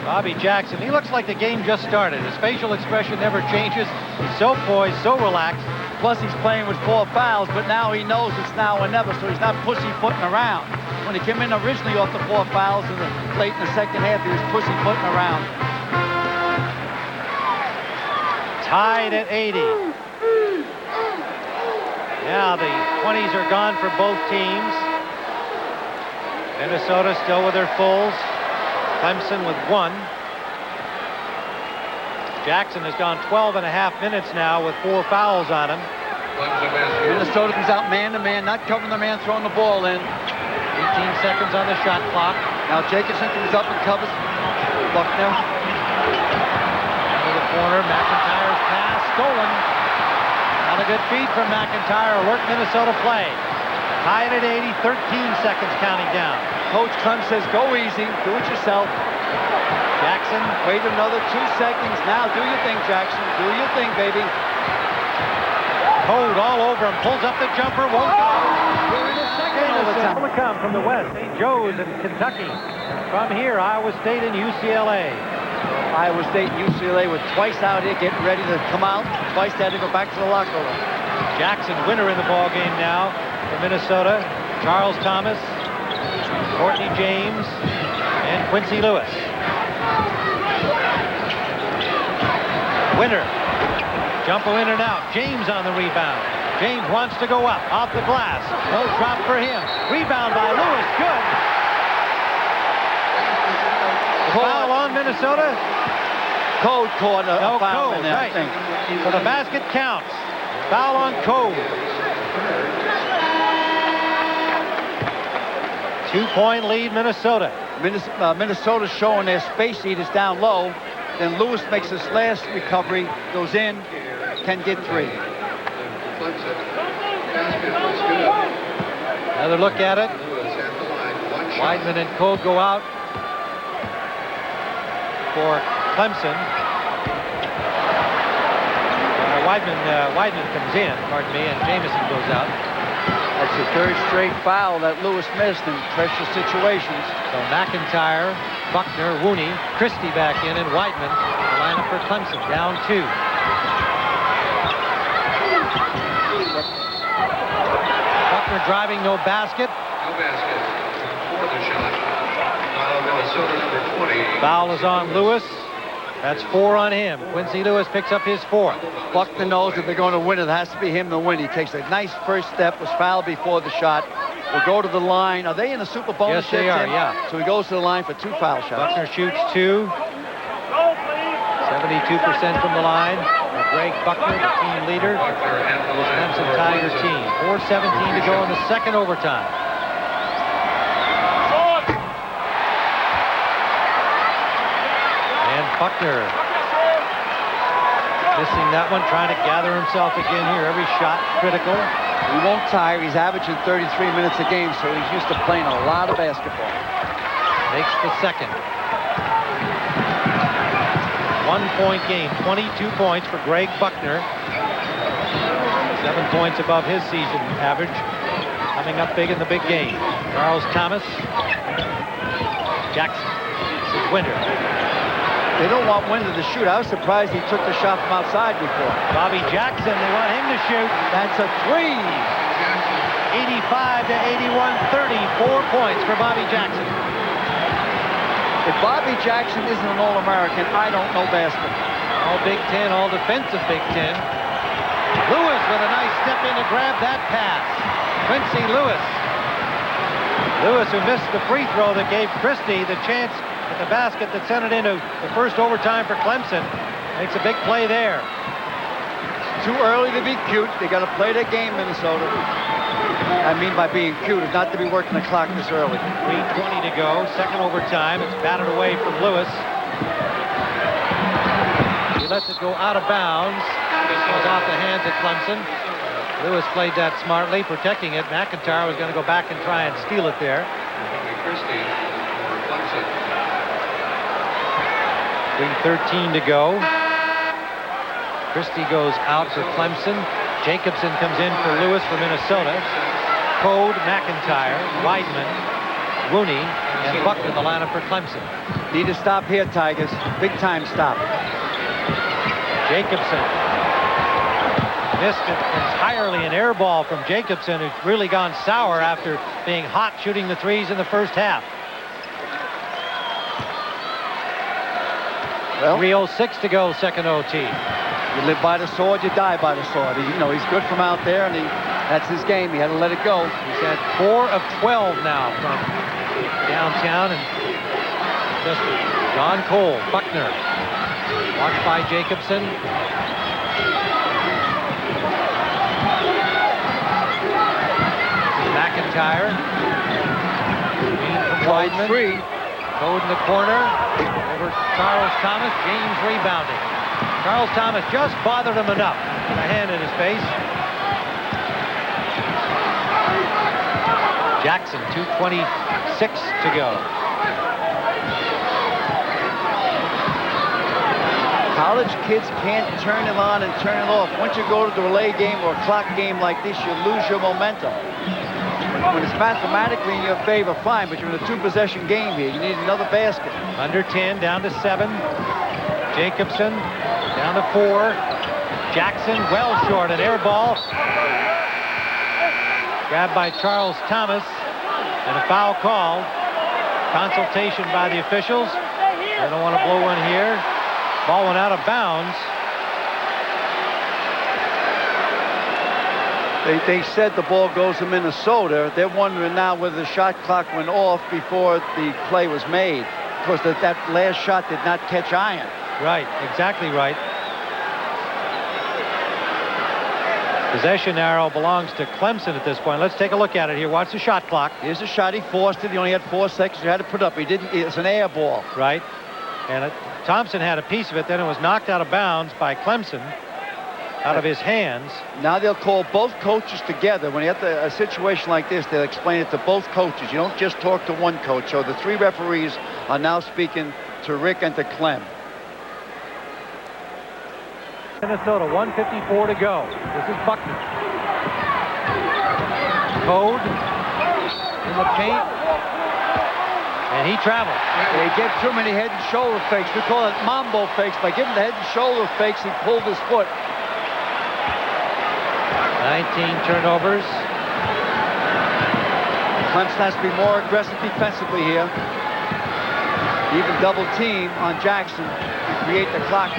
Bobby Jackson, he looks like the game just started. His facial expression never changes. He's so poised, so relaxed. Plus, he's playing with 4 fouls, but now he knows it's now or never, so he's not pussyfooting around. When he came in originally off the 4 fouls late in the second half, he was pussyfooting around. Tied at 80. Now the 20s are gone for both teams. Minnesota still with their fulls. Clemson with 1. Jackson has gone 12 and a half minutes now with 4 fouls on him. Minnesota comes out man-to-man, not covering the man throwing the ball in. 18 seconds on the shot clock. Now Jacobson comes up and covers Buckner. Into the corner, McIntyre's pass stolen. Not a good feed from McIntyre. Alert Minnesota play. Tied at 80, 13 seconds counting down. Coach Clem says, go easy, do it yourself. Jackson, wait another 2 seconds. Now do your thing, Jackson. Do your thing, baby. Code all over him, pulls up the jumper, won't go. We're in the second overtime. Will come from the West, St. Joe's in Kentucky. From here, Iowa State and UCLA. Iowa State and UCLA were twice out here getting ready to come out. Twice they had to go back to the locker room. Jackson, winner in the ball game now for Minnesota. Charles Thomas, Courtney James, and Quincy Lewis. Winner. Jumper in and out. James on the rebound. James wants to go up. Off the glass. No drop for him. Rebound by Lewis. Good. Foul on Minnesota. Code caught a foul Code, in there, right. I think. So the basket counts. Foul on Code. 2-point lead, Minnesota. Minnesota's showing their space eaters down low. Then Lewis makes his last recovery, goes in, can get 3. Another look at it. Weidman and Code go out for Clemson. Weidman comes in, pardon me, and Jamison goes out. That's the 3rd straight foul that Lewis missed in pressure situations. So McIntyre, Buckner, Rooney, Christie back in, and Weidman, the lineup for Clemson, down 2. Buckner driving, no basket. No basket. For the shot. Minnesota number 20. Foul is on Lewis. That's 4 on him. Quincy Lewis picks up his 4th. Buckner knows if they're going to win, it has to be him to win. He takes a nice first step, was fouled before the shot. Will go to the line. Are they in the super bonus? Yes, they are, yeah. So he goes to the line for 2 foul shots. Buckner shoots 2. 72% from the line. Greg Buckner, the team leader, the Wisconsin Tiger team. 4:17 to go in the second overtime. And Buckner missing that one, trying to gather himself again here. Every shot critical. He won't tire. He's averaging 33 minutes a game, so he's used to playing a lot of basketball. Makes the second. 1-point game, 22 points for Greg Buckner. 7 points above his season average. Coming up big in the big game. Charles Thomas. Jackson. This is Winter. They don't want Winter to shoot. I was surprised he took the shot from outside before. Bobby Jackson, they want him to shoot. That's a 3. 85 to 81, 34 points for Bobby Jackson. If Bobby Jackson isn't an All-American, I don't know basketball. All Big Ten, all defensive Big Ten. Lewis with a nice step in to grab that pass. Quincy Lewis. Lewis, who missed the free throw that gave Christie the chance at the basket that sent it into the first overtime for Clemson. Makes a big play there. It's too early to be cute. They got to play their game, Minnesota. I mean by being cute, is not to be working the clock this early. 3:20 to go, second overtime. It's batted away from Lewis. He lets it go out of bounds. It goes off the hands of Clemson. Lewis played that smartly, protecting it. McIntyre was going to go back and try and steal it there. 3:13 to go. Christie goes out for Clemson. Jacobson comes in for Lewis for Minnesota. Code, McIntyre, Weidman, Rooney, and Buckner the lineup for Clemson. Need to stop here, Tigers. Big time stop. Jacobson. Missed it entirely, an air ball from Jacobson, who's really gone sour after being hot shooting the threes in the first half. Well, 3:06 to go, second OT. You live by the sword, you die by the sword. He's good from out there, and that's his game. He had to let it go. He's had 4 of 12 now from downtown, and just John Cole, Buckner, watched by Jacobson. McIntyre. Weidman. Code in the corner. Over Charles Thomas. James rebounding. Charles Thomas just bothered him enough with a hand in his face. Jackson, 2:26 to go. College kids can't turn it on and turn it off. Once you go to the relay game or a clock game like this, you lose your momentum. When it's mathematically in your favor, fine, but you're in a 2-possession game here. You need another basket. Under 10, down to 7. Jacobson, down to 4. Jackson, well short, an air ball. Grabbed by Charles Thomas, and a foul called. Consultation by the officials. They don't want to blow one here. Ball went out of bounds. They said the ball goes to Minnesota. They're wondering now whether the shot clock went off before the play was made. Because that last shot did not catch iron. Right, exactly right. Possession arrow belongs to Clemson at this point. Let's take a look at it here. Watch the shot clock. Here's a shot. He forced it. He only had 4 seconds. He had to put up. He didn't. It's an air ball. Right. And Thompson had a piece of it. Then it was knocked out of bounds by Clemson. Out of his hands. Now they'll call both coaches together. When you have a situation like this, they'll explain it to both coaches. You don't just talk to one coach. So the 3 referees are now speaking to Rick and to Clem. Minnesota, 1:54 to go. This is Buckner. Code in the paint. And he travels. They get too many head and shoulder fakes. We call it mambo fakes. By giving the head and shoulder fakes, he pulled his foot. 19 turnovers. Clemson has to be more aggressive defensively here. Even double team on Jackson to create the clock.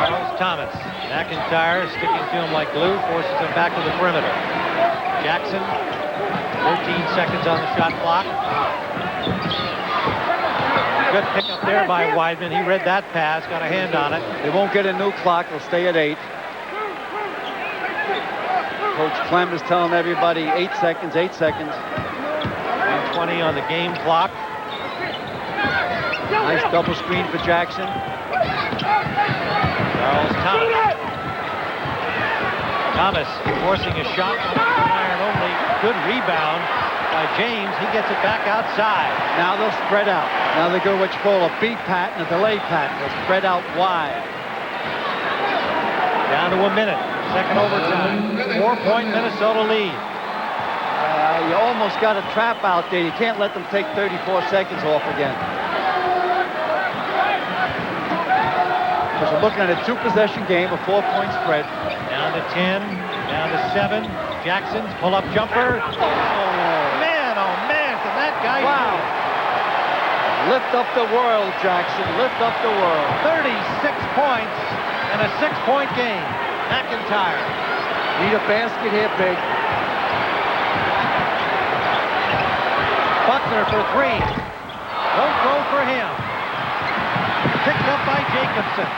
Charles Thomas. McIntyre sticking to him like glue, forces him back to the perimeter. Jackson, 13 seconds on the shot clock. Good pickup there by Weidman. He read that pass, got a hand on it. They won't get a new clock. They'll stay at 8. Coach Clem is telling everybody 8 seconds, 8 seconds. 1:20 on the game clock. Nice double screen for Jackson. Charles Thomas. Thomas forcing a shot on iron only. Good rebound by James. He gets it back outside. Now they'll spread out. Now they go what you call a B pattern, a delay pattern. They'll spread out wide. Down to a minute. Second overtime. 4-point Minnesota lead. You almost got a trap out there. You can't let them take 34 seconds off again. Because we're looking at a 2-possession game, a 4-point spread. Down to 10, down to 7. Jackson's pull-up jumper. Oh, man, can that guy wow. Lift up the world, Jackson. Lift up the world. 36 points and a 6-point game. McIntyre. Need a basket here, big. Buckner for 3. Won't go for him. Picked up by Jacobson.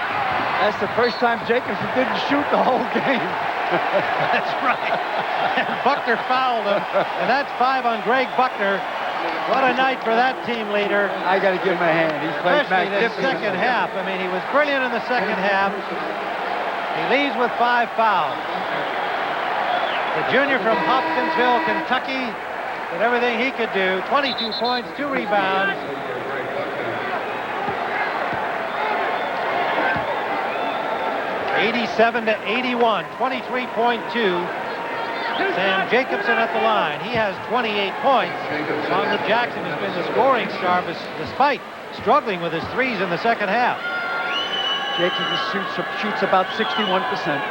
That's the first time Jacobson didn't shoot the whole game. That's right. And Buckner fouled him. And that's 5 on Greg Buckner. What a night for that team leader. I got to give him a hand. He's played especially the second half. I mean, he was brilliant in the second half. He leaves with 5 fouls. The junior from Hopkinsville, Kentucky, did everything he could do. 22 points, 2 rebounds. (87-81), 23.2. Sam Jacobson at the line. He has 28 points. Longer Jackson has been the scoring star despite struggling with his threes in the second half. Jacobson shoots about 61%.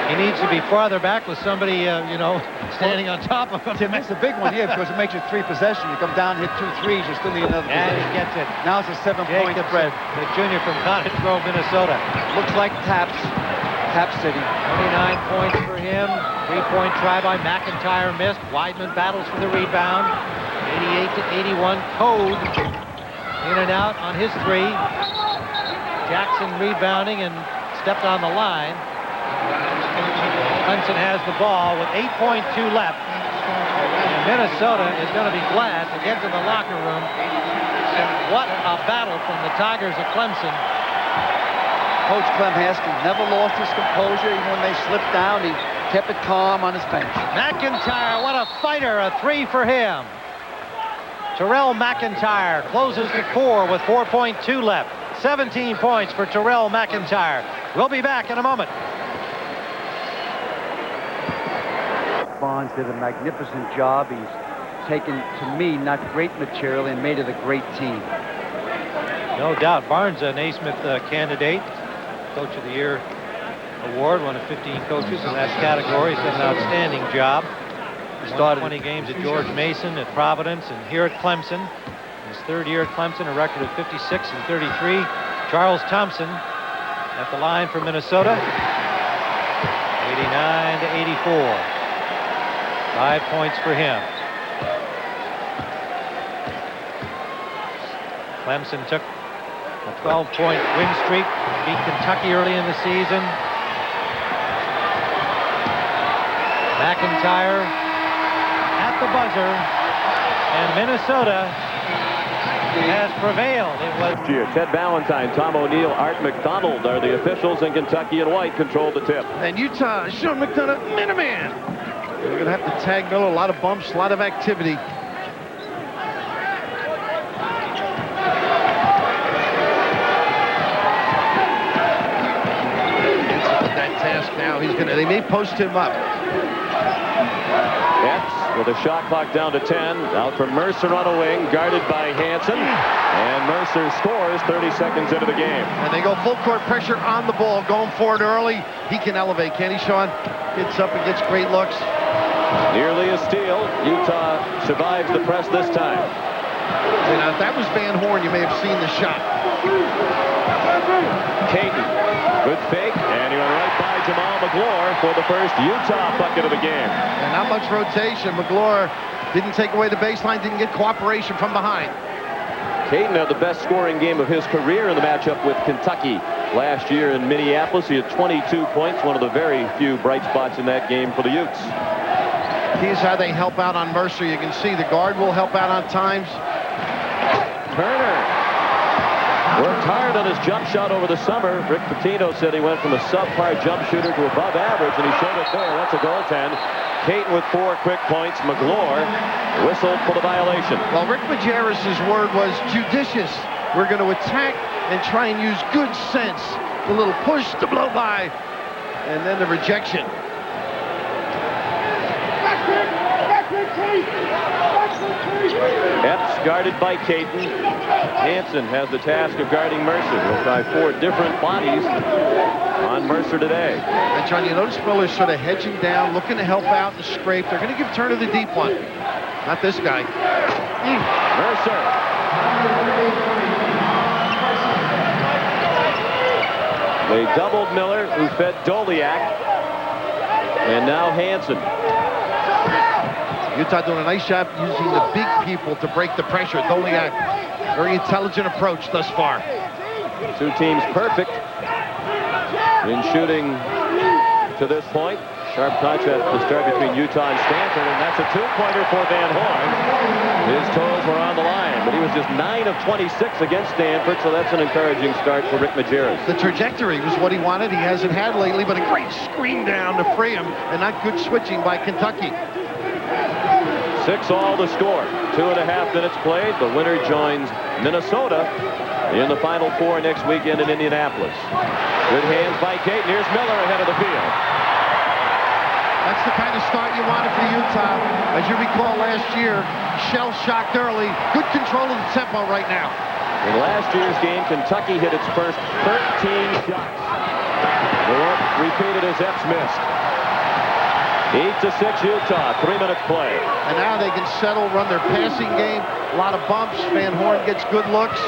He needs to be farther back with somebody, standing on top of him. Tim, it's a big one here because it makes it 3 possessions. You come down, hit 2 threes, you still need another And possession. he gets it. Now it's a 7-point spread. The junior from Cottage Grove, Minnesota. Looks like Tap City. 29 points for him. 3-point try by McIntyre missed. Weidman battles for the rebound. 88-81. Code in and out on his 3. Jackson rebounding and stepped on the line. Clemson has the ball with 8.2 left. And Minnesota is going to be glad to get to the locker room. And what a battle from the Tigers of Clemson. Coach Clem Haskins never lost his composure. Even when they slipped down, he kept it calm on his bench. McIntyre, what a fighter. A 3 for him. Terrell McIntyre closes the 4 with 4.2 left. 17 points for Terrell McIntyre. We'll be back in a moment. Bonds did a magnificent job. He's taken, to me, not great material and made it a great team. No doubt. Barnes, a Naismith candidate, Coach of the Year award, one of 15 coaches in that category. He's done an outstanding job. He started 20 games at George Mason, at Providence, and here at Clemson. His 3rd year at Clemson, a record of 56-33. Charles Thompson at the line for Minnesota. 89-84. 5 points for him. Clemson took a 12-point win streak, beat Kentucky early in the season. McIntyre at the buzzer, and Minnesota has prevailed. It was last year. Ted Valentine, Tom O'Neill, Art McDonald are the officials, and Kentucky and White controlled the tip. And Utah, Sean McDonough, Minuteman. They're going to have to tag Miller. A lot of bumps, a lot of activity. That task now. They may post him up. Epps with a shot clock down to 10. Out from Mercer on a wing, guarded by Hansen. And Mercer scores 30 seconds into the game. And they go full court pressure on the ball, going forward early. He can elevate, can he, Sean? Gets up and gets great looks. Nearly a steal. Utah survives the press this time. And if that was Van Horn, you may have seen the shot. Caton, good fake, and he went right by Jamal McGlure for the first Utah bucket of the game. And not much rotation. McGlure didn't take away the baseline, didn't get cooperation from behind. Caton had the best scoring game of his career in the matchup with Kentucky last year in Minneapolis. He had 22 points, one of the very few bright spots in that game for the Utes. Here's how they help out on Mercer. You can see the guard will help out on times. Turner worked hard on his jump shot over the summer. Rick Pitino said he went from a subpar jump shooter to above average, and he showed it there. That's a goaltend. Caton with 4 quick points. McGlure whistled for the violation. Well, Rick Majerus' word was judicious. We're going to attack and try and use good sense. The little push to blow by, and then the rejection. Epps guarded by Caton. Hansen has the task of guarding Mercer. He'll try 4 different bodies on Mercer today. And John, you notice Miller's sort of hedging down, looking to help out and scrape. They're going to give Turner the deep one. Not this guy. Mercer. They doubled Miller, who fed Doliak. And now Hansen. Utah doing a nice job using the big people to break the pressure. Doliak, very intelligent approach thus far. 2 teams perfect in shooting to this point. Sharp contrast to start between Utah and Stanford, and that's a 2-pointer for Van Horn. His toes were on the line, but he was just 9 of 26 against Stanford, so that's an encouraging start for Rick Majerus. The trajectory was what he wanted. He hasn't had lately, but a great screen down to free him, and not good switching by Kentucky. 6-all the score. 2.5 minutes played. The winner joins Minnesota in the Final Four next weekend in Indianapolis. Good hands by Caton. Here's Miller ahead of the field. That's the kind of start you wanted for Utah. As you recall last year, shell-shocked early. Good control of the tempo right now. In last year's game, Kentucky hit its first 13 shots. The work repeated as Epps missed. 8-6 Utah, 3 minutes play. And now they can settle, run their passing game. A lot of bumps. Van Horn gets good looks.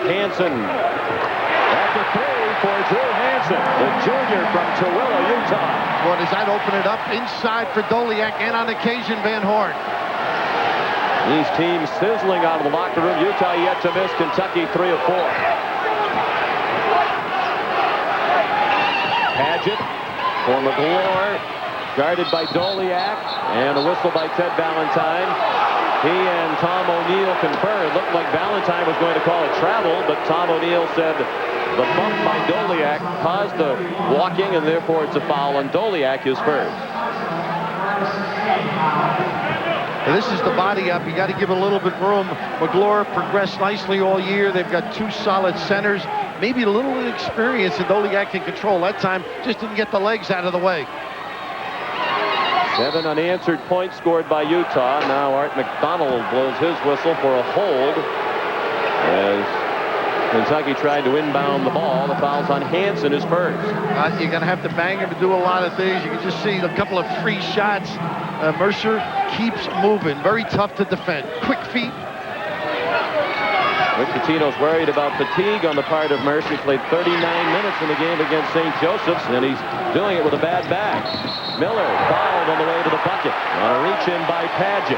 Hansen. After 3 for Drew Hansen, the junior from Tooele, Utah. Boy, does that open it up inside for Doliak and on occasion Van Horn. These teams sizzling out of the locker room. Utah yet to miss. Kentucky 3 of 4. Paget for McGlure, guarded by Doliak, and a whistle by Ted Valentine. He and Tom O'Neill conferred. It looked like Valentine was going to call it travel, but Tom O'Neill said the bump by Doliak caused the walking, and therefore it's a foul on Doliak, his first. And this is the body up. You got to give it a little bit room. McGlure progressed nicely all year. They've got 2 solid centers. Maybe a little inexperience, and Doliak can control. That time just didn't get the legs out of the way. 7 unanswered points scored by Utah. Now Art McDonald blows his whistle for a hold as Kentucky tried to inbound the ball. The foul's on Hansen, his first. You're going to have to bang him and do a lot of things. You can just see a couple of free shots. Mercer keeps moving. Very tough to defend. Quick feet. Rick Pitino's worried about fatigue on the part of Mercer. He played 39 minutes in the game against St. Joseph's, and he's doing it with a bad back. Miller fouled on the way to the bucket. On a reach-in by Paget.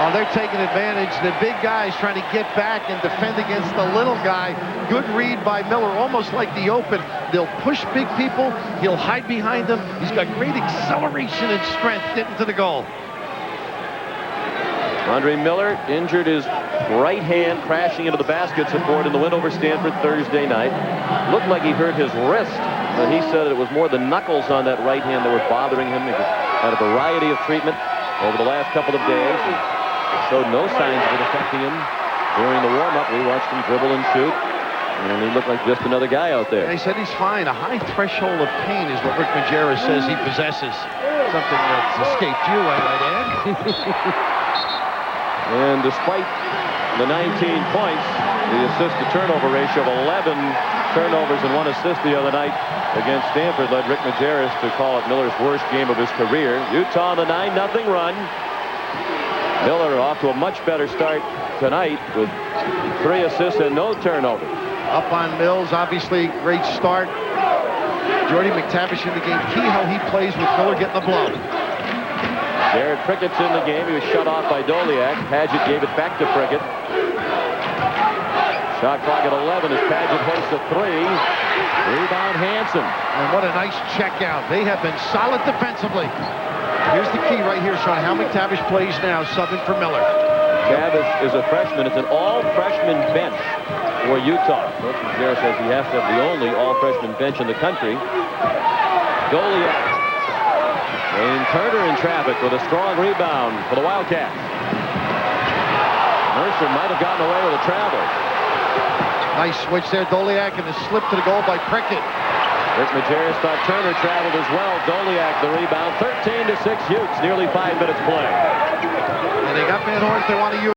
Oh, they're taking advantage. The big guys trying to get back and defend against the little guy. Good read by Miller, almost like the open. They'll push big people. He'll hide behind them. He's got great acceleration and strength getting to the goal. Andre Miller injured his right hand crashing into the basket support in the win over Stanford Thursday night. Looked like he hurt his wrist, but he said it was more the knuckles on that right hand that were bothering him. He had a variety of treatment over the last couple of days. Showed no signs of it affecting him during the warm-up. We watched him dribble and shoot, and he looked like just another guy out there. They said he's fine. A high threshold of pain is what Rick Majerus says he possesses. Something that's escaped you, I might add. And despite the 19 points, the assist-to-turnover ratio of 11 turnovers and 1 assist the other night against Stanford led Rick Majerus to call it Miller's worst game of his career. Utah on the 9-0 run. Miller off to a much better start tonight with 3 assists and no turnovers. Up on Mills, obviously great start. Jordy McTavish in the game. Key how he plays with Miller getting the blow. Jared Prickett's in the game. He was shut off by Doliak. Paget gave it back to Prickett. Shot clock at 11 as Paget hoists a 3. Rebound Hansen. And what a nice check out. They have been solid defensively. Here's the key right here, Sean. How McTavish plays now, subbing for Miller. Tavish is a freshman. It's an all-freshman bench for Utah. Coach Majerus says he has to have the only all-freshman bench in the country. Doliak. Wayne Turner in traffic with a strong rebound for the Wildcats. Mercer might have gotten away with a travel. Nice switch there, Doliak, and the slip to the goal by Prickett. Rick Majerus thought Turner traveled as well. Doliak the rebound. 13-6 Utes. Nearly 5 minutes play. And they got Van Horn if they want to use.